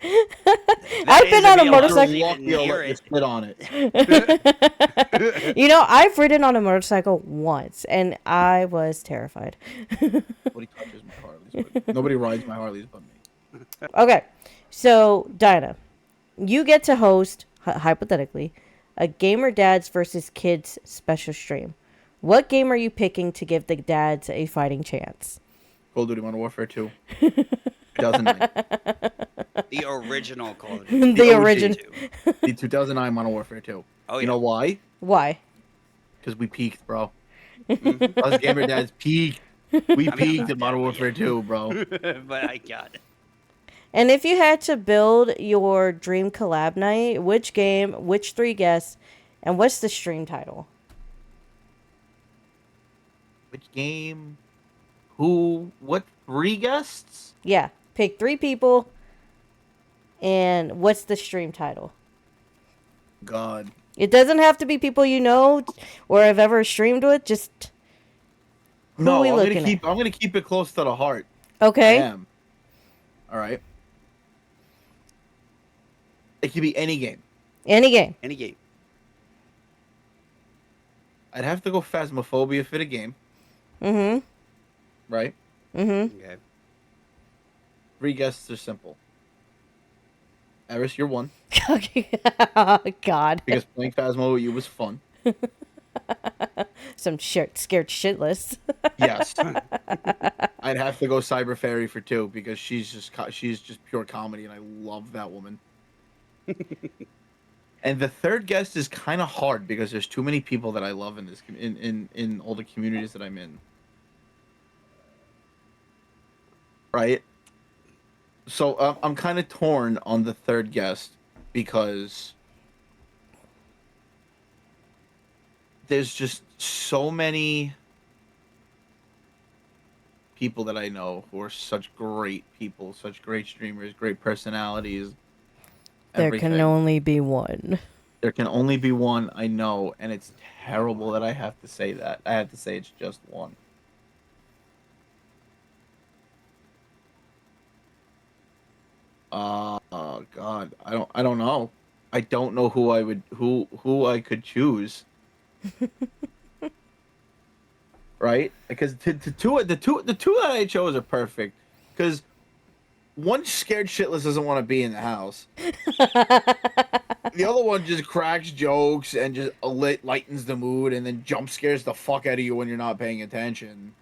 That I've been is on if a he allows motorcycle. us You're even lucky I'll near let you it. spit on it. You know, I've ridden on a motorcycle once, and I was terrified. Nobody touches my Harleys, but nobody rides my Harleys but me. Okay, so Dinah, you get to host, hypothetically, a Gamer Dads versus Kids special stream. What game are you picking to give the dads a fighting chance? Call of Duty Modern Warfare 2, 2009. The original Call of Duty. The OG. origin. The 2009 Modern Warfare 2. Oh, You yeah. know why? Why? Because we peaked, bro. Mhm. Us gamer dads peaked. We I mean, I'm peaked not in Modern there, Warfare but yeah. 2, bro. But I got it. And if you had to build your dream collab night, which game, which three guests, and what's the stream title? Which game? Who? What? 3 guests? Yeah, pick three people, and what's the stream title? God. It doesn't have to be people you know or have ever streamed with. Just who No, we looking at? I'm gonna keep it close to the heart. Okay, I am. All right. It could be any game. any game. Any game. I'd have to go Phasmophobia for the game, Mm-hmm. right? Mm-hmm. Okay. 3 guests are simple. Eris, you're one Oh, God, because playing Phasmo with you was fun. some scared shitless. Yes. I'd have to go Cyber Fairy for 2 because she's just pure comedy and I love that woman. And the third guest is kind of hard because there's too many people that I love in this in all the communities that I'm in. Right? So I'm kind of torn on the third guest because there's just so many people that I know who are such great people, such great streamers, great personalities, There can everything. only be one. There can only be one, I know, and it's terrible that I have to say that. I have to say it's just one. Oh God, I don't know. I don't know who I could choose. Right? Because the two that I chose are perfect. Because one scared shitless doesn't want to be in the house. The other one just cracks jokes and just lightens the mood and then jump scares the fuck out of you when you're not paying attention.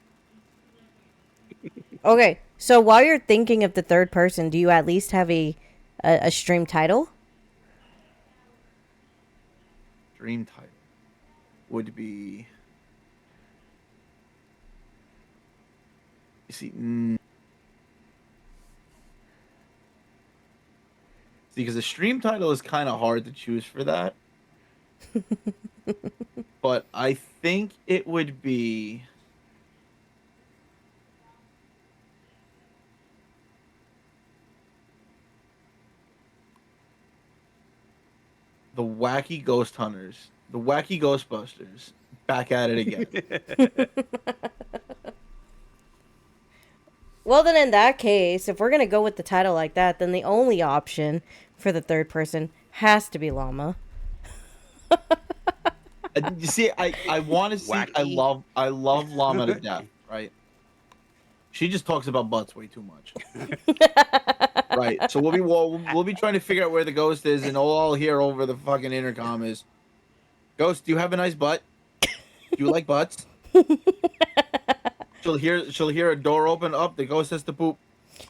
Okay, so while you're thinking of the third person, do you at least have a stream title? Dream title would be. You see, see, because the stream title is kind of hard to choose for that. But I think it would be. The Wacky Ghost Hunters, the Wacky Ghostbusters, back at it again. Well, then in that case, if we're going to go with the title like that, then the only option for the third person has to be Llama. You see, I want to see. Wacky. I love Llama to death. Right? She just talks about butts way too much. Right. So we'll be trying to figure out where the ghost is, and all I'll hear over the fucking intercom is, "Ghost, do you have a nice butt? Do you like butts?" She'll hear a door open up. The ghost has to poop.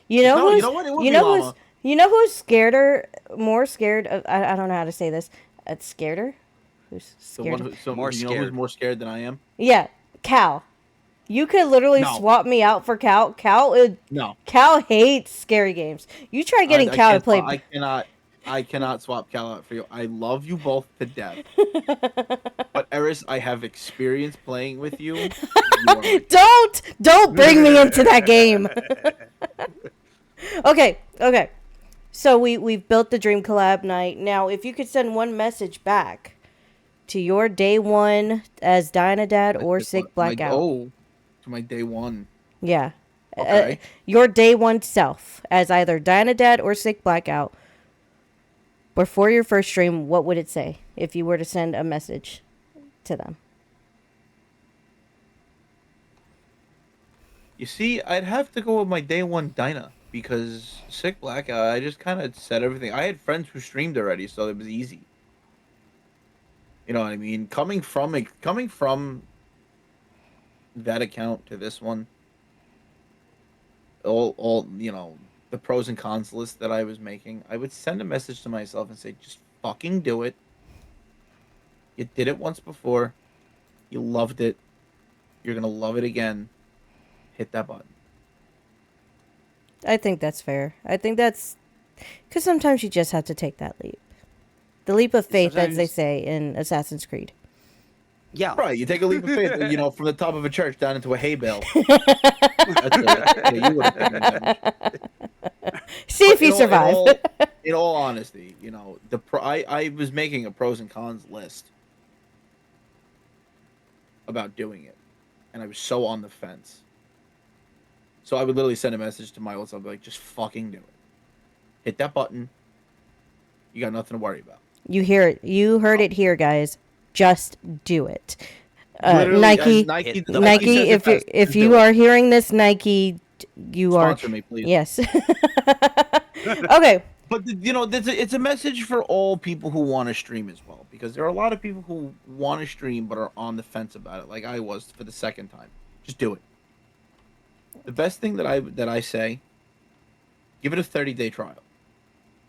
You know No, who's you know what? It would you be know who's Llama. you know who's scared her more scared of I don't know how to say this. Scared her? Who's The one scared? who More you know who's scared. more scared than I am? Yeah, Cal. You could literally No. swap me out for Cal. No. Cal hates scary games. You try getting Cal to play. I cannot swap Cal out for you. I love you both to death. But Eris, I have experience playing with you. You are my- Don't bring me into that game. Okay. So we've built the Dream Collab night. Now, if you could send one message back to your day one as DynaDad or Sick Blackout. To my day one. Yeah. Okay. Your day one self as either DynaDad or Sick Blackout. Before your first stream, what would it say if you were to send a message to them? You see, I'd have to go with my day one Dyna because Sick Blackout, I just kind of said everything. I had friends who streamed already, so it was easy. You know what I mean? Coming from that account to this one, all the pros and cons list that I was making, I would send a message to myself and say, just fucking do it. You did it once before. You loved it. You're gonna love it again. Hit that button. I think that's fair. I think that's because sometimes you just have to take that leap. The leap of faith, as they Sometimes- say in Assassin's Creed. Yeah. Right, you take a leap of faith, from the top of a church down into a hay bale. That's it. Yeah, you would have taken damage. See if you survive. In all honesty, I was making a pros and cons list about doing it, and I was so on the fence. So I would literally send a message to my old self, like, just fucking do it. Hit that button. You got nothing to worry about. You hear it. You heard it here, guys. Just do it. Literally, Nike, Nike Hit the Nike. says it best, If just you do it. are hearing this, Nike, you Sponsor are. me, please. Yes. Okay. But it's a message for all people who want to stream as well, because there are a lot of people who want to stream but are on the fence about it, like I was for the second time. Just do it. The best thing that I say, give it a 30-day trial,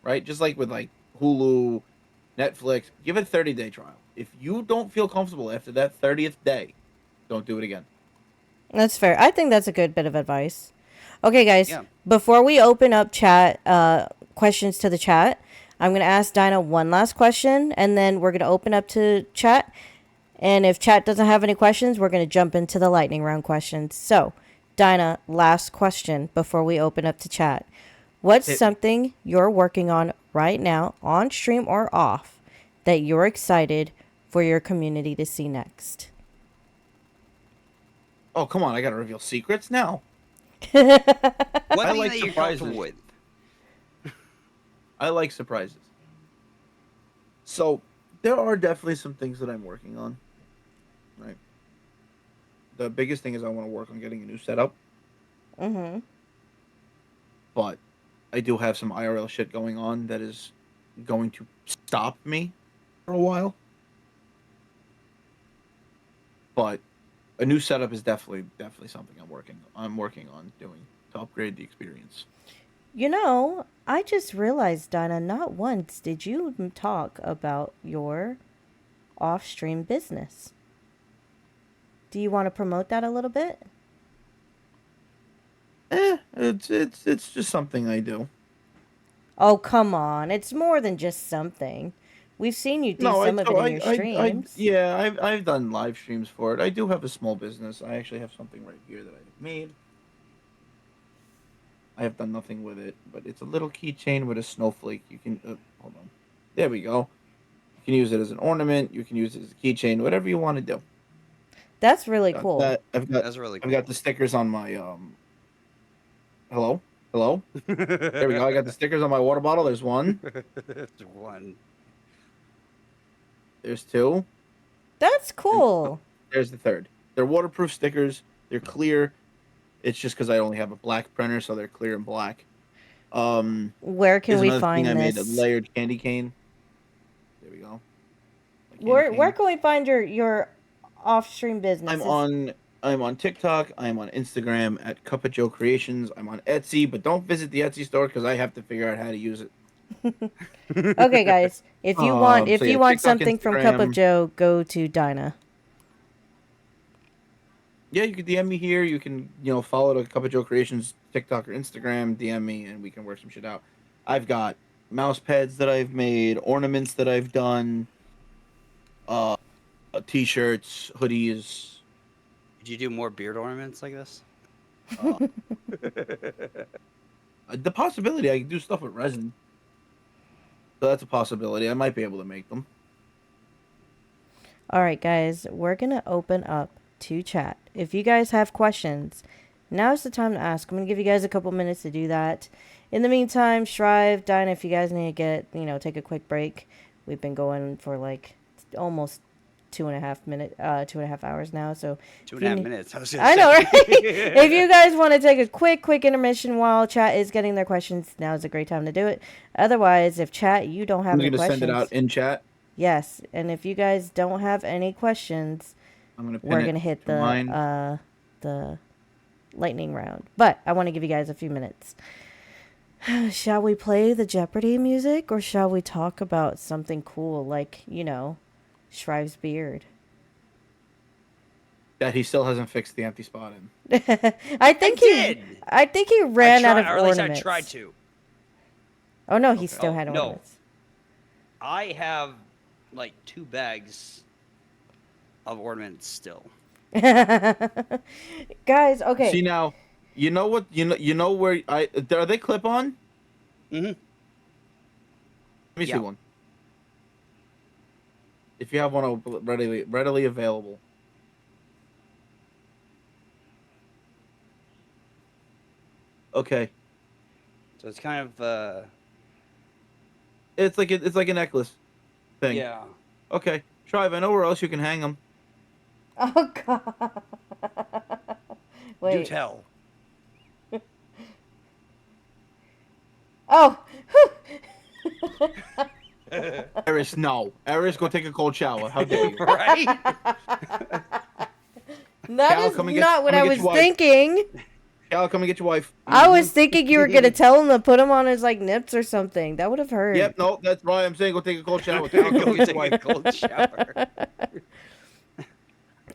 right? Just like with like Hulu, Netflix. Give it a 30-day trial. If you don't feel comfortable after that 30th day, don't do it again. That's fair. I think that's a good bit of advice. Okay, guys, Yeah. before we open up chat questions to the chat, I'm going to ask Dinah one last question, and then we're going to open up to chat. And if chat doesn't have any questions, we're going to jump into the lightning round questions. So, Dinah, last question before we open up to chat. What's Hit me. something you're working on right now, on stream or off, that you're excited for your community to see next? Oh, come on. I got to reveal secrets now. One I thing like that you're surprises. comfortable with. I like surprises. So, there are definitely some things that I'm working on. Right. The biggest thing is I want to work on getting a new setup. Mm-hmm. But I do have some IRL shit going on that is going to stop me for a while. But a new setup is definitely something I'm working on doing to upgrade the experience. You know, I just realized, Dinah, not once did you talk about your off-stream business. Do you want to promote that a little bit? It's just something I do. Oh, come on. It's more than just something. We've seen you do No, some of it in your streams. yeah, I've done live streams for it. I do have a small business. I actually have something right here that I have made. I have done nothing with it, but it's a little keychain with a snowflake. You can hold on. There we go. You can use it as an ornament. You can use it as a keychain. Whatever you want to do. That's really Got cool. that. That's really cool. I've got the stickers on my Hello. There we go. I got the stickers on my water bottle. There's one. One. There's two. That's cool. There's the third. They're waterproof stickers. They're clear. It's just because I only have a black printer, so they're clear and black. Where can here's we another find thing I made, a this? layered candy cane. There we go. My candy Where cane. can we find your off-stream business? I'm on TikTok. I'm on Instagram at Cup of Joe Creations. I'm on Etsy, but don't visit the Etsy store because I have to figure out how to use it. Okay, guys. If you want So yeah, want TikTok, something from Cup of Instagram. Joe, go to Dinah. Yeah, you can DM me here. You can, follow the Cup of Joe Creations TikTok or Instagram. DM me, and we can work some shit out. I've got mouse pads that I've made, ornaments that I've done, t-shirts, hoodies. Did you do more beard ornaments like this? The possibility I can do stuff with resin. So that's a possibility. I might be able to make them. All right, guys. We're going to open up to chat. If you guys have questions, now's the time to ask. I'm going to give you guys a couple minutes to do that. In the meantime, Shrive, Dinah, if you guys need to take a quick break. We've been going for like almost 2.5 hours now. So 2.5 minutes. I know, right? If you guys want to take a quick intermission while chat is getting their questions, now is a great time to do it. Otherwise, if chat, you don't have I'm any going to questions. send it out in chat. Yes, and if you guys don't have any questions, I'm going to we're going to hit the lightning round. But I want to give you guys a few minutes. Shall we play the Jeopardy music, or shall we talk about something cool like, Shrive's beard? That he still hasn't fixed the empty spot in. I think he ran out of or at least ornaments. I tried to. Oh no, he still had no. ornaments. I have like 2 bags of ornaments still. Guys, okay. See now, you know what? You know where are they clip on? Mm-hmm. Let me see one. If you have one readily available. Okay. So it's kind of It's like a necklace thing. yeah. Okay. Shrive, I know where else you can hang them. Oh god. Wait. Do tell. Oh. Eris, no. Eris, go take a cold shower. How dare you? Right? That Cal, is come and get- not what come I and was get your wife. thinking. Cal, come and get your wife. I was thinking you were gonna tell him to put him on his like nips or something. That would have hurt. Yep, no, that's why I'm saying go take a cold shower. Cal, come Go and get your take a wife. cold shower.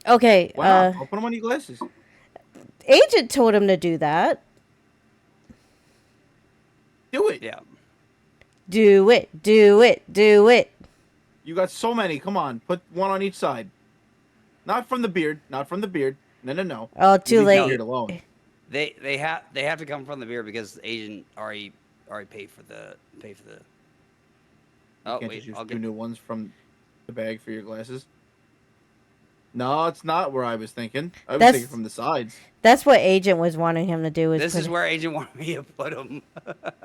Okay. Why not? I'll put them on your glasses. Agent told him to do that. Do it. Yeah. Do it. Do it. Do it. You got so many. Come on, put one on each side. Not from the beard. Not from the beard. No. Oh, too Leave the late. beard alone. They have to come from the beer because the agent already paid for the Oh Can't wait, just use I'll two get new ones from the bag for your glasses. No, it's not where I was thinking. I was thinking from the sides. That's what Agent was wanting him to do. This is where agent wanted me to put them.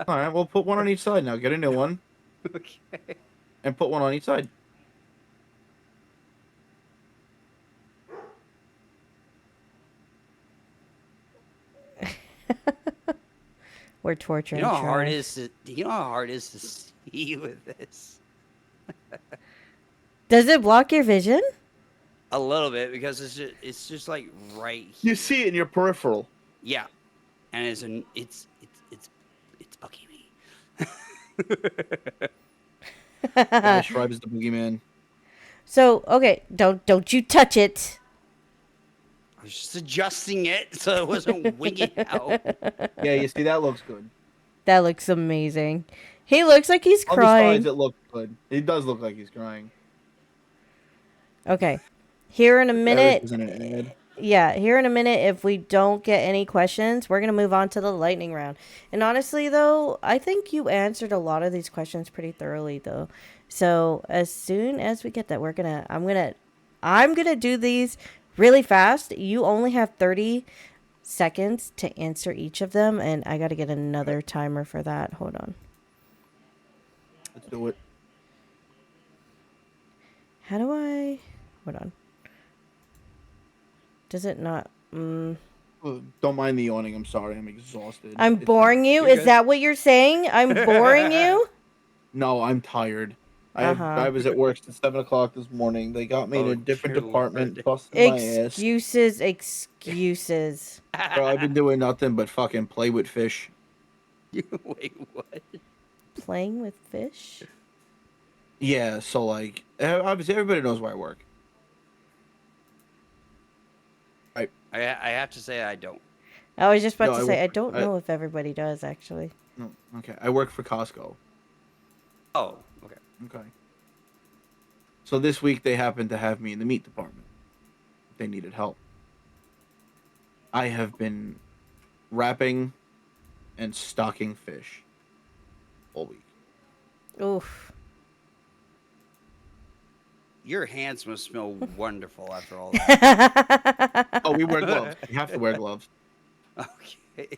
All right, we'll put one on each side now. Get a new one Okay. and put one on each side. We're torturing. You know how hard it Trash. is you know how hard it is to see with this? Does it block your vision? A little bit because it's just like right here. You see it in your peripheral. Yeah. And it's bugging me. Yeah, Shrub is the boogeyman. So okay, don't you touch it. I was just adjusting it so it wasn't winging out. Yeah, you see that looks good. That looks amazing. He looks like he's On the sides, crying. it looks good. He does look like he's crying. Okay. Here in a minute. Isn't an ad. Yeah, here in a minute, if we don't get any questions, we're going to move on to the lightning round. And honestly, though, I think you answered a lot of these questions pretty thoroughly, though. So as soon as we get that, I'm going to do these really fast. You only have 30 seconds to answer each of them, and I got to get another timer for that. Hold on. Let's do it. How do I... Hold on. Does it not... Don't mind the yawning. I'm sorry. I'm exhausted. I'm boring you? You're Is good. that what you're saying? I'm boring you? No, I'm tired. Uh-huh. I was at work since 7 o'clock this morning. They got me in Oh, a different dear department, Lord. busted my ass. Excuses. Bro, I've been doing nothing but fucking play with fish. Wait, what? Playing with fish? Yeah, so like, obviously everybody knows where I work. I have to say I don't. I was just about No, to I say, I work- don't I- know if everybody does, actually. No, okay. I work for Costco. Oh, okay. Okay. So this week they happened to have me in the meat department. They needed help. I have been wrapping and stocking fish all week. Oof. Your hands must smell wonderful after all that. Oh, we wear gloves. We have to wear gloves. Okay.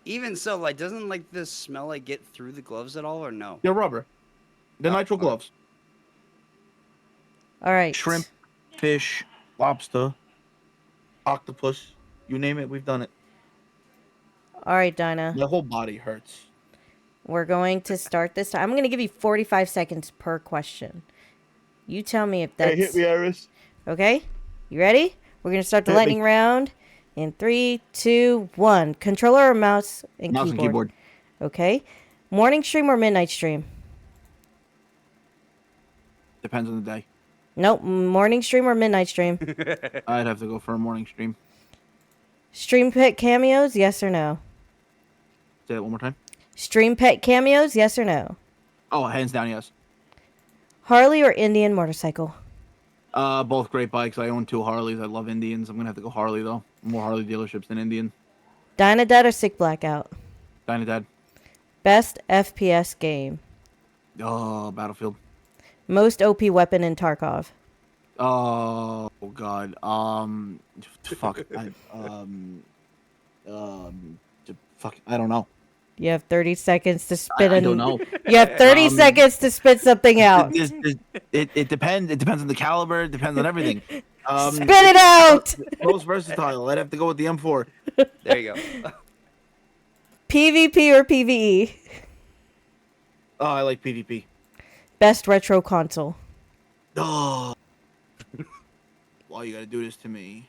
Even so, like, doesn't like this smell like get through the gloves at all, or no? They're rubber. They're Oh, nitro okay. gloves. All right. Shrimp, fish, lobster, octopus. You name it, we've done it. All right, Dinah. My whole body hurts. We're going to start this time. I'm going to give you 45 seconds per question. You tell me if that's... Hey, hit me, Iris. Okay? You ready? We're going to start the Hit me. lightning round in 3, 2, 1. Controller or mouse and Mouse keyboard? and keyboard. Okay. Morning stream or midnight stream? Depends on the day. Nope. Morning stream or midnight stream? I'd have to go for a morning stream. Stream pet cameos, yes or no? Say that one more time. Stream pet cameos, yes or no? Oh, hands down, yes. Harley or Indian motorcycle? Both great bikes. I own 2 Harleys. I love Indians. I'm gonna have to go Harley though. More Harley dealerships than Indian. DynaDad or Sick Blackout? DynaDad. Best FPS game? Oh, Battlefield. Most OP weapon in Tarkov? Oh God. Fuck. Fuck. I don't know. You have 30 seconds to spit I don't know. You have 30 seconds to spit something out. It depends. It depends on the caliber. It depends on everything. Spit it out! Most versatile. I'd have to go with the M4. There you go. PvP or PvE? Oh, I like PvP. Best retro console? Oh. Why you gotta do this to me?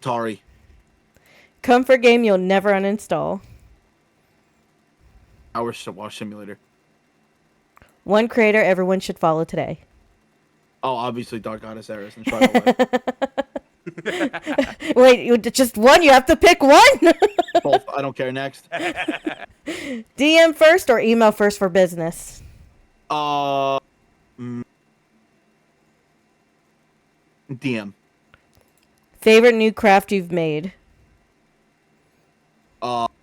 Atari. Comfort game you'll never uninstall. Our Wash Simulator. One creator everyone should follow today. Oh, obviously Dark Goddess Eris and Tribal Life. Wait, just one? You have to pick one? Both. I don't care. Next. DM first or email first for business? DM. Favorite new craft you've made?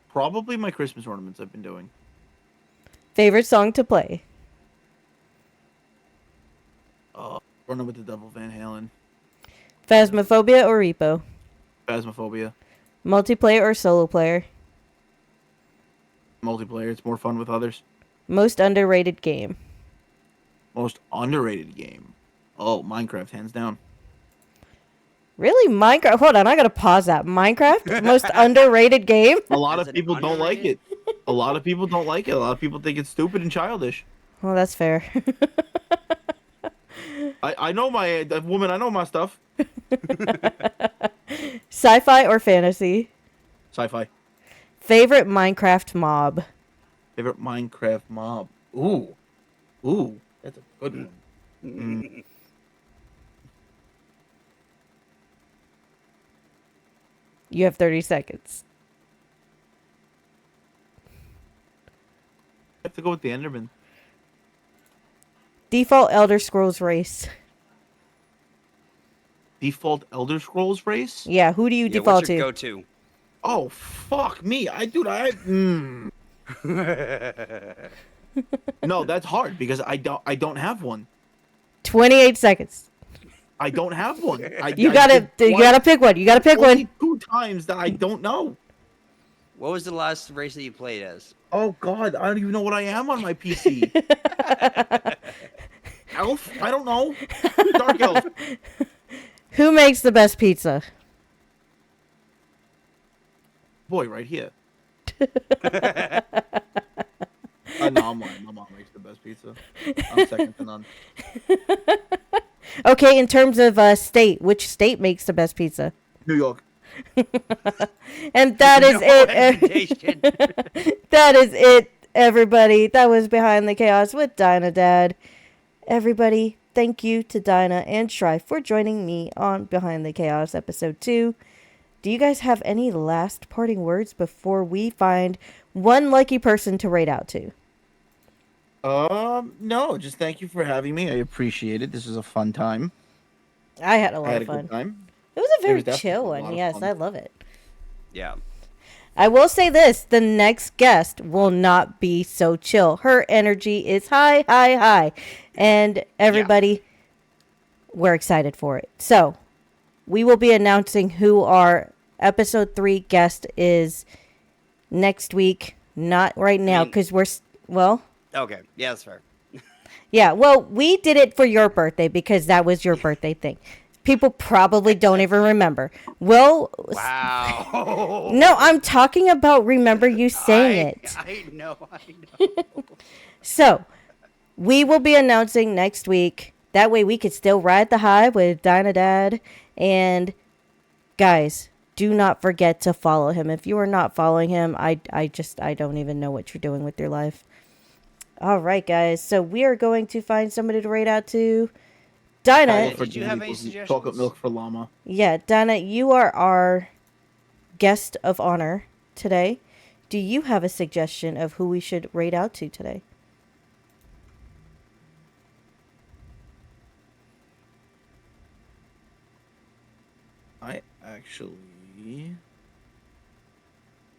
Probably my Christmas ornaments I've been doing. Favorite song to play? Running with the Devil, Van Halen. Phasmophobia or repo? Phasmophobia. Multiplayer or solo player? Multiplayer. It's more fun with others. Most underrated game? Most underrated game. Oh, Minecraft, hands down. Really? Minecraft? Hold on, I gotta pause that. Minecraft? Most underrated game? A lot Is of it people don't like it. underrated? A lot of people don't like it. A lot of people think it's stupid and childish. Well, that's fair. I know my woman. I know my stuff. Sci-fi or fantasy? Sci-fi. Favorite Minecraft mob? Favorite Minecraft mob. Ooh, that's a good one. You have 30 seconds. I have to go with the Enderman. Default Elder Scrolls race. Default Elder Scrolls race. Yeah, who do you Yeah, default what's your to? go-to? Oh fuck me! No, that's hard because I don't have one. 28 seconds. I don't have one. You gotta pick one. You gotta pick only one. 2 times that I don't know. What was the last race that you played as? Oh God, I don't even know what I am on my PC. Elf? I don't know. Dark elf. Who makes the best pizza? Boy, right here. No, I'm lying. My mom makes the best pizza. I'm second to none. Okay, in terms of state, which state makes the best pizza? New York. And that is No it. hesitation. That is it, everybody. That was Behind the Chaos with DynaDad. Everybody, thank you to Dyna and Shrive for joining me on Behind the Chaos episode 2. Do you guys have any last parting words before we find one lucky person to rate out to? No, just thank you for having me. I appreciate it. This was a fun time. I had a I lot had of a fun. good time. It was a very definitely chill a lot one. of Yes, fun. I love it. Yeah. I will say this, the next guest will not be so chill. Her energy is high, high, high. And everybody, we're excited for it. So, we will be announcing who our episode 3 guest is next week. Not right now, because well, Okay. Yeah, that's fair. yeah, well, we did it for your birthday because that was your birthday thing. People probably don't even remember. Well, Wow. no, I'm talking about remember you saying it. I know. So, we will be announcing next week. That way we could still ride the high with DynaDad. And, guys, do not forget to follow him. If you are not following him, I don't even know what you're doing with your life. All right, guys. So, we are going to find somebody to rate out to. Dyna. Did you have any suggestions? Chocolate milk for llama. Yeah, Dyna, you are our guest of honor today. Do you have a suggestion of who we should rate out to today? I actually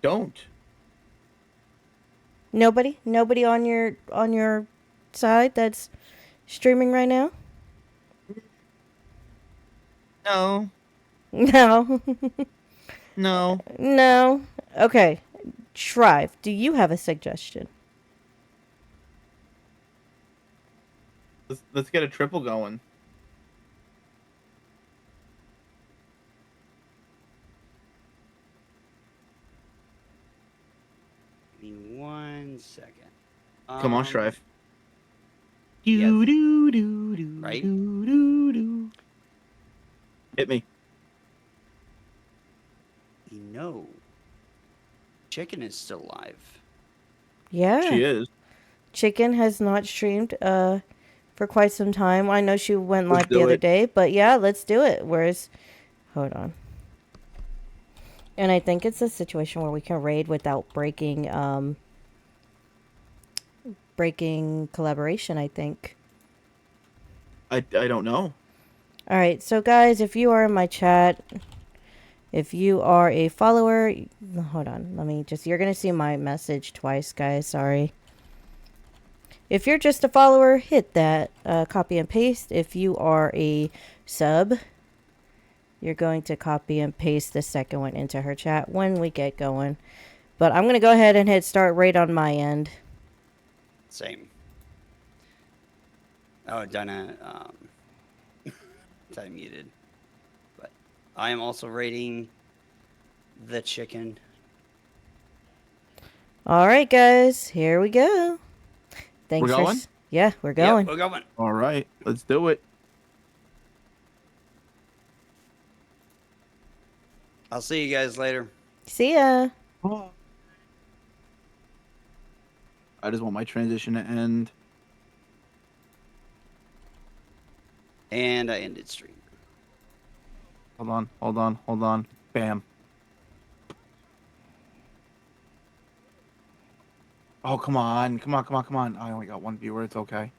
don't. Nobody on your side that's streaming right now? No. No. No. No. Okay. Shrive, do you have a suggestion? Let's get a triple going. Give me 1 second. Come on, Strive. yes. Do, Right? Hit me. No. Chicken is still live. Yeah. She is. Chicken has not streamed for quite some time. I know she went Let's live the do other it. day, but yeah, let's do it. Hold on. And I think it's a situation where we can raid without breaking collaboration, I think. I don't know. All right, so guys, if you are in my chat, if you are a follower, hold on, you're going to see my message twice, guys, sorry. If you're just a follower, hit that copy and paste. If you are a sub, you're going to copy and paste the second one into her chat when we get going. But I'm going to go ahead and hit start raid on my end. Same. Oh, Dyna, I muted. But I am also rating the chicken. All right, guys, here we go. Thanks We're going? Yeah, we're going. Yep, we're going. All right, let's do it. I'll see you guys later. See ya. I just want my transition to end. And I ended stream. Hold on. Bam. Oh, come on. I only got one viewer. It's okay.